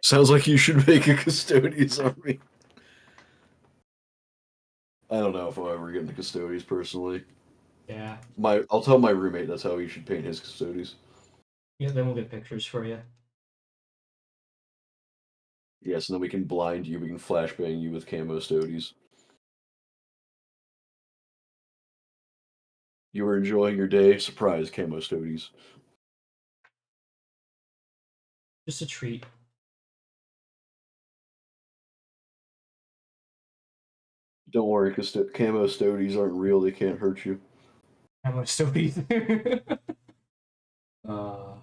Sounds like you should make a custodians army. I don't know if I'll ever get into custodians personally. Yeah. I'll tell my roommate that's how he should paint his custodians. Yeah, then we'll get pictures for you. Yes, and then we can blind you, we can flashbang you with camo stoties. You were enjoying your day, surprise camo stoties. Just a treat. Don't worry, camo stoties aren't real, they can't hurt you. How much stories? uh,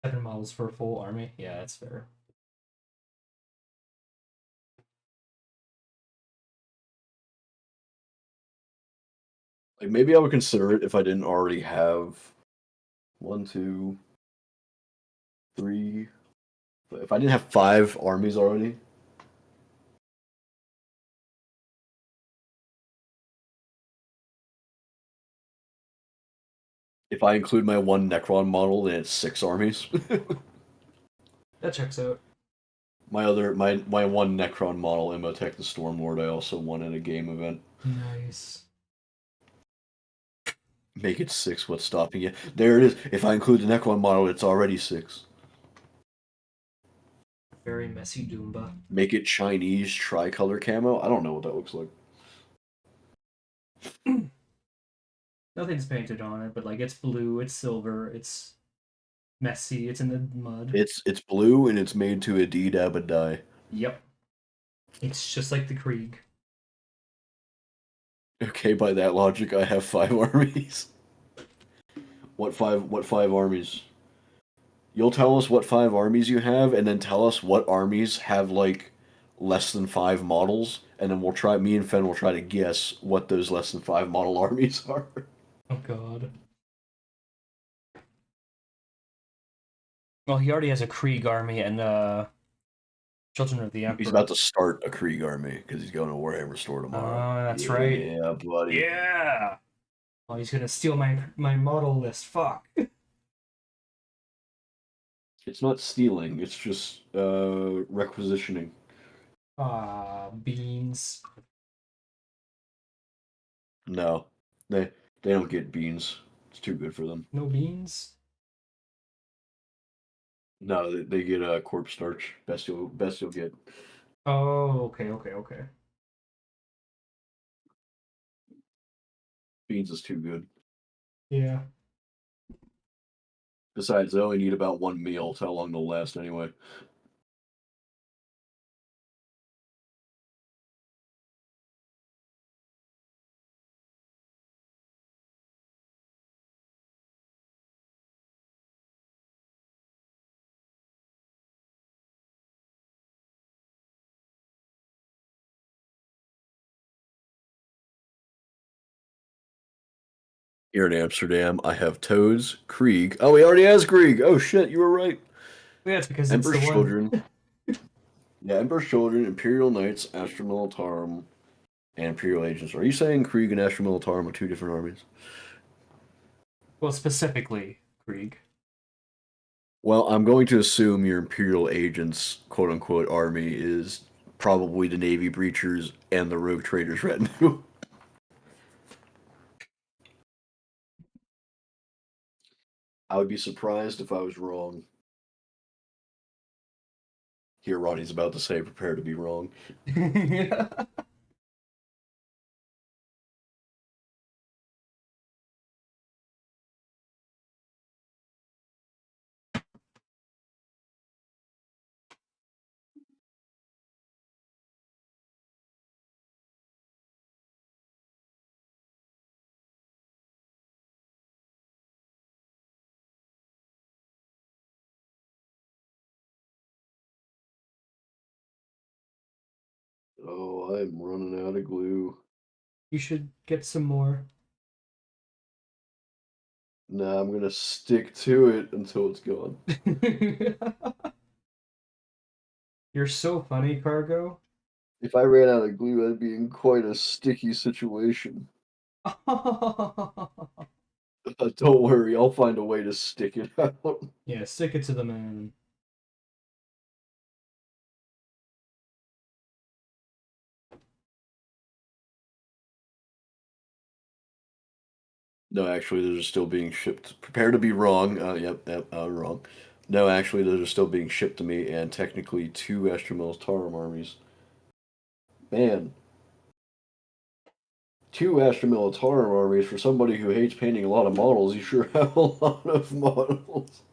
7 models for a full army. Yeah, that's fair. Like maybe I would consider it if I didn't already have one, two, three. If I didn't have 5 armies already. If I include my one Necron model, then it's 6 armies. That checks out. My one Necron model, Imhotep the Stormlord, I also won in a game event. Nice. Make it 6, what's stopping you? There it is. If I include the Necron model, it's already 6. Very messy Doomba. Make it Chinese tricolor camo. I don't know what that looks like. Nothing's painted on it, but like it's blue, it's silver, it's messy, it's in the mud. It's blue and it's made to a D dab a die. Yep. It's just like the Krieg. Okay, by that logic, I have 5 armies. What five armies? You'll tell us what 5 armies you have, and then tell us what armies have like less than 5 models, and then me and Fen will try to guess what those less than 5 model armies are. Oh god. Well, he already has a Krieg army and Children of the He's Emperor. about to start a Krieg army because he's going to Warhammer Store tomorrow. Oh, that's right. Yeah, buddy. Yeah. Oh, he's gonna steal my model list. Fuck. It's not stealing, it's just requisitioning. Ah, beans. No. They don't get beans. It's too good for them. No beans. No, they get corpse starch. Best you'll get. Oh, okay, okay, okay. Beans is too good. Yeah. Besides, they only need about 1 meal. It's how long they'll last anyway. Here in Amsterdam, I have Toads, Krieg. Oh, he already has Krieg. Oh shit, you were right. Yeah, it's because it's Emperor's the one. Children. Yeah, Emperor's Children, Imperial Knights, Astra Militarum, and Imperial Agents. Are you saying Krieg and Astra Militarum are 2 different armies? Well, specifically Krieg. Well, I'm going to assume your Imperial Agents, quote unquote, army is probably the Navy Breachers and the Rogue Traders retinue. I would be surprised if I was wrong. Here, Ronnie's about to say, prepare to be wrong. Yeah. Oh, I'm running out of glue. You should get some more. Nah, I'm gonna stick to it until it's gone. You're so funny, Cargo. If I ran out of glue, I'd be in quite a sticky situation. Don't worry, I'll find a way to stick it out. Yeah, stick it to the man. No, actually, those are still being shipped. Prepare to be wrong. Yep, wrong. No, actually, those are still being shipped to me, and technically 2 Astromilitarum armies. Man, 2 Astromilitarum armies for somebody who hates painting a lot of models. You sure have a lot of models.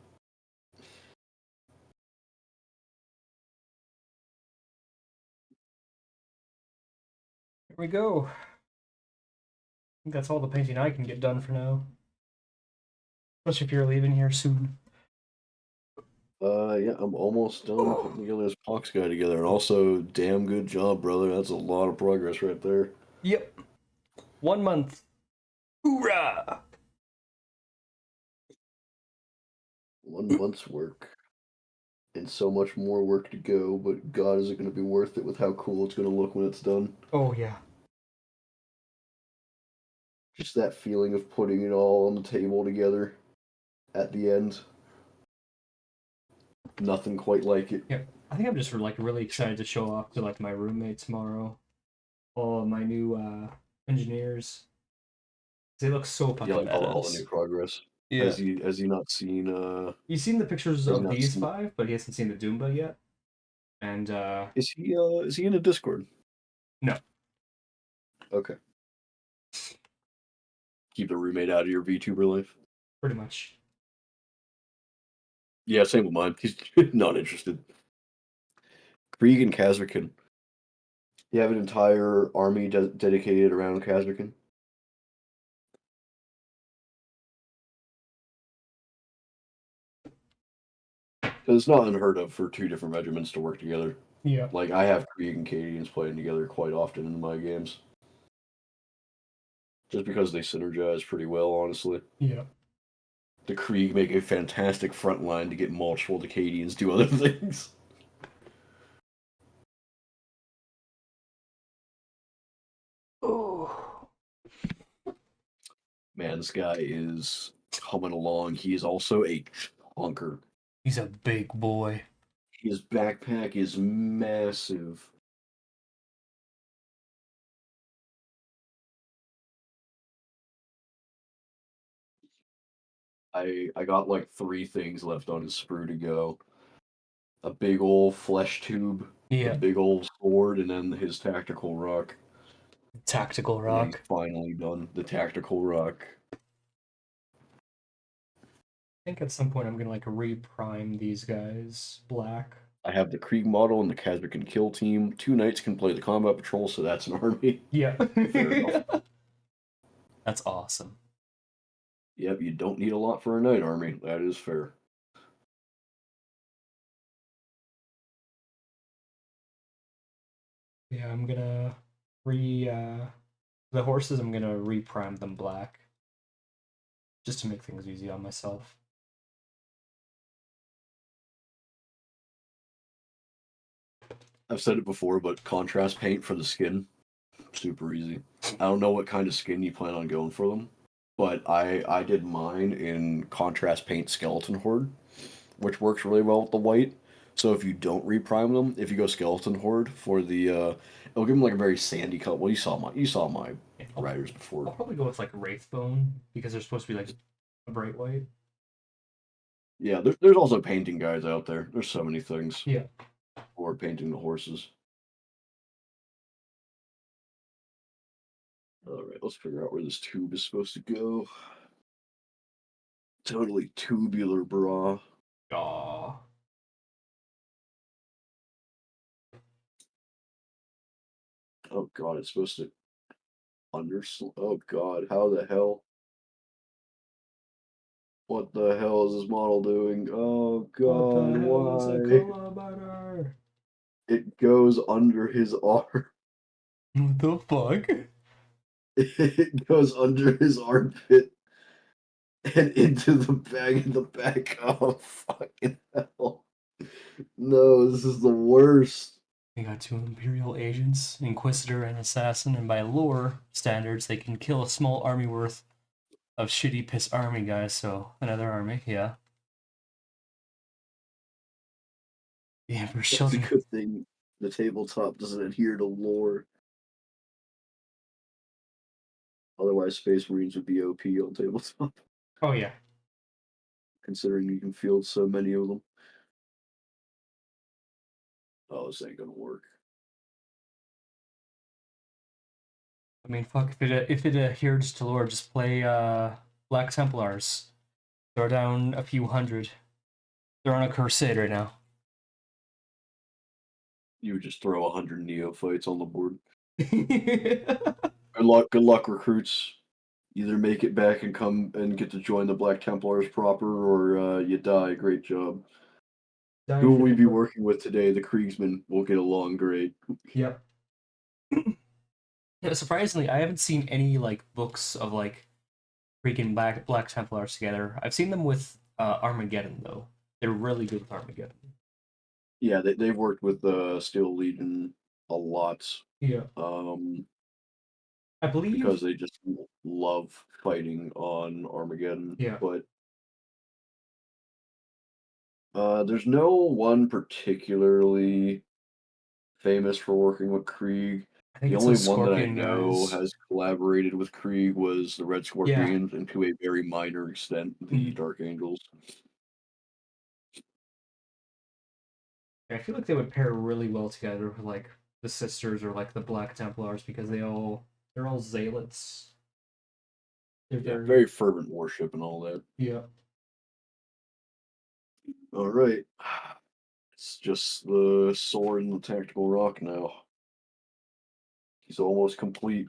Here we go. I think that's all the painting I can get done for now. Especially if you're leaving here soon. Yeah, I'm almost done putting together this Pox guy together, and also, damn good job, brother. That's a lot of progress right there. Yep. 1 month. Hoorah! 1 month's work, and so much more work to go, but God, is it going to be worth it with how cool it's going to look when it's done? Oh, yeah. Just that feeling of putting it all on the table together at the end. Nothing quite like it. Yeah. I think I'm just like really excited to show off to like my roommate tomorrow. All of my new engineers. They look so Yeah, fucking like all the new badass. progress. Yeah. Has he not seen He's seen the pictures has he of not these seen five, but he hasn't seen the Doomba yet. And is he in a Discord? no, Okay. Keep the roommate out of your VTuber life. pretty much. Yeah, same with mine. He's not interested. Krieg and Kazrakin. You have an entire army dedicated around Kazrakin. Because it's not unheard of for 2 different regiments to work together. Yeah. Like, I have Krieg and Cadians playing together quite often in my games. Just because they synergize pretty well, honestly. Yeah. The Krieg make a fantastic front line to get mulched while the Cadians do other things. Oh, Man, this guy is coming along. He is also a chunker. he's a big boy. His backpack is massive. I got like 3 things left on his sprue to go. A big old flesh tube, a Yeah. big old sword, and then his tactical rock. Tactical And then he's rock. finally done the tactical rock. I think at some point I'm gonna like reprime these guys black. I have the Krieg model and the Kazbek kill team. 2 knights can play the combat patrol, so that's an army. Yeah. Fair enough. That's awesome. Yep, you don't need a lot for a knight army. That is fair. Yeah, I'm gonna re the horses I'm gonna reprime them black. Just to make things easy on myself. I've said it before, but contrast paint for the skin, super easy. I don't know what kind of skin you plan on going for them, but I did mine in contrast paint skeleton horde, which works really well with the white. So if you don't reprime them, if you go skeleton horde for the it'll give them like a very sandy color. Well, you saw my Yeah, riders before. I'll probably go with like Wraithbone because they're supposed to be like a bright white. Yeah, there's also painting guides out there. There's so many things Yeah. for painting the horses. All right, let's figure out where this tube is supposed to go. Totally tubular, bra. Aw. Oh god, it's supposed to oh god, how the hell? What the hell is this model doing? Oh What god, the hell is a why? color butter? It goes under his arm. What the fuck? It goes under his armpit and into the bag in the back. Oh, fucking hell. No, this is the worst. We got two Imperial agents, Inquisitor and Assassin, and by lore standards, they can kill a small army worth of shitty piss army guys, so another army, yeah. The Emperor's That's a Children. good thing the tabletop doesn't adhere to lore. Otherwise, Space Marines would be OP on tabletop, Oh, yeah. considering you can field so many of them. Oh, this ain't gonna work. I mean, fuck, if it adheres to lore, just play Black Templars. Throw down a few hundred. They're on a crusade right now. You would just throw 100 neophytes on the board. Die Good luck, recruits. Either make it back and come and get to join the Black Templars proper, or you die. Great job. Who will for we the be book. working with today? The Kriegsmen will get along great. Yep. Yeah, surprisingly, I haven't seen any like books of like freaking Black Templars together. I've seen them with Armageddon though. They're really good with Armageddon. Yeah, they've worked with Steel Legion a lot. Yeah. I Because believe. they just love fighting on Armageddon. Yeah. But there's no one particularly famous for working with Krieg. I think The it's only those one that I Scorpion know guys. has collaborated with Krieg was the Red Yeah. Scorpions, and to a very minor extent, the Mhm. Dark Angels. I feel like they would pair really well together with like the sisters or like the Black Templars because they're all zealots. They're Yeah, very very fervent worship and all that. yeah. All right. It's just the sword and the tactical rock now. He's almost complete.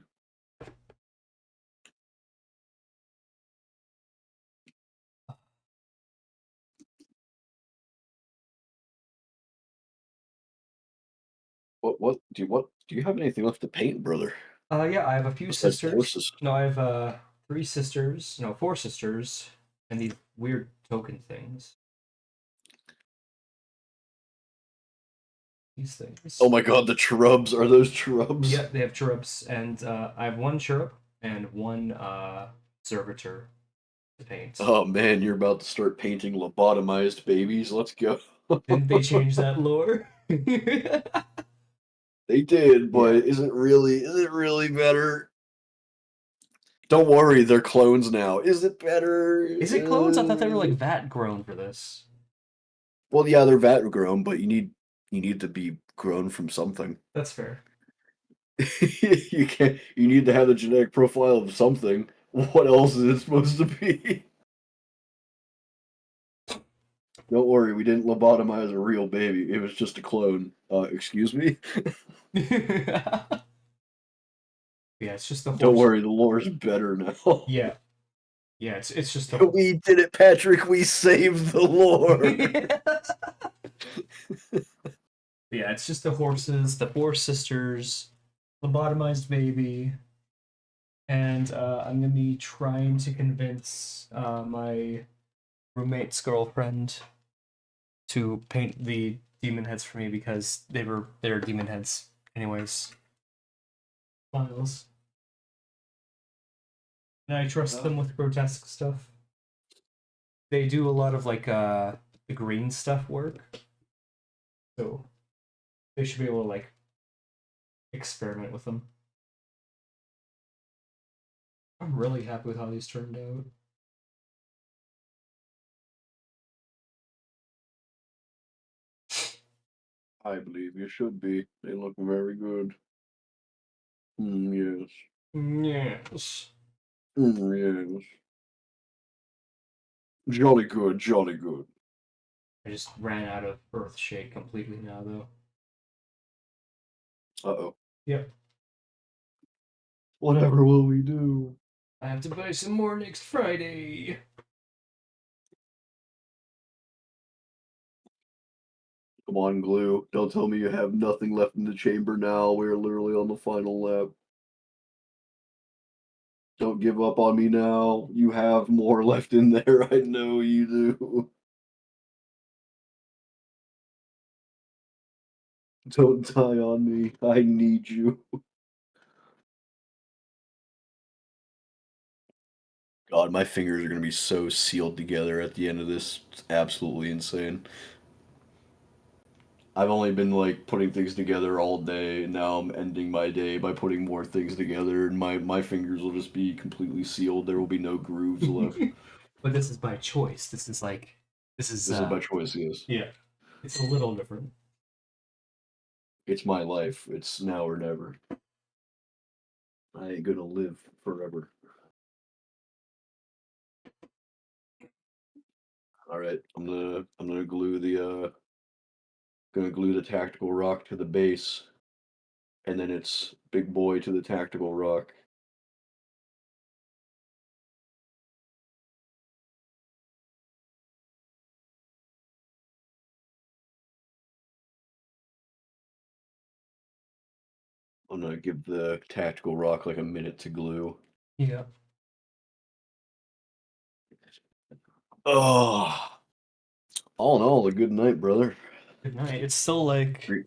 What do you have anything left to paint, brother? Yeah, I have a few Besides the sisters. horses. No, I have three sisters. No, four sisters, and these weird token things. These Oh things. my god, the cherubs. Are those cherubs? Yeah, they have cherubs, and I have one cherub and one servitor to paint. Oh man, you're about to start painting lobotomized babies. Let's go. Didn't they change that lore? They did, but Yeah. is it really better? Don't worry, they're clones now. Is it better? Is it clones? I thought they were like vat grown for this. Well, yeah, they're vat grown, but you need to be grown from something. That's fair. You need to have the genetic profile of something. What else is it supposed to be? Don't worry, we didn't lobotomize a real baby. It was just a clone. Excuse me? Yeah, it's just the Don't horse. worry, the lore's better now. Yeah, yeah, it's just the We did it, Patrick. We saved the lore. yeah, it's just the horses, the four sisters, lobotomized baby, and I'm gonna be trying to convince my roommate's girlfriend to paint the demon heads for me because they're demon heads anyways. Files. And I trust them with grotesque stuff. They do a lot of like the green stuff work. So they should be able to like experiment with them. I'm really happy with how these turned out. I believe you should be. They look very good. Yes. Yes. Yes. Jolly good, jolly good. I just ran out of Earth Shake completely now though. Uh-oh. Yep. Whatever will we do? I have to buy some more next Friday. Come on, Glue. Don't tell me you have nothing left in the chamber now. We're literally on the final lap. Don't give up on me now. You have more left in there. I know you do. Don't die on me. I need you. God, my fingers are gonna be so sealed together at the end of this. It's absolutely insane. I've only been like putting things together all day, and now I'm ending my day by putting more things together, and my fingers will just be completely sealed. There will be no grooves left. But this is by choice. This is like, this is This is my choice, yes. yeah, it's a little different. It's my life. It's now or never. I ain't gonna live forever. All right, I'm gonna glue the tactical rock to the base, and then it's big boy to the tactical rock. I'm gonna give the tactical rock like a minute to glue. Yeah. Oh, all in all, a good night, brother. Good night. It's still like, Great.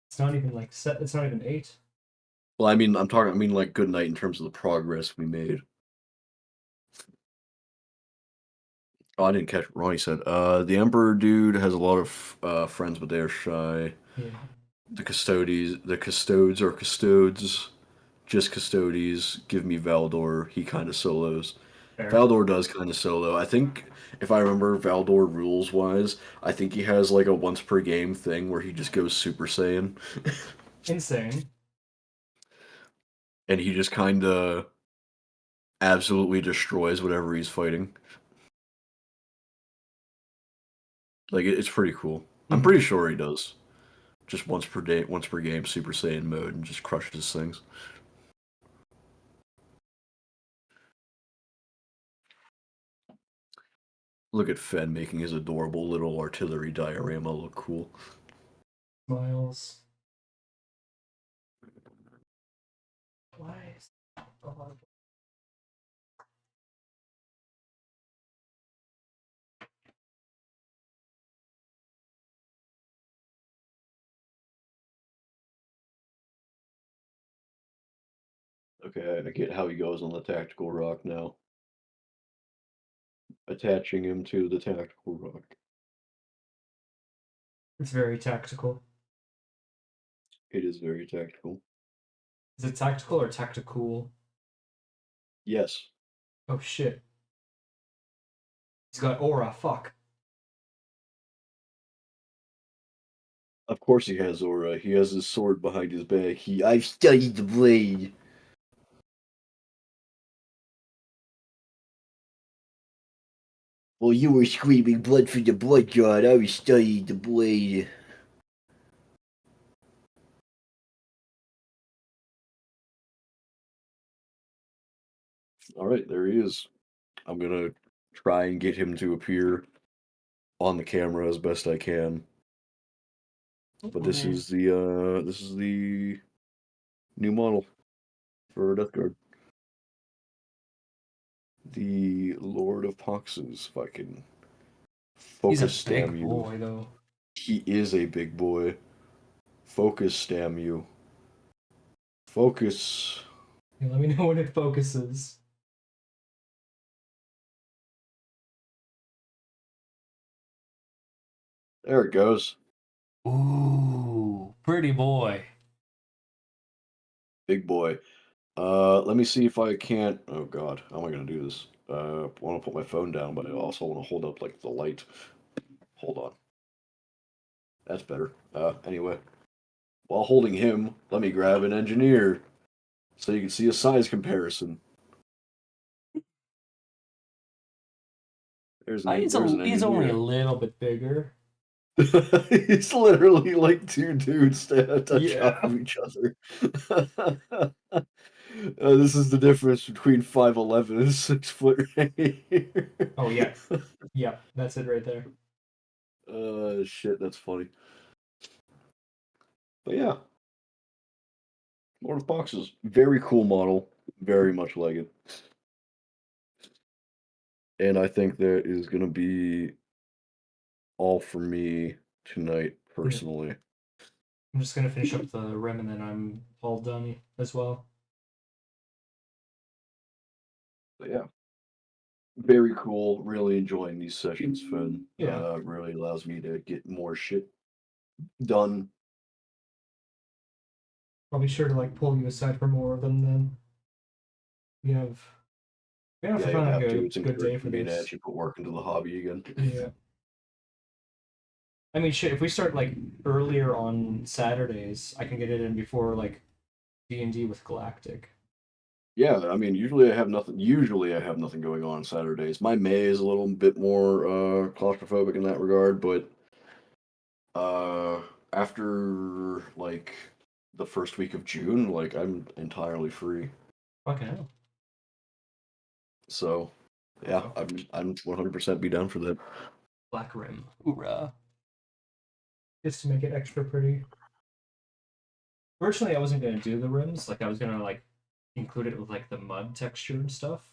it's not even like set. It's not even 8. Well, I mean, I mean, like, good night in terms of the progress we made. Oh, I didn't catch what Ronnie said. The Emperor dude has a lot of friends, but they are shy. Yeah. The custodes are custodes, just custodes. Give me Valdor. He kind of solos. Fair. Valdor does kind of solo. I think if I remember Valdor rules wise, I think he has like a once per game thing where he just goes Super Saiyan Insane. and he just kind of absolutely destroys whatever he's fighting. Like it's pretty cool. I'm Mhm. pretty sure he does. Just once per day, once per game, Super Saiyan mode, and just crushes things. Look at Fen making his adorable little artillery diorama look cool. Smiles. Why? Oh, Okay, I get how he goes on the tactical rock now. Attaching him to the tactical rock. it's very tactical. It is very tactical. Is it tactical or tactical? Yes, Oh shit. He's got aura. Fuck. of course he has aura. He has his sword behind his back. I've studied the blade. While you were screaming blood for the blood god, I was studying the blade. All right, there he is. I'm gonna try and get him to appear on the camera as best I can. But Oh, man. this is the new model for Death Guard. The Lord of Poxes, if I can He's a focus stam big you. boy though. He is a big boy. Focus stam you. Focus. Yeah, let me know when it focuses. There it goes. Ooh, pretty boy. Big boy. Let me see if I can't. Oh God, how am I gonna do this? I want to put my phone down, but I also want to hold up like the light. Hold on. That's better. Anyway, while holding him, let me grab an engineer so you can see a size comparison. There's an He's only a engineer. little bit bigger. It's literally like two dudes stacked on top Yeah. of each other. This is the difference between 5'11" and 6 foot right here. Oh yeah. Yeah, that's it right there. Shit, that's funny. But yeah, Lord of Boxes, very cool model. Very much like it. And I think that is gonna be all for me tonight, Yeah. personally. I'm just gonna finish up the rim and then I'm all done as well. But yeah, very cool. Really enjoying these sessions, Finn. Yeah. Really allows me to get more shit done. I'll be sure to like pull you aside for more of them then. We have Yeah, you'll found a have to. It's good day encouraging for me to this. actually put work into the hobby again. Yeah. I mean, shit. If we start like earlier on Saturdays, I can get it in before like D&D with Galactic. Yeah, I mean, usually I have nothing. Usually I have nothing going on Saturdays. My May is a little bit more claustrophobic in that regard, but uh, after like the first week of June, like I'm entirely free. Fucking hell. So yeah, I'm 100% be down for that. Black rim. Hoorah. Just to make it extra pretty. Originally, I wasn't gonna do the rims. Like, I was gonna like include it with like the mud texture and stuff.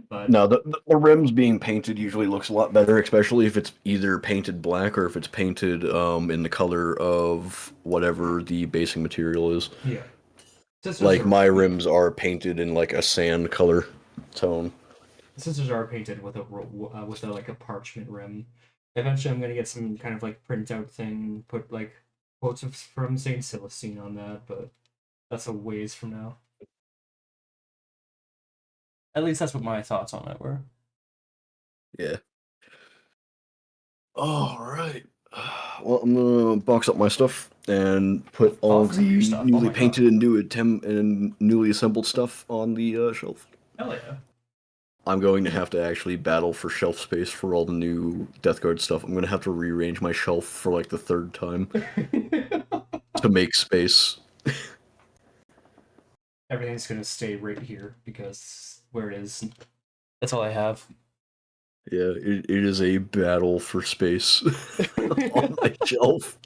But No, the rims being painted usually looks a lot better, especially if it's either painted black or if it's painted in the color of whatever the basing material is. yeah, sisters Like are my rims are painted in like a sand color tone. sisters are painted with a like a parchment rim. Eventually, I'm gonna get some kind of like printout thing. Put like quotes from Saint Celestine on that, but that's a ways from now. At least that's what my thoughts on it were. Yeah. All right. Well, I'm gonna box up my stuff and put all Box up your the stuff. Oh newly my god. painted and newly assembled stuff on the shelf. Hell yeah. I'm going to have to actually battle for shelf space for all the new Death Guard stuff. I'm gonna have to rearrange my shelf for like the third time to make space. Everything's gonna stay right here because where it is. That's all I have. Yeah, it is a battle for space on my shelf.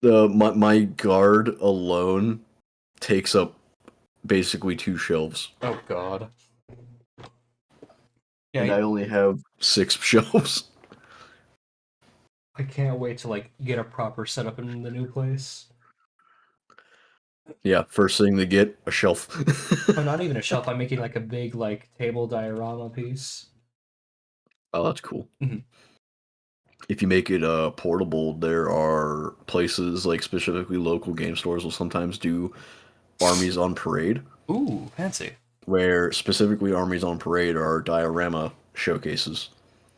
My guard alone takes up basically 2 shelves. Oh god. Yeah, And I only have 6 shelves. I can't wait to like get a proper setup in the new place. Yeah, first thing they get, a shelf. Oh, not even a shelf. I'm making like a big like table diorama piece. Oh, that's cool. Mhm. If you make it portable, there are places like specifically local game stores will sometimes do armies on parade, Ooh, fancy. where specifically armies on parade are diorama showcases,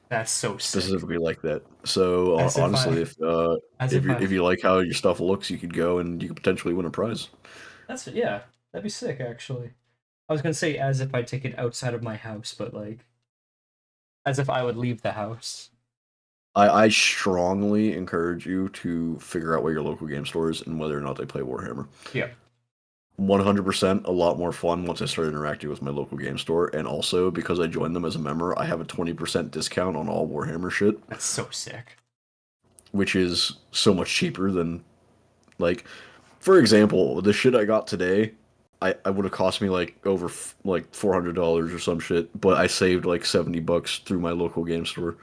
That's so sick. specifically like that. So As if honestly, I, as if I. if you like how your stuff looks, you could go and you could potentially win a prize. That's yeah. That'd be sick actually. I was gonna say as if I take it outside of my house, but like as if I would leave the house. I strongly encourage you to figure out what your local game store is and whether or not they play Warhammer. Yeah. 100% a lot more fun once I start interacting with my local game store. And also, because I joined them as a member, I have a 20% discount on all Warhammer shit, That's so sick. which is so much cheaper than, like, for example, the shit I got today, I would have cost me like over like $400 or some shit, but I saved like $70 through my local game store.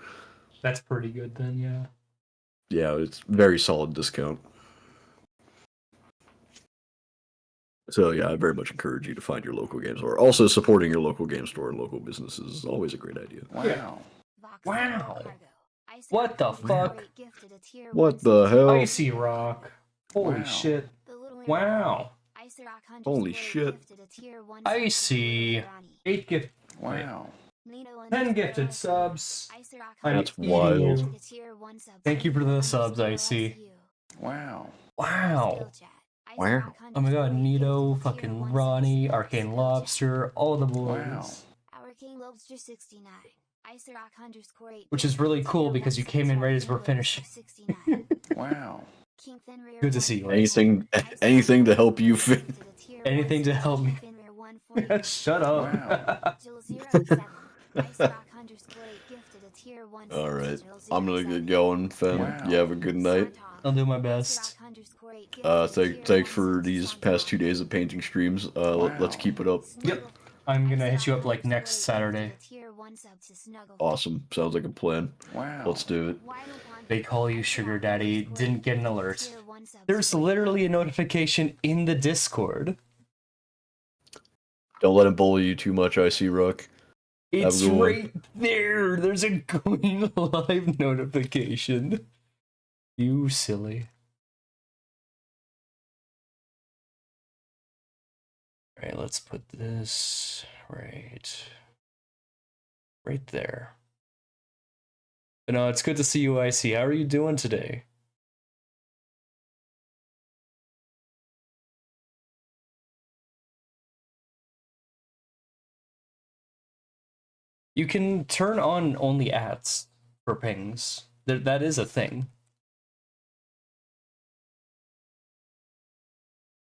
That's pretty good then, yeah. Yeah, it's very solid discount. So yeah, I very much encourage you to find your local game store. Also, supporting your local game store and local businesses is always a great idea. Yeah. Wow. What the fuck? What the hell? Icy rock. Holy shit. Wow. Holy shit. Icy. 8 gift. Wow. 10 gifted subs. I'm That's eating wild. you. Thank you for the subs, Icy. Wow. Wow. Wow. Oh my god, Nito, fucking Ronnie, Arcane Lobster, all the boys. Which is really cool because you came in right as we're finishing. Wow. Good to see you. Icy. Anything to help you fit. Anything to help me. Shut up. All right, I'm gonna get going, Fen. Wow. You have a good night. I'll do my best. Thanks for these past 2 days of painting streams. Let's keep it up. Yep. I'm gonna hit you up like next Saturday. Awesome. Sounds like a plan. Wow. Let's do it. They call you Sugar Daddy. Didn't get an alert. There's literally a notification in the Discord. Don't let him bully you too much, IC Rook. It's good one. right there. There's a going live notification. You silly. Alright, let's put this right there. But no, it's good to see you, IC. How are you doing today? You can turn on only ads for pings. That is a thing.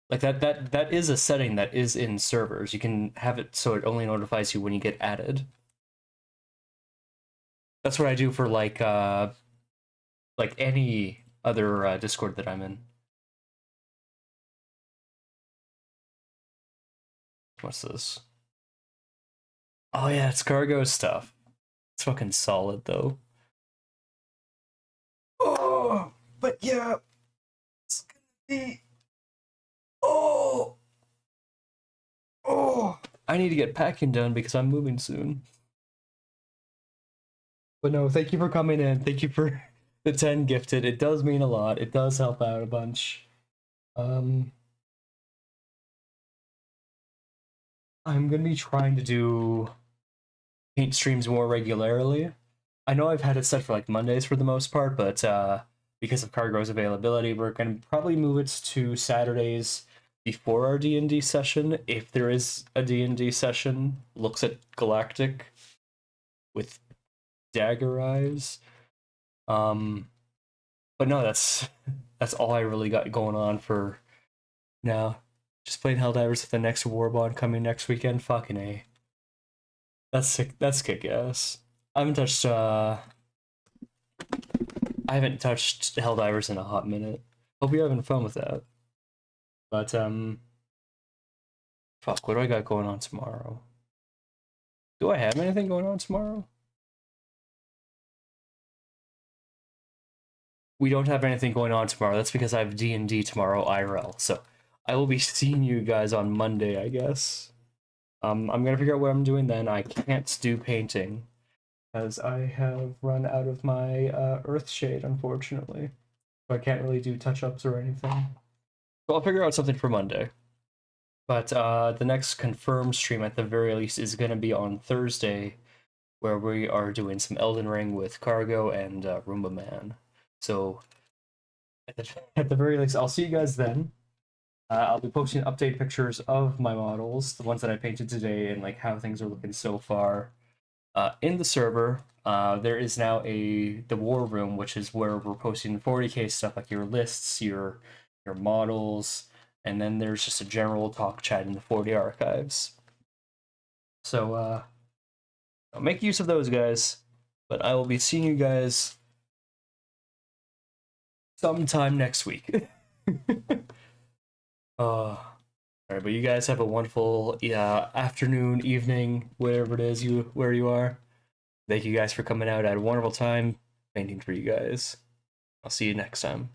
Like that is a setting that is in servers. You can have it so it only notifies you when you get added. That's what I do for like any other Discord that I'm in. What's this? Oh yeah, it's cargo stuff. It's fucking solid though. Oh, but yeah, it's gonna be. Oh, I need to get packing done because I'm moving soon. But no, thank you for coming in. Thank you for the 10 gifted. It does mean a lot. It does help out a bunch. I'm gonna be trying to do paint streams more regularly. I know I've had it set for like Mondays for the most part, but because of Cargo's availability, we're gonna probably move it to Saturdays before our D&D session, if there is a D&D session. Looks at Galactic with dagger eyes. But no, that's all I really got going on for now. Just playing Helldivers with the next Warbond coming next weekend. Fucking A. That's sick. That's kick ass. I haven't touched Helldivers in a hot minute. Hope you're having fun with that. But fuck, what do I got going on tomorrow? Do I have anything going on tomorrow? We don't have anything going on tomorrow. That's because I have D&D tomorrow IRL. So I will be seeing you guys on Monday, I guess. I'm gonna figure out what I'm doing then. I can't do painting as I have run out of my Earthshade, unfortunately. So I can't really do touch-ups or anything. So I'll figure out something for Monday. But the next confirmed stream at the very least is gonna be on Thursday, where we are doing some Elden Ring with Cargo and Roomba Man. So at the very least, I'll see you guys then. I'll be posting update pictures of my models, the ones that I painted today, and like how things are looking so far. In the server, there is now the war room, which is where we're posting 40k stuff, like your lists, your models, and then there's just a general talk chat in the 40 archives. So I'll make use of those, guys. But I will be seeing you guys sometime next week. Alright, but you guys have a wonderful afternoon, evening, whatever it is where you are. Thank you guys for coming out. I had a wonderful time painting for you guys. I'll see you next time.